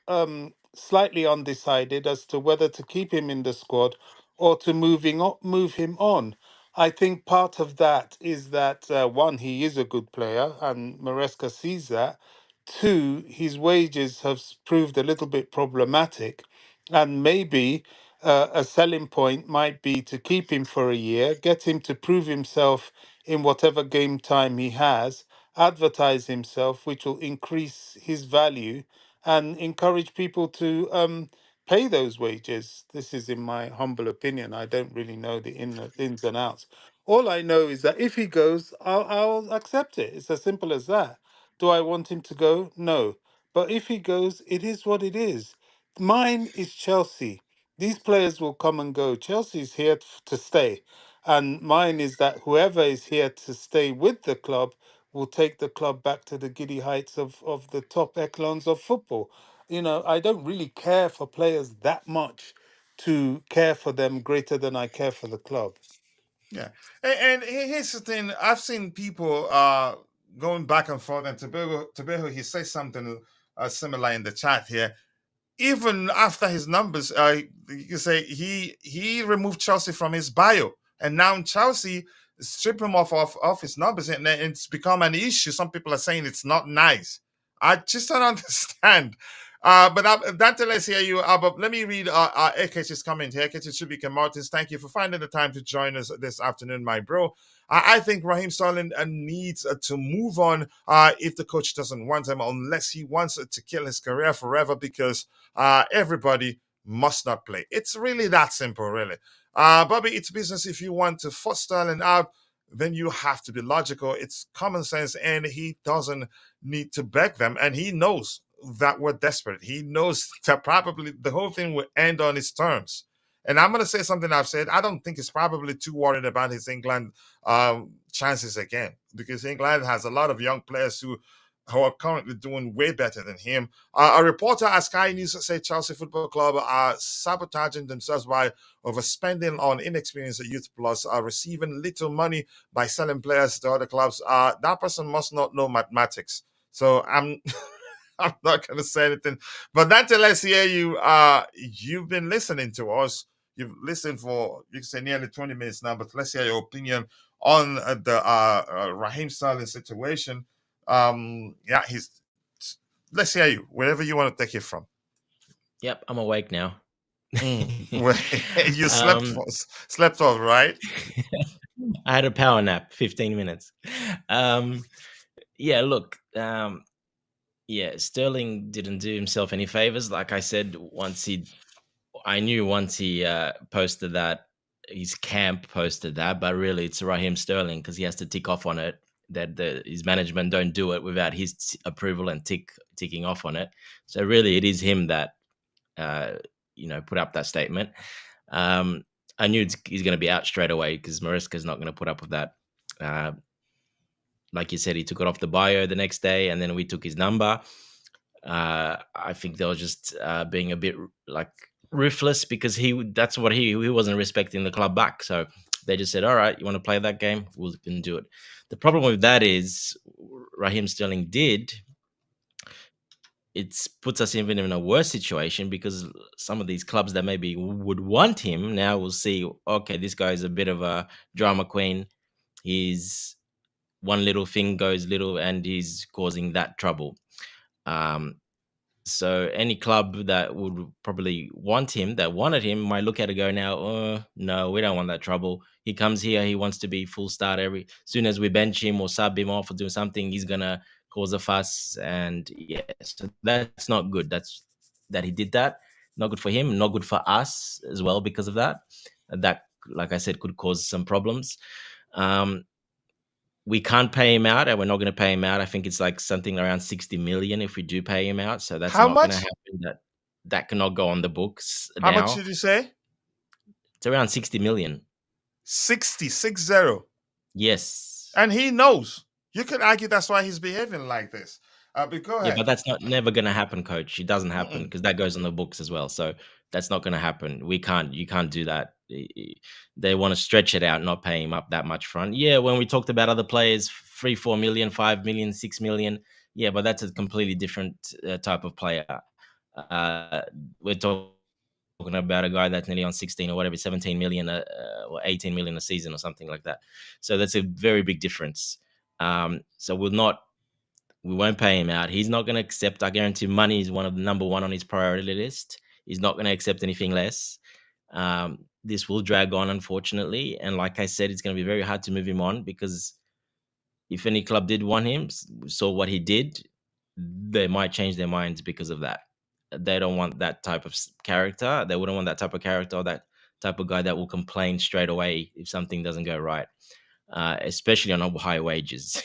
slightly undecided as to whether to keep him in the squad or to move him on. I think part of that is that one, he is a good player, and Maresca sees that. Two, his wages have proved a little bit problematic, and maybe a selling point might be to keep him for a year, get him to prove himself in whatever game time he has, advertise himself, which will increase his value, and encourage people to pay those wages. This is in my humble opinion. I don't really know the ins and outs. All I know is that if he goes, I'll accept it. It's as simple as that. Do I want him to go? No. But if he goes, it is what it is. Mine is Chelsea. These players will come and go. Chelsea's here to stay. And mine is that whoever is here to stay with the club will take the club back to the giddy heights of the top echelons of football. I don't really care for players that much to care for them greater than I care for the club. Yeah, and here's the thing: I've seen people going back and forth, and Tobago, he says something similar in the chat here. Even after his numbers, you can say he removed Chelsea from his bio, and now Chelsea strip him off his numbers, and it's become an issue. Some people are saying it's not nice. I just don't understand. But Dante, let's hear you. But let me read Ekech's comment here. Ekech Chubika Martins, thank you for finding the time to join us this afternoon, my bro. I think Raheem Sterling needs to move on if the coach doesn't want him, unless he wants to kill his career forever, because everybody must not play. It's really that simple, really. Bobby, it's business. If you want to force Sterling out, then you have to be logical. It's common sense, and he doesn't need to beg them, and he knows that we're desperate. He knows that probably the whole thing will end on his terms. And I'm going to say something I've said. I don't think he's probably too worried about his England chances again, because England has a lot of young players who are currently doing way better than him. A reporter at Sky News said Chelsea Football Club are sabotaging themselves by overspending on inexperienced youth, plus receiving little money by selling players to other clubs. That person must not know mathematics. So I'm I'm not going to say anything. But Dante, let's hear you. You've been listening to us. You've listened for, you can say, nearly 20 minutes now, but let's hear your opinion on the Raheem Sterling situation. Yeah, let's hear you, wherever you want to take it from. Yep, I'm awake now. You slept off, right? I had a power nap, 15 minutes. Yeah, look, yeah, Sterling didn't do himself any favors. Like I said, I knew once he posted that, his camp posted that, but really it's Raheem Sterling, because he has to tick off on it, that his management don't do it without his approval and ticking off on it. So really it is him that put up that statement. I knew he's going to be out straight away, because Maresca is not going to put up with that. Like you said, he took it off the bio the next day, and then we took his number. I think they were just being a bit like ruthless, because he wasn't respecting the club back. So they just said, all right, you want to play that game? We can do it. The problem with that is Raheem Sterling it puts us even in a worse situation, because some of these clubs that maybe would want him now will see, okay, this guy is a bit of a drama queen. He's one little thing goes little and he's causing that trouble. So any club that would probably wanted him, might look at it, go, now, no, we don't want that trouble. He comes here, he wants to be full start. Soon as we bench him or sub him off or do something, he's gonna cause a fuss. And yeah, so that's not good. That he did that. Not good for him, not good for us as well, because of that. That, like I said, could cause some problems. We can't pay him out, and we're not going to pay him out. I think it's like something around 60 million if we do pay him out. So that's not going to happen. That cannot go on the books How now. much did you say? It's around 60 million. 60. Yes. And he knows. You could argue that's why he's behaving like this. But go ahead. Yeah, but that's never going to happen, coach. It doesn't happen, because that goes on the books as well. So that's not going to happen. You can't do that. They want to stretch it out, not pay him up that much front. Yeah, when we talked about other players, 3, 4 million, 5 million, 6 million. Yeah, but that's a completely different type of player. We're talking about a guy that's nearly on 16 or whatever, 17 million or 18 million a season or something like that. So that's a very big difference. So we won't pay him out. He's not going to accept. I guarantee money is one of the number one on his priority list. He's not going to accept anything less. This will drag on, unfortunately. And like I said, it's going to be very hard to move him on, because if any club did want him, saw what he did, they might change their minds because of that. They don't want that type of character. They wouldn't want that type of character, or that type of guy that will complain straight away if something doesn't go right. Especially on high wages.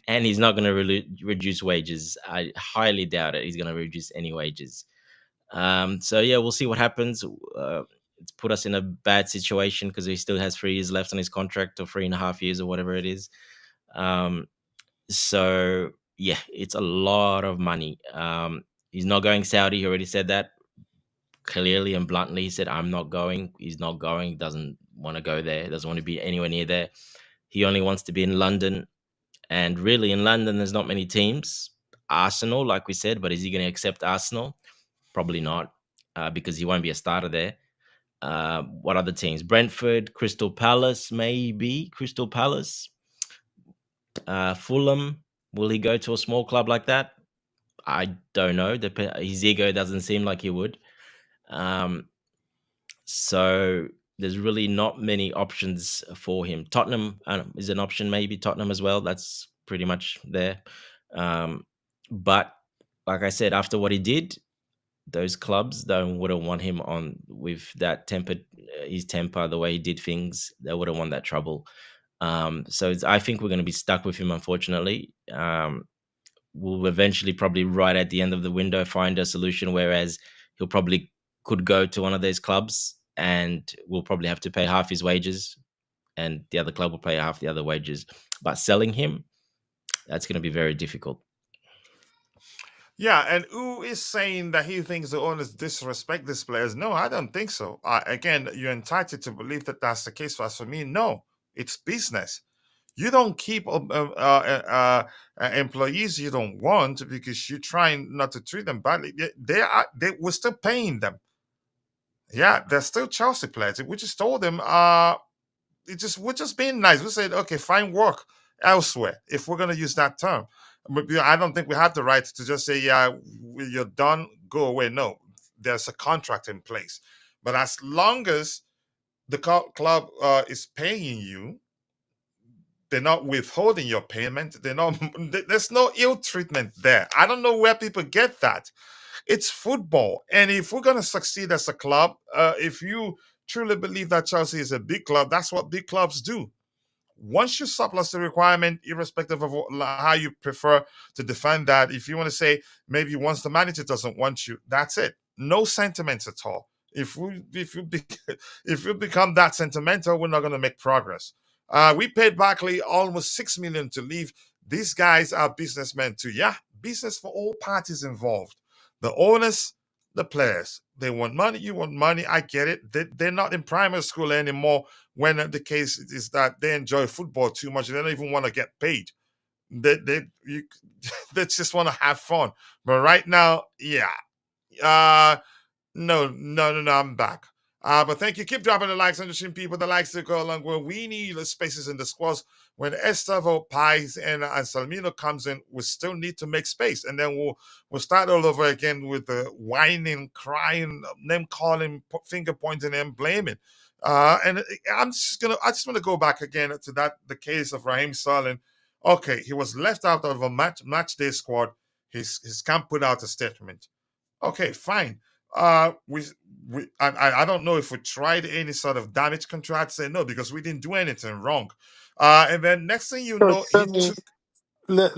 And he's not going to reduce wages. I highly doubt it. He's going to reduce any wages. So yeah, we'll see what happens. It's put us in a bad situation, because he still has 3 years left on his contract, or 3.5 years, or whatever it is. So yeah, it's a lot of money. He's not going Saudi. He already said that clearly and bluntly. He said, I'm not going. He's not going. Doesn't want to go there. Doesn't want to be anywhere near there. He only wants to be in London. And really, in London, there's not many teams. Arsenal, like we said, but is he going to accept Arsenal? Probably not, because he won't be a starter there. What other teams? Brentford, Crystal Palace, maybe. Crystal Palace. Fulham. Will he go to a small club like that? I don't know. His ego doesn't seem like he would. So there's really not many options for him. Tottenham is an option, maybe Tottenham as well. That's pretty much there. But like I said, after what he did, those clubs wouldn't want him on with that his temper, the way he did things. They wouldn't want that trouble. So I think we're going to be stuck with him, unfortunately. We'll eventually, probably right at the end of the window, find a solution, whereas he'll probably could go to one of those clubs and we'll probably have to pay half his wages, and the other club will pay half the other wages. But selling him, that's going to be very difficult. Yeah, and who is saying that he thinks the owners disrespect these players? No, I don't think so. Again, you're entitled to believe that that's the case. As for me, no, it's business. You don't keep employees you don't want because you're trying not to treat them badly. We're still paying them. Yeah, they're still Chelsea players. We just told them, we're just being nice. We said, okay, find work elsewhere if we're gonna use that term. But I don't think we have the right to just say, yeah, you're done, go away. No, there's a contract in place. But as long as the club is paying you, they're not withholding your payment. They're not. There's no ill treatment there. I don't know where people get that. It's football, and if we're gonna succeed as a club, if you truly believe that Chelsea is a big club, that's what big clubs do. Once you surplus the requirement, irrespective of how you prefer to define that, if you want to say maybe once the manager doesn't want you, that's it. No sentiments at all. If you become that sentimental, we're not going to make progress. We paid Barkley almost 6 million to leave. These guys are businessmen too. Yeah, business for all parties involved. The owners, the players. They want money. You want money. I get it. They're not in primary school anymore when the case is that they enjoy football too much. They don't even want to get paid. You, they just want to have fun. But right now, yeah. No, I'm back. But thank you. Keep dropping the likes, understream people. The likes to go along where we need the spaces in the squads. When Estavo, Pies, and Salmino comes in, we still need to make space. And then we'll start all over again with the whining, crying, name calling, finger pointing, and blaming. And I just want to go back again to the case of Raheem Sterling. Okay, he was left out of a match day squad. His camp put out a statement. Okay, fine. I don't know if we tried any sort of damage control. I'd say no because we didn't do anything wrong. And then next thing you So know, tell he me, took.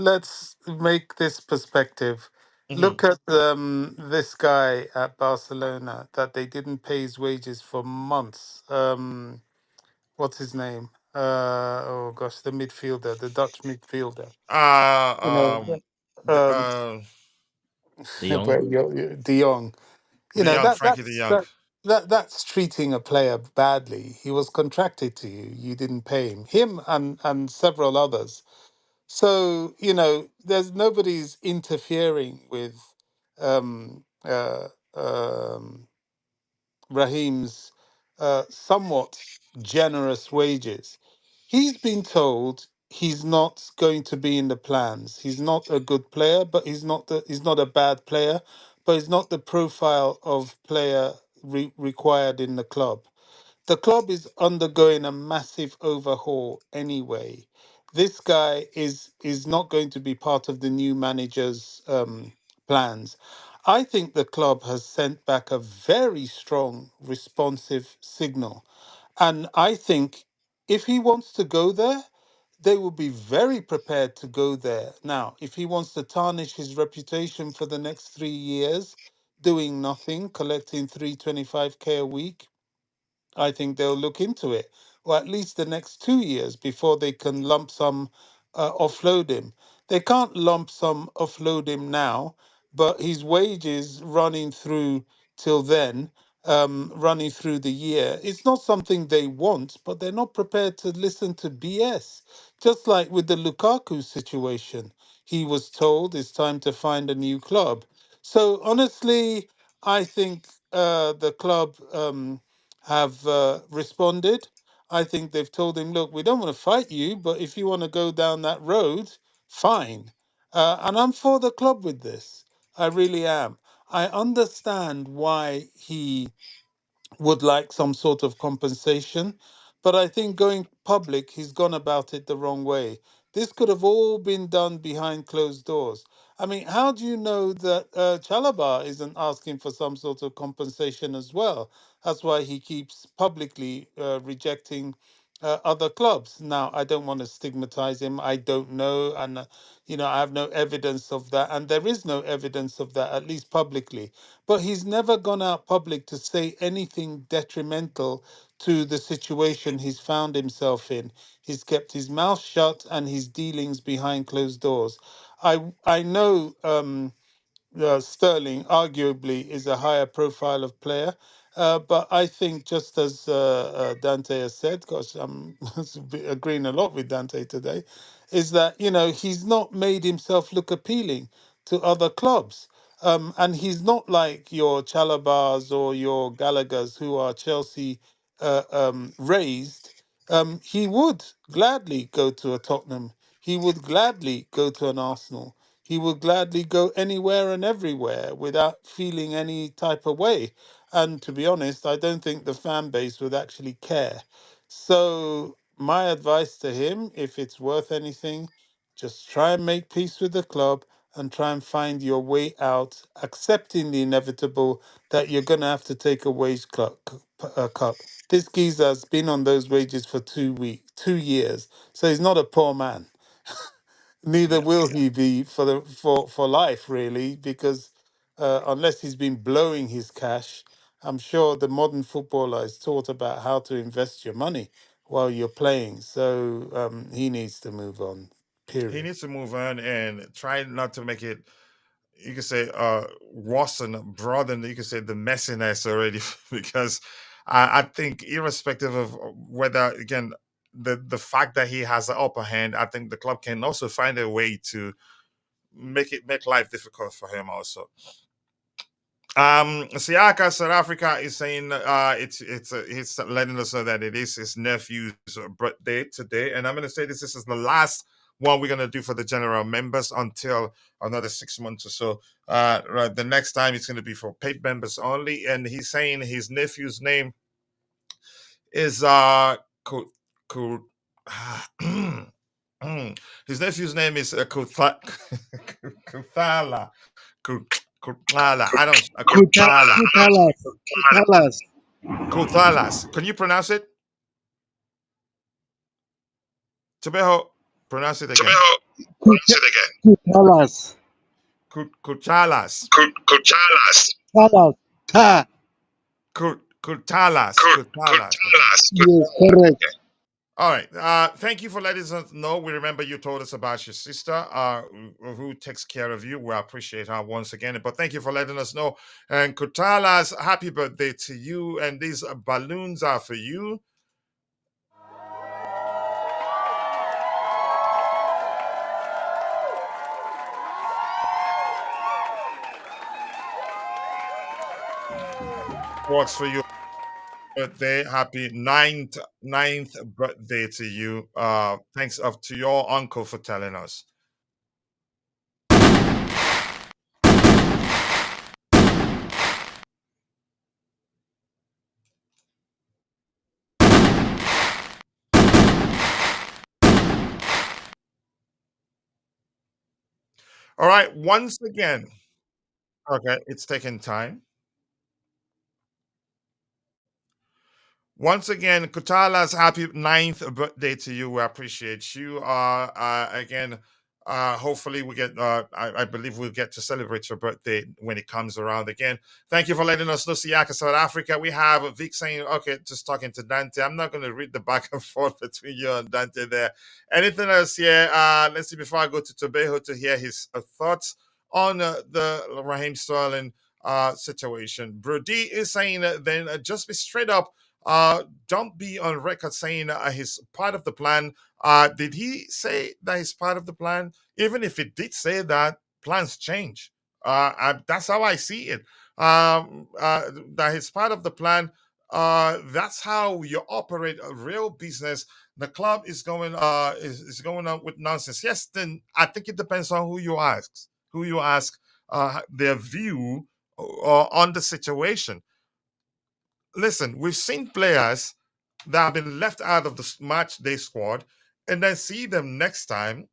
let's make this perspective. Mhm. Look at this guy at Barcelona that they didn't pay his wages for months. What's his name? Oh gosh, the midfielder, the Dutch midfielder. You know, Uh, the, um, De Jong. De Jong. You the know young Frankie the Young. that's treating a player badly. He was contracted to you. You didn't pay him. Him and several others. So there's nobody's interfering with um, uh, um, Raheem's somewhat generous wages. He's been told he's not going to be in the plans. He's not a good player, but he's not a bad player, but he's not the profile of player required in the club. The club is undergoing a massive overhaul anyway. This guy is not going to be part of the new manager's plans. I think the club has sent back a very strong, responsive signal. And I think if he wants to go there, they will be very prepared to go there. Now, if he wants to tarnish his reputation for the next 3 years, doing nothing, collecting 325K a week, I think they'll look into it, or at least the next 2 years before they can lump sum offload him. They can't lump sum offload him now, but his wages running through till then, running through the year, it's not something they want, but they're not prepared to listen to BS. Just like with the Lukaku situation, he was told it's time to find a new club. So honestly, I think the club. Have responded. I think they've told him, look, we don't want to fight you, but if you want to go down that road, fine. And I'm for the club with this. I really am. I understand why he would like some sort of compensation. But I think going public, he's gone about it the wrong way. This could have all been done behind closed doors. I mean, how do you know that Chalabar isn't asking for some sort of compensation as well? That's why he keeps publicly rejecting other clubs. Now, I don't want to stigmatize him. I don't know. And, I have no evidence of that. And there is no evidence of that, at least publicly. But he's never gone out public to say anything detrimental to the situation he's found himself in. He's kept his mouth shut and his dealings behind closed doors. I know. Sterling arguably is a higher profile of player. But I think, just as Dante has said, gosh, I'm agreeing a lot with Dante today, is that, he's not made himself look appealing to other clubs. And he's not like your Chalabars or your Gallaghers who are Chelsea raised. He would gladly go to a Tottenham. He would gladly go to an Arsenal. He would gladly go anywhere and everywhere without feeling any type of way. And to be honest, I don't think the fan base would actually care. So, my advice to him, if it's worth anything, just try and make peace with the club and try and find your way out, accepting the inevitable that you're going to have to take a cut. This geezer has been on those wages for 2 years, so he's not a poor man. Neither Yeah. will he be for life, really, because unless he's been blowing his cash, I'm sure the modern footballer is taught about how to invest your money while you're playing. So he needs to move on. He Period. needs to move on and try not to make it, you could say, worsen, broaden, you could say, the messiness already, because I think, irrespective of whether, again, the fact that he has the upper hand, I think the club can also find a way to make life difficult for him also. Siaka, South Africa, is saying he's letting us know that it is his nephew's birthday today, and I'm going to say this is the last one we're going to do for the general members until another 6 months or so. Right, the next time it's going to be for paid members only, and he's saying his nephew's name is Ku, Ku, his nephew's name is Kuthala. Kuthala. I don't. Kuthala. Kutalas. Kutalas. Kuthalas. Can you pronounce it? Tabeho, pronounce it again. Kutalas. Kuthalas. Talas. Ta. Kuthalas. Kuthalas. Yes, correct. All right. Thank you for letting us know. We remember you told us about your sister who takes care of you. We appreciate her once again. But thank you for letting us know. And Kutalas, happy birthday to you. And these balloons are for you. Works for you. Birthday, happy ninth birthday to you. Thanks to your uncle for telling us. All right, once again. Okay, it's taking time. Once again, Kutala's happy ninth birthday to you. We appreciate you. Again, hopefully we get. I believe we'll get to celebrate your birthday when it comes around again. Thank you for letting us know, Siaka, South Africa. We have Vic saying, "Okay, just talking to Dante. I'm not going to read the back and forth between you and Dante there. Anything else here? Let's see. Before I go to Tobeho to hear his thoughts on the Raheem Sterling situation, Brody is saying, then just be straight up. Don't be on record saying he's part of the plan. Did he say that he's part of the plan? Even if it did say that, plans change. That's how I see it. That he's part of the plan. That's how you operate a real business. The club is going is going on with nonsense. Yes, then I think it depends on who you ask. Who you ask their view on the situation. Listen, we've seen players that have been left out of the match day squad and then see them next time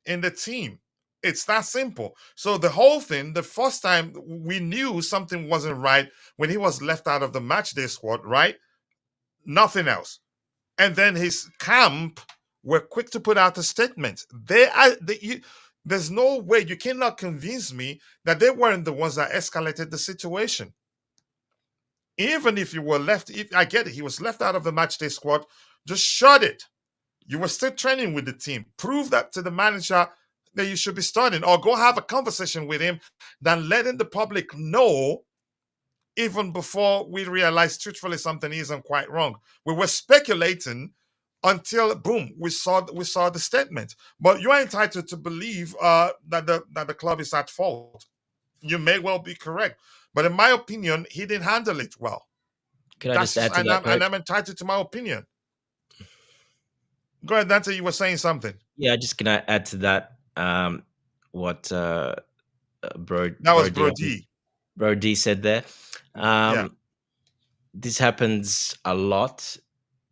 in the team. It's that simple. So the whole thing, the first time we knew something wasn't right when he was left out of the match day squad, right? Nothing else. And then his camp were quick to put out a statement. There's no way, you cannot convince me that they weren't the ones that escalated the situation. Even if you were left, if I get it, he was left out of the match day squad, just shut it. You were still training with the team. Prove that to the manager that you should be starting, or go have a conversation with him than letting the public know even before we realized truthfully something isn't quite wrong. We were speculating until boom, we saw the statement. But you are entitled to believe that the club is at fault. You may well be correct, but in my opinion, he didn't handle it well. Can I just add to that, and I'm entitled to my opinion. Go ahead, Dante. You were saying something. Yeah, just can I add to that? What Bro That was Brody said there. Yeah. This happens a lot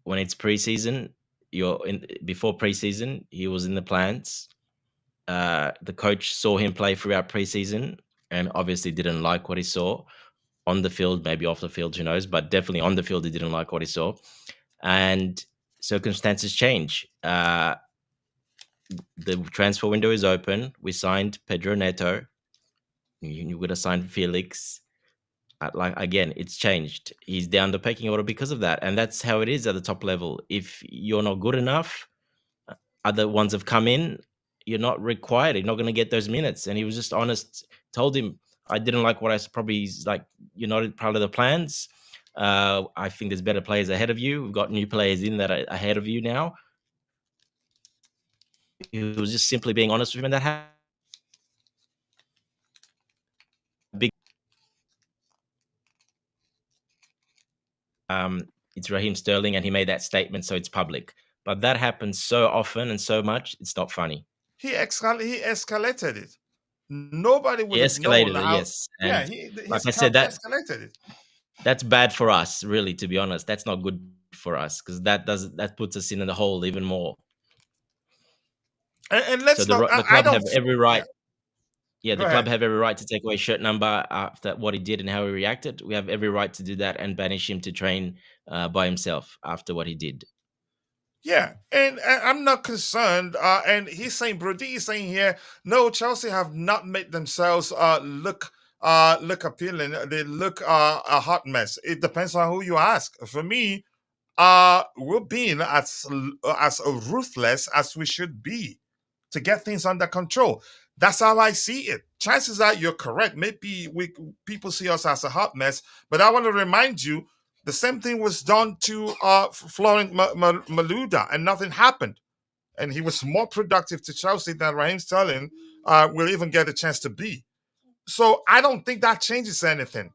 when it's preseason. Before preseason, he was in the plans. The coach saw him play throughout preseason and obviously didn't like what he saw on the field, maybe off the field, who knows, but definitely on the field, he didn't like what he saw. And circumstances change. The transfer window is open. We signed Pedro Neto. You would have signed Felix. Again, it's changed. He's down the pecking order because of that, and that's how it is at the top level. If you're not good enough, other ones have come in. You're not required. You're not going to get those minutes. And he was just honest. Told him, I didn't like what I probably. He's like, you're not part of the plans. I think there's better players ahead of you. We've got new players in that are ahead of you now. He was just simply being honest with him, and that big. It's Raheem Sterling, and he made that statement, so it's public. But that happens so often and so much, it's not funny. He escalated it. Nobody would have known how. Yes, and like I said, that escalated it. That's bad for us, really. To be honest, that's not good for us because that puts us in the hole even more. And let's so the club have every right. Yeah, the club ahead. have every right to take away shirt number after what he did and how he reacted. We have every right to do that and banish him to train by himself after what he did. Yeah, and I'm not concerned. And he's saying, Brody is saying here, no, Chelsea have not made themselves look appealing. They look a hot mess. It depends on who you ask. For me, we're being as ruthless as we should be to get things under control. That's how I see it. Chances are you're correct. Maybe people see us as a hot mess, but I want to remind you the same thing was done to Florent Malouda, and nothing happened. And he was more productive to Chelsea than Raheem Sterling will even get a chance to be. So I don't think that changes anything.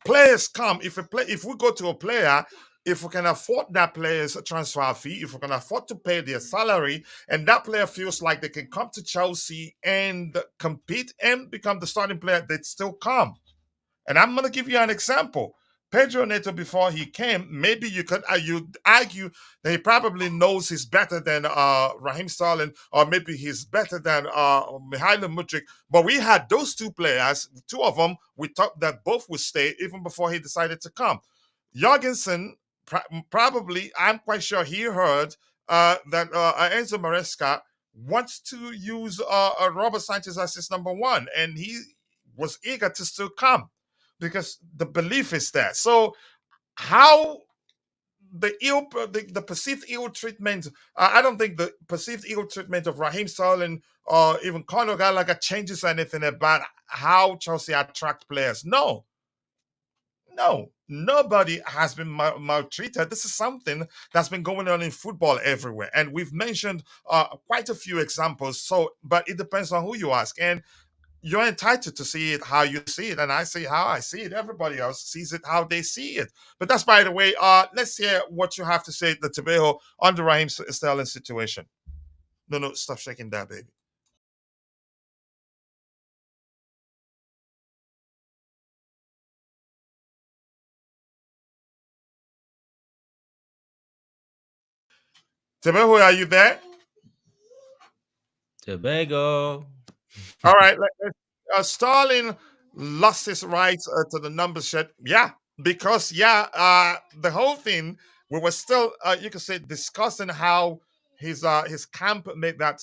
Players come if we go to a player, if we can afford that player's transfer fee, if we can afford to pay their salary, and that player feels like they can come to Chelsea and compete and become the starting player, they'd still come. And I'm going to give you an example. Pedro Neto, before he came, maybe you could argue that he probably knows he's better than Raheem Sterling, or maybe he's better than Mihailo Mudryk. But we had those two players, two of them, we thought that both would stay even before he decided to come. Jorgensen, probably, I'm quite sure he heard that Enzo Maresca wants to use Robert Sanchez as his number one, and he was eager to still come because the belief is there. So how the perceived ill treatment, I don't think the perceived ill treatment of Raheem Sterling or even Conor Gallagher changes anything about how Chelsea attract players. No, nobody has been maltreated. This is something that's been going on in football everywhere, and we've mentioned quite a few examples. So, but it depends on who you ask, and you're entitled to see it how you see it, and I see how I see it. Everybody else sees it how they see it. But that's by the way. Let's hear what you have to say, the Tebejo, on the Raheem Sterling situation. No, stop shaking that, baby. Tebejo, are you there? Tobago. All right. Sterling lost his rights to the number shed. Yeah, because the whole thing, we were still you could say discussing how his camp made that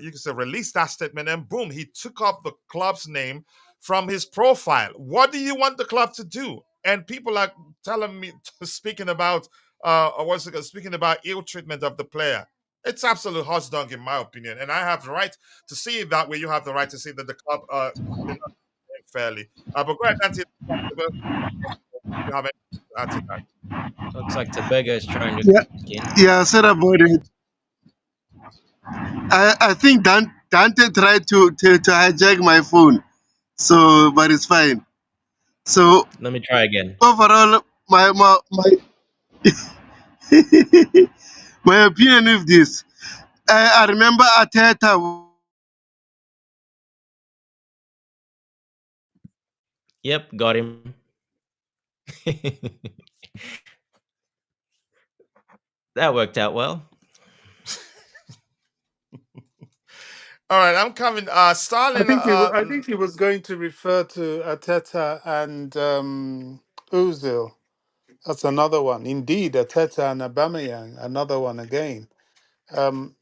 you could say released that statement, and boom, he took off the club's name from his profile. What do you want the club to do? And people are telling me, speaking about speaking about ill treatment of the player. It's absolute hot dog in my opinion, and I have the right to see it that way. You have the right to see that the club did not behave fairly. But go ahead, Nancy. You have anything to add to that? Looks like Tobago is trying to Yeah, kick in. yeah. Said about it. I think Dante tried to hijack my phone, so but it's fine. So Let me try again. overall, my my opinion is this. I remember Ateta. Yep, got him. That worked out well. All right, I'm coming. Stalin. I think he was going to refer to Ateta and Ozil. That's another one. Indeed, Ateta and Aubameyang, another one again.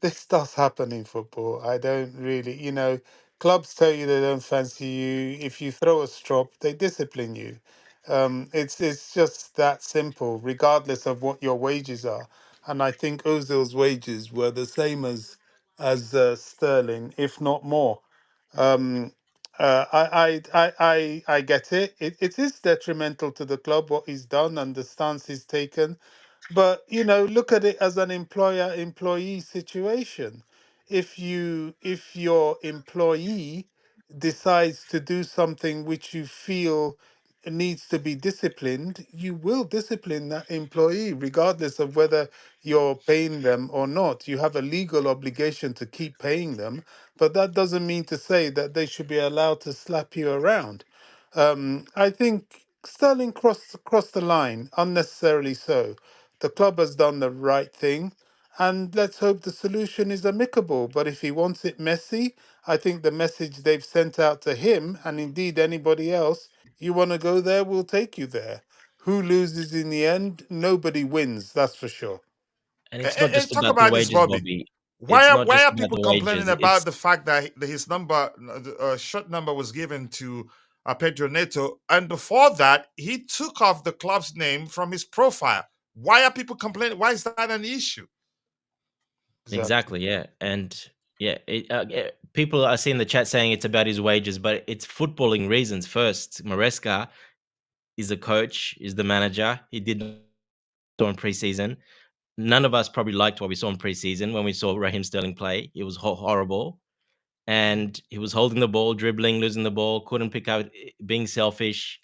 This does happen in football. I don't really, clubs tell you they don't fancy you. If you throw a strop, they discipline you. It's just that simple, regardless of what your wages are. And I think Ozil's wages were the same as Sterling, if not more. Um, I get it. It is detrimental to the club what he's done and the stance he's taken, but look at it as an employer-employee situation. If your employee decides to do something which you feel needs to be disciplined, you will discipline that employee regardless of whether you're paying them or not. You have a legal obligation to keep paying them, but that doesn't mean to say that they should be allowed to slap you around. I think Sterling crossed the line unnecessarily. So the club has done the right thing, and let's hope the solution is amicable. But if he wants it messy, I think the message they've sent out to him, and indeed anybody else, you want to go there, we'll take you there. Who loses in the end? Nobody wins, that's for sure. And it's not just Talk about the about this, wages, Bobby. Bobby. Why It's are not why just are about people the complaining wages. about It's the fact that his number, short number, was given to Pedro Neto, and before that, he took off the club's name from his profile. Why are people complaining? Why is that an issue? Exactly. exactly, yeah. And yeah, people are seeing the chat saying it's about his wages, but it's footballing reasons first. Maresca is the coach, is the manager. He did not saw in preseason. None of us probably liked what we saw in preseason when we saw Raheem Sterling play. It was horrible. And he was holding the ball, dribbling, losing the ball, couldn't pick out, being selfish.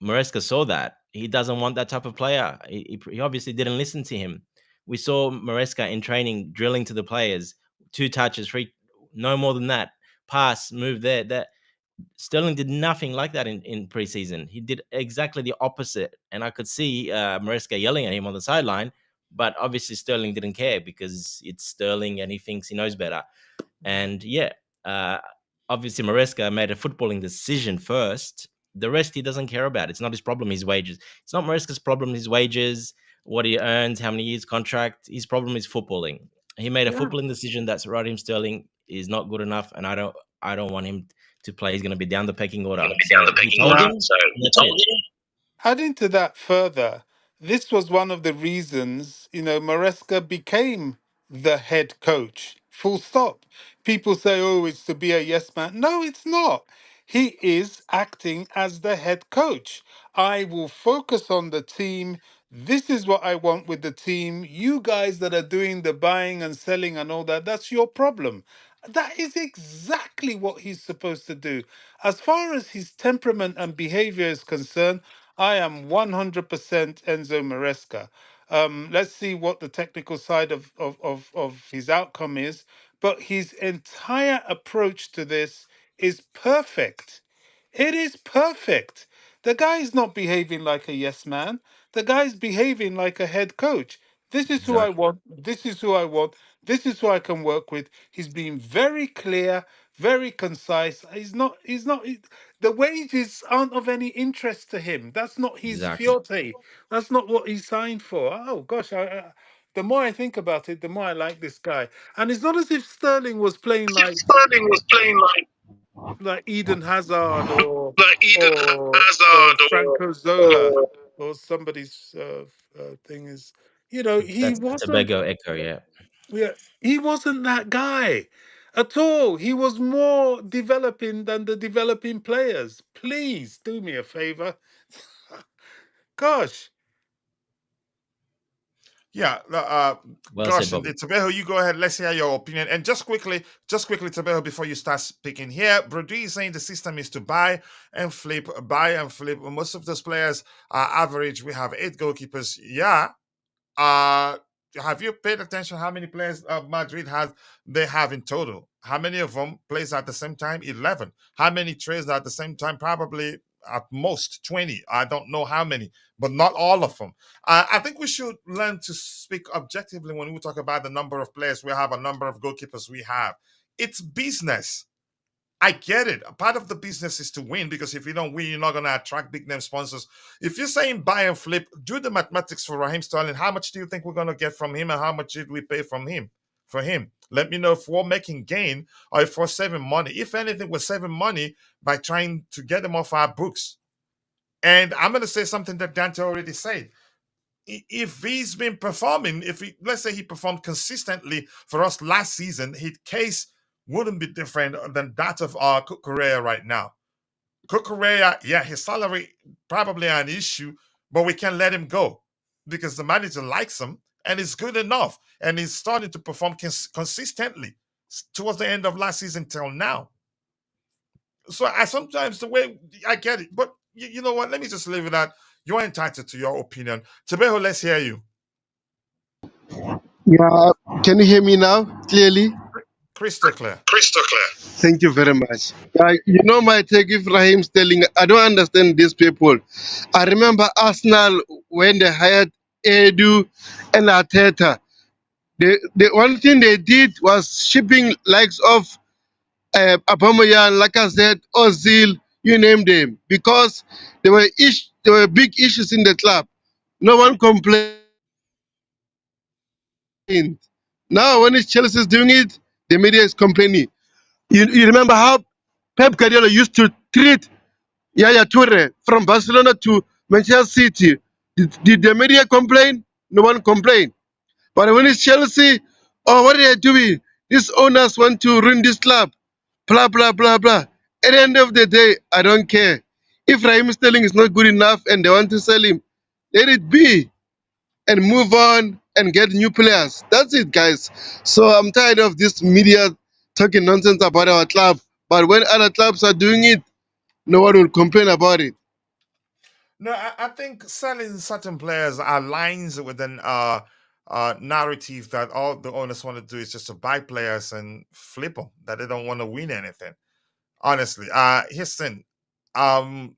Maresca saw that. He doesn't want that type of player. He obviously didn't listen to him. We saw Maresca in training drilling to the players, two touches, three, no more than that. Pass, move there. That Sterling did nothing like that in preseason. He did exactly the opposite. And I could see Maresca yelling at him on the sideline, but obviously Sterling didn't care because it's Sterling and he thinks he knows better. And yeah, uh, obviously Maresca made a footballing decision first. The rest he doesn't care about. It's not his problem, his wages. It's not Maresca's problem, his wages, what he earns, how many years contract. His problem is footballing. He made a Yeah. footballing decision that's Raheem Sterling is not good enough, and I don't want him to play. He's going to be down the pecking order. So he told him, and that's it. Adding to that further, this was one of the reasons, Maresca became the head coach. Full stop. People say, oh, it's to be a yes man. No, it's not. He is acting as the head coach. I will focus on the team. This is what I want with the team. You guys that are doing the buying and selling and all that, that's your problem. That is exactly what he's supposed to do. As far as his temperament and behavior is concerned, I am 100% Enzo Maresca. Let's see what the technical side of his outcome is. But his entire approach to this is perfect. It is perfect. The guy's not behaving like a yes man. The guy's behaving like a head coach. This is who I Exactly. want. This is who I want. This is who I can work with. He's being very clear, very concise. He's not. The wages aren't of any interest to him. That's not his Exactly. forte. That's not what he signed for. Oh gosh, the more I think about it, the more I like this guy. And it's not as if Sterling was playing Sterling was playing like Eden Hazard like Eden or Hazard Franco Zola or or somebody's thing is. You know, he That's wasn't. Tobago Echo, yeah. Yeah, he wasn't that guy at all. He was more developing than the developing players. Please do me a favor. Gosh. Yeah, Well said, gosh, and Bobby. Tabeho, you go ahead. Let's hear your opinion. And just quickly, Tabeho, before you start speaking here, Brody is saying the system is to buy and flip, buy and flip. Most of those players are average. We have 8 goalkeepers. Yeah, uh, have you paid attention how many players Madrid has they have in total? How many of them plays at the same time? 11. How many trades at the same time? Probably at most 20. I don't know how many, but not all of them. I think we should learn to speak objectively when we talk about the number of players we have, a number of goalkeepers we have. It's business. I get it. A part of the business is to win, because if you don't win, you're not going to attract big name sponsors. If you're saying buy and flip, do the mathematics for Raheem Sterling. How much do you think we're going to get from him, and how much did we pay from him for him? Let me know if we're making gain or if we're saving money. If anything, we're saving money by trying to get them off our books. And I'm going to say something that Dante already said. If he's been performing, let's say he performed consistently for us last season, his case wouldn't be different than that of our Cucurella right now. Cucurella, yeah, his salary probably an issue, but we can let him go because the manager likes him and it's good enough, and he's starting to perform consistently towards the end of last season till now. So I sometimes the way I get it, but you know what? Let me just leave it at you're entitled to your opinion. Tabeho, let's hear you. Yeah, can you hear me now clearly? Crystal clear. Crystal clear. Thank you very much. You know my take with Raheem Sterling. I don't understand these people. I remember Arsenal when they hired Edu and Arteta. The one thing they did was shipping likes of Aubameyang, Lacazette, Ozil, you name them, because there were big issues in the club. No one complained. Now when it's Chelsea is doing it, the media is complaining. You remember how Pep Guardiola used to treat Yaya Toure from Barcelona to Manchester City? Did the media complain? No one complained. But when it's Chelsea, oh, what are they doing? These owners want to ruin this club. Blah, blah, blah, blah. At the end of the day, I don't care. If Raheem Sterling is not good enough and they want to sell him, let it be and move on and get new players. That's it, guys. So I'm tired of this media talking nonsense about our club. But when other clubs are doing it, no one will complain about it. No, I think selling certain players aligns with an narrative that all the owners want to do is just to buy players and flip them, that they don't want to win anything. Honestly, listen, um,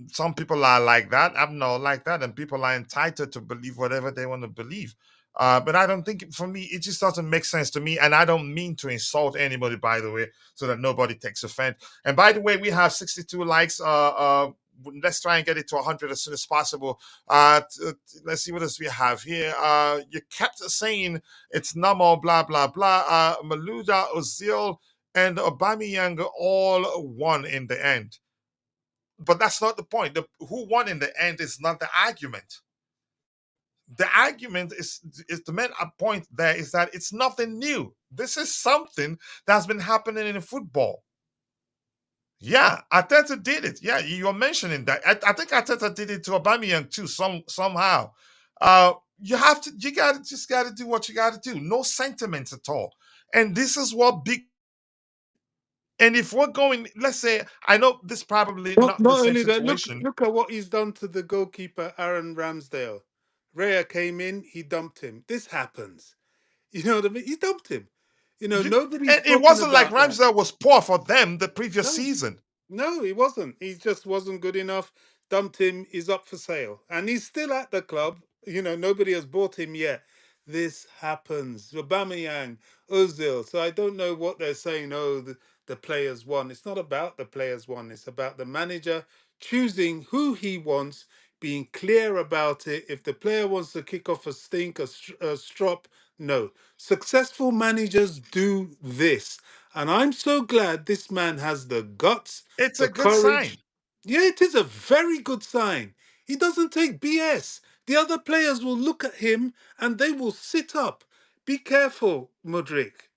some people are like that. I'm not like that, and people are entitled to believe whatever they want to believe. But I don't think, for me, it just doesn't make sense to me. And I don't mean to insult anybody, by the way, so that nobody takes offense. And by the way, we have 62 likes. Let's try and get it to 100 as soon as possible. Let's see what else we have here. You kept saying it's normal, blah blah blah. Maluda, Ozil, and Aubameyang all won in the end. But that's not the point. Who won in the end is not the argument. The argument is the main point there is that it's nothing new. This is something that's been happening in football. Yeah, Arteta did it. Yeah, you're mentioning that. I think Arteta did it to Aubameyang too, somehow. You gotta do what you gotta do. No sentiments at all. And this is what big. And if we're going, let's say, I know this probably not the Not same only that, situation. look at what he's done to the goalkeeper Aaron Ramsdale. Raya came in, he dumped him. This happens. You know what I mean? He dumped him. You know, nobody's And it spoken wasn't like about that. Ramsdale was poor for them the previous No. season. No, he wasn't. He just wasn't good enough. Dumped him. He's up for sale. And he's still at the club. You know, nobody has bought him yet. This happens. Aubameyang, Ozil. So I don't know what they're saying. Oh, the players want. It's not about the players want. It's about the manager choosing who he wants, being clear about it. If the player wants to kick off a stink, a strop, no. Successful managers do this. And I'm so glad this man has the guts, It's the a good sign. courage. Yeah, it is a very good sign. He doesn't take BS. The other players will look at him and they will sit up. Be careful, Mudrik.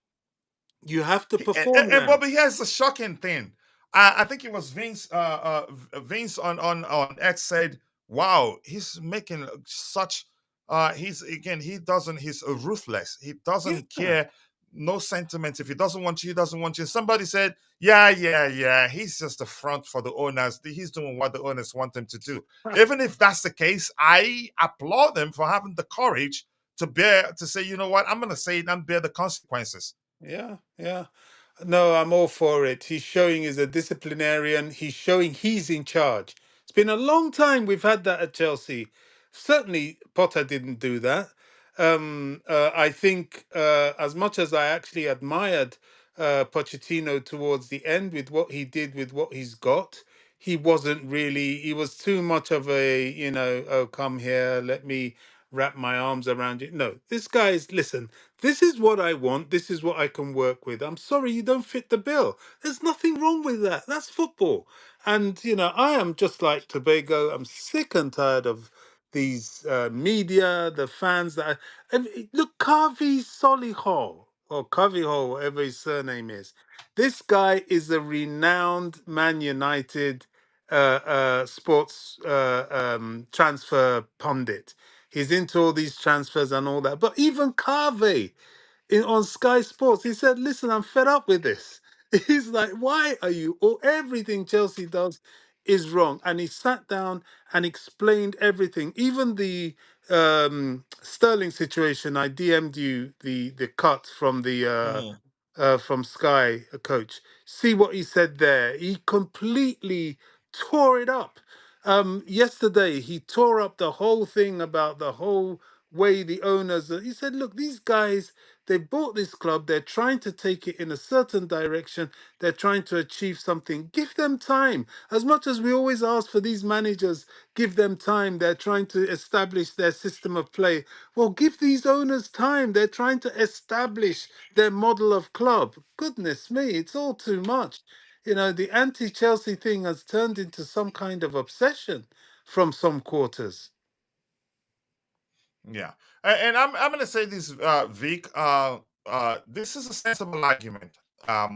You have to perform And now. Bobby, here's the shocking thing. I think it was Vince. Vince on X said, "Wow, he's making such. He's again. He doesn't. He's ruthless. He doesn't Yeah. care. No sentiments. If he doesn't want you, he doesn't want you." Somebody said, "Yeah. He's just a front for the owners. He's doing what the owners want him to do." Even if that's the case, I applaud them for having the courage to say, you know what, I'm going to say it and bear the consequences. Yeah. No, I'm all for it. He's showing he's a disciplinarian. He's showing he's in charge. It's been a long time we've had that at Chelsea. Certainly, Potter didn't do that. I think, as much as I actually admired Pochettino towards the end with what he did with what he's got, he wasn't really, he was too much of a, oh, come here, let me wrap my arms around you. No, this guy is, listen, this is what I want. This is what I can work with. I'm sorry you don't fit the bill. There's nothing wrong with that. That's football. And, I am just like Tobago. I'm sick and tired of these media, the fans look, Kavi Solihull or Kaviho, whatever his surname is. This guy is a renowned Man United sports transfer pundit. He's into all these transfers and all that. But even Carvey on Sky Sports, he said, "Listen, I'm fed up with this." He's like, "Why are you? Or everything Chelsea does is wrong." And he sat down and explained everything, even the Sterling situation. I DM'd you the cut from Sky, coach. See what he said there. He completely tore it up. Yesterday, he tore up the whole thing about the whole way the owners. He said, "Look, these guys, they bought this club. They're trying to take it in a certain direction. They're trying to achieve something. Give them time. As much as we always ask for these managers, give them time. They're trying to establish their system of play. Well, give these owners time. They're trying to establish their model of club. Goodness me, it's all too much." The anti-Chelsea thing has turned into some kind of obsession from some quarters. Yeah, and I'm going to say this, Vic. This is a sensible argument. Let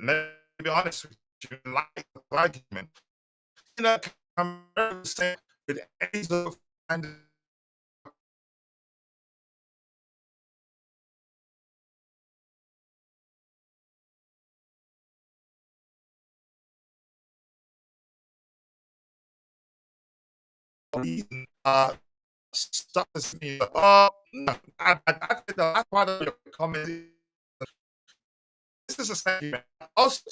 me be honest with you, like the argument. Comparison with Enzo and stuff is me. No, I think the last part of your comment. This is a statement. Also,